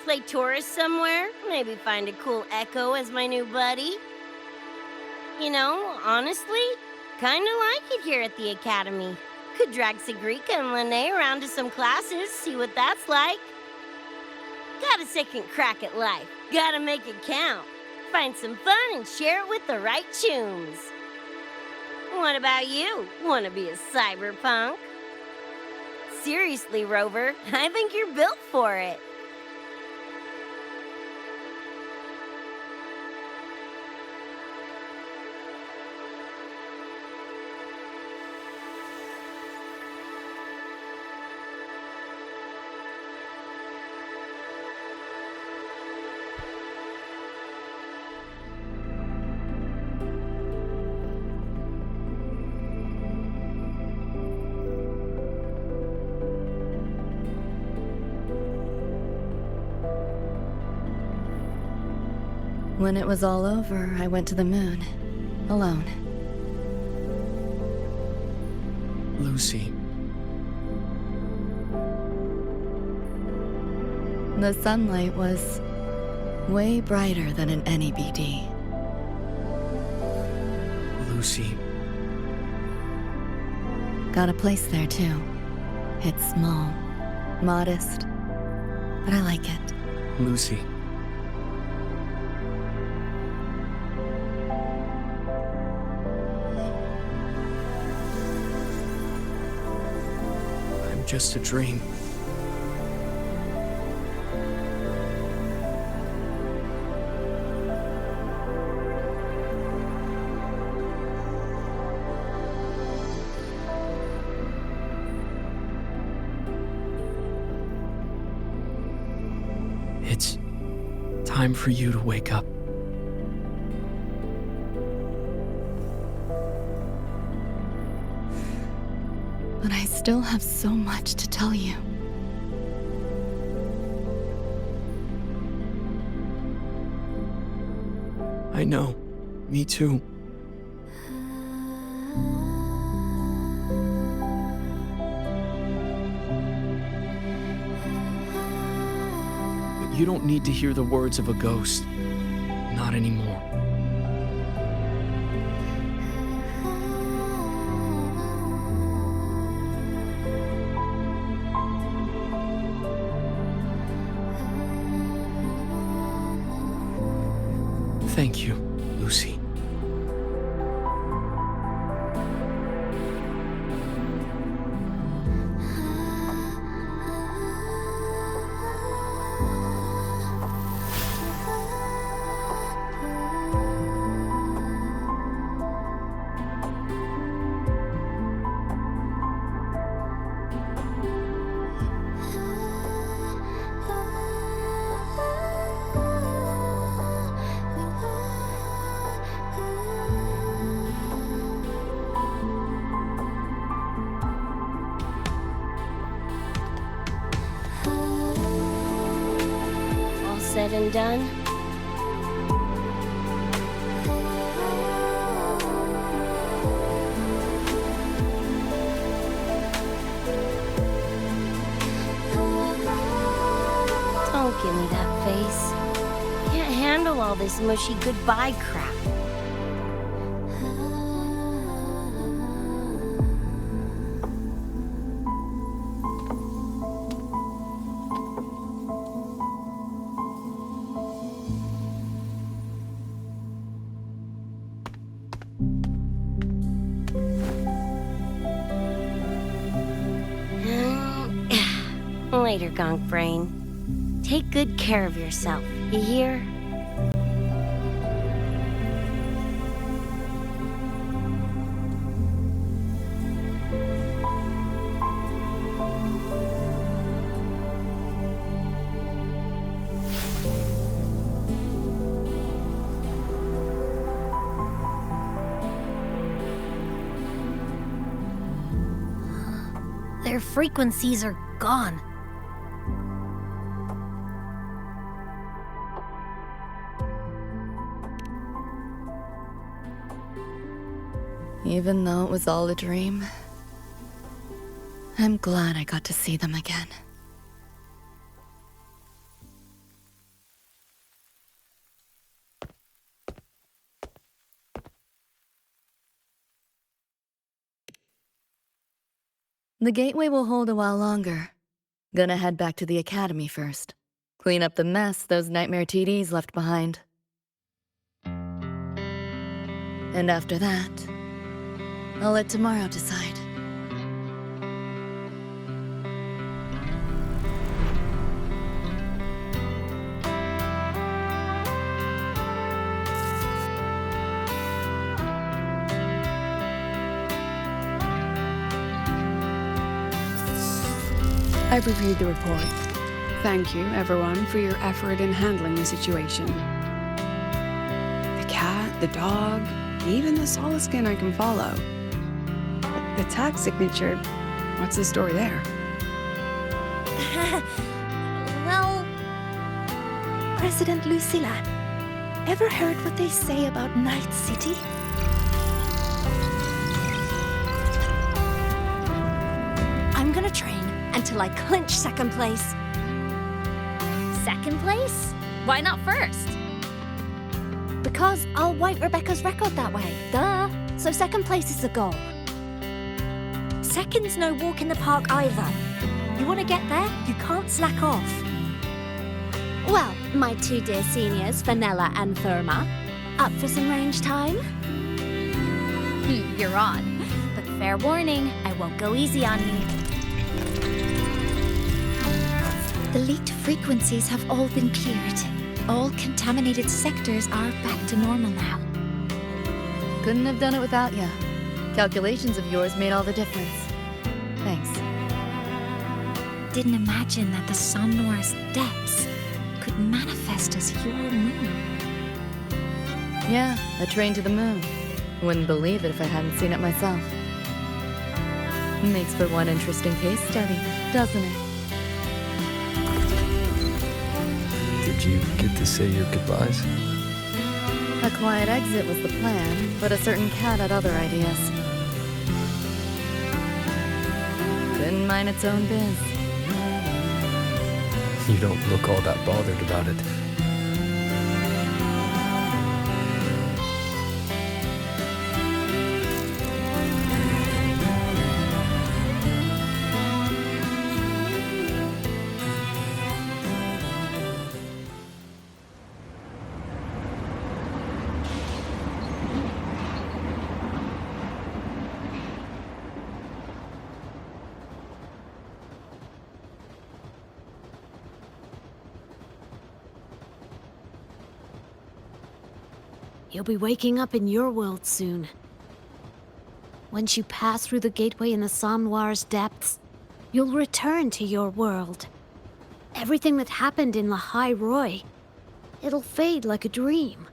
play tourist somewhere? Maybe find a cool Echo as my new buddy? You know, honestly, kinda like it here at the Academy. Could drag Sigrika and Lene around to some classes, see what that's like. Got a second crack at life. Gotta make it count. Find some fun and share it with the right chooms. What about you? Wanna be a cyberpunk? Seriously, Rover, I think you're built for it. When it was all over, I went to the moon. Alone. Lucy. The sunlight was way brighter than in any BD. Lucy. Got a place there too. It's small, modest, but I like it. Lucy. I'm just a dream. It's time for you to wake up. But I still have so much to tell you. I know. Me too. But you don't need to hear the words of a ghost. Not anymore. Thank you, Lucy. Said and done. Don't give me that face. Can't handle all this mushy goodbye crap. Later, Gonk Brain. Take good care of yourself, you hear? Their frequencies are gone. Even though it was all a dream, I'm glad I got to see them again. The gateway will hold a while longer. Gonna head back to the academy first. Clean up the mess those nightmare TDs left behind. And after that, I'll let tomorrow decide. I've reviewed the report. Thank you, everyone, for your effort in handling the situation. The cat, the dog, even the solid skin I can follow. But the tag signature, what's the story there? Well, President Lucilla, ever heard what they say about Night City? I'm gonna train until I clinch second place. Second place? Why not first? Because I'll wipe Rebecca's record that way. Duh. So second place is the goal. Second's no walk in the park either. You want to get there, you can't slack off. Well, my two dear seniors, Vanilla and Therma, up for some range time? You're on. But fair warning, I won't go easy on you. The leaked frequencies have all been cleared. All contaminated sectors are back to normal now. Couldn't have done it without you. Calculations of yours made all the difference. Thanks. Didn't imagine that the Somnoir's depths could manifest as your moon. Yeah, a train to the moon. Wouldn't believe it if I hadn't seen it myself. Makes for one interesting case study, doesn't it? Did you get to say your goodbyes? A quiet exit was the plan, but a certain cat had other ideas. Couldn't mind its own biz. You don't look all that bothered about it. You'll be waking up in your world soon. Once you pass through the gateway in the Somnoir's depths, you'll return to your world. Everything that happened in La High Roy, it'll fade like a dream.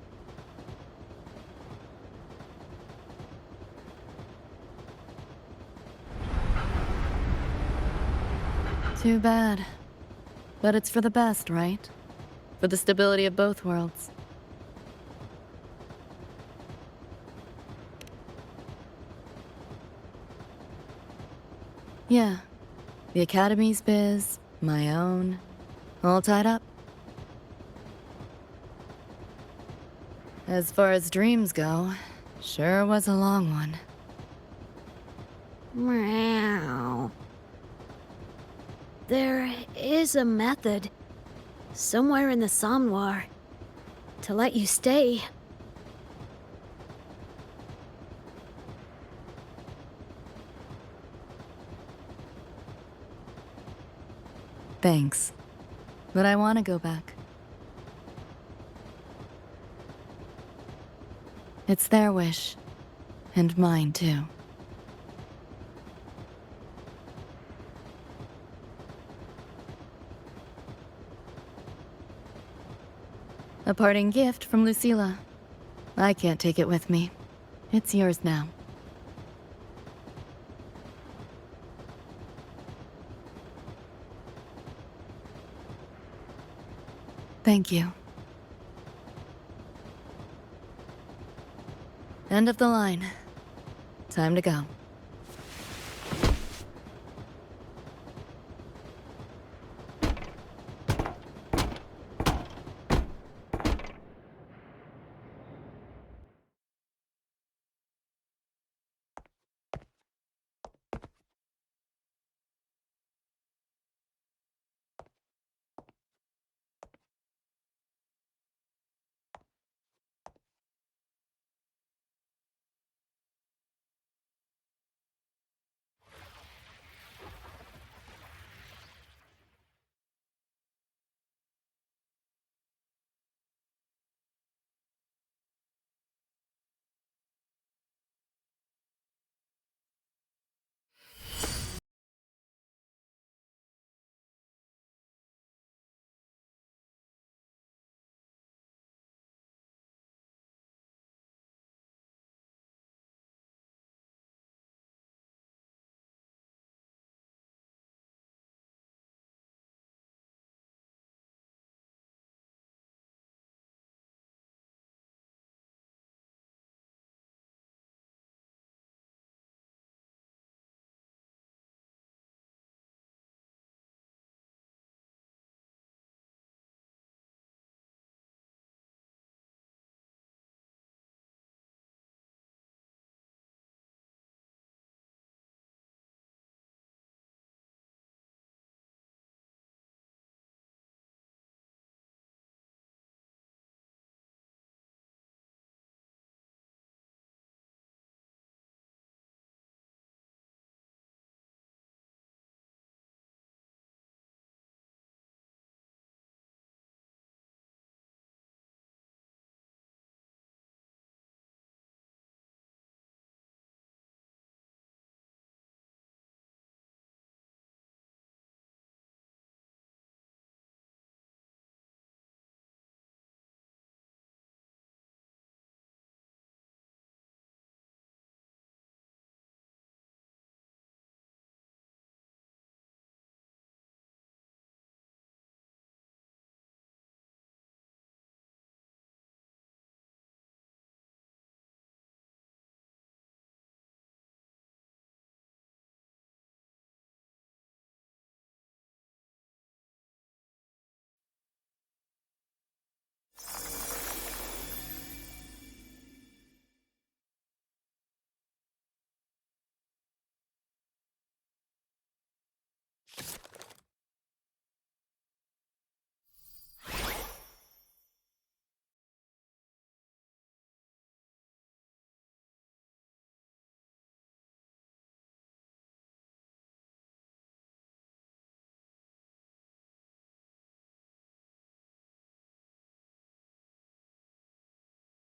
Too bad. But it's for the best, right? For the stability of both worlds. Yeah. The Academy's biz, my own, all tied up. As far as dreams go, sure was a long one. Meow. There is a method, somewhere in the Somnoir, to let you stay. Thanks. But I want to go back. It's their wish. And mine, too. A parting gift from Lucilla. I can't take it with me. It's yours now. Thank you. End of the line. Time to go.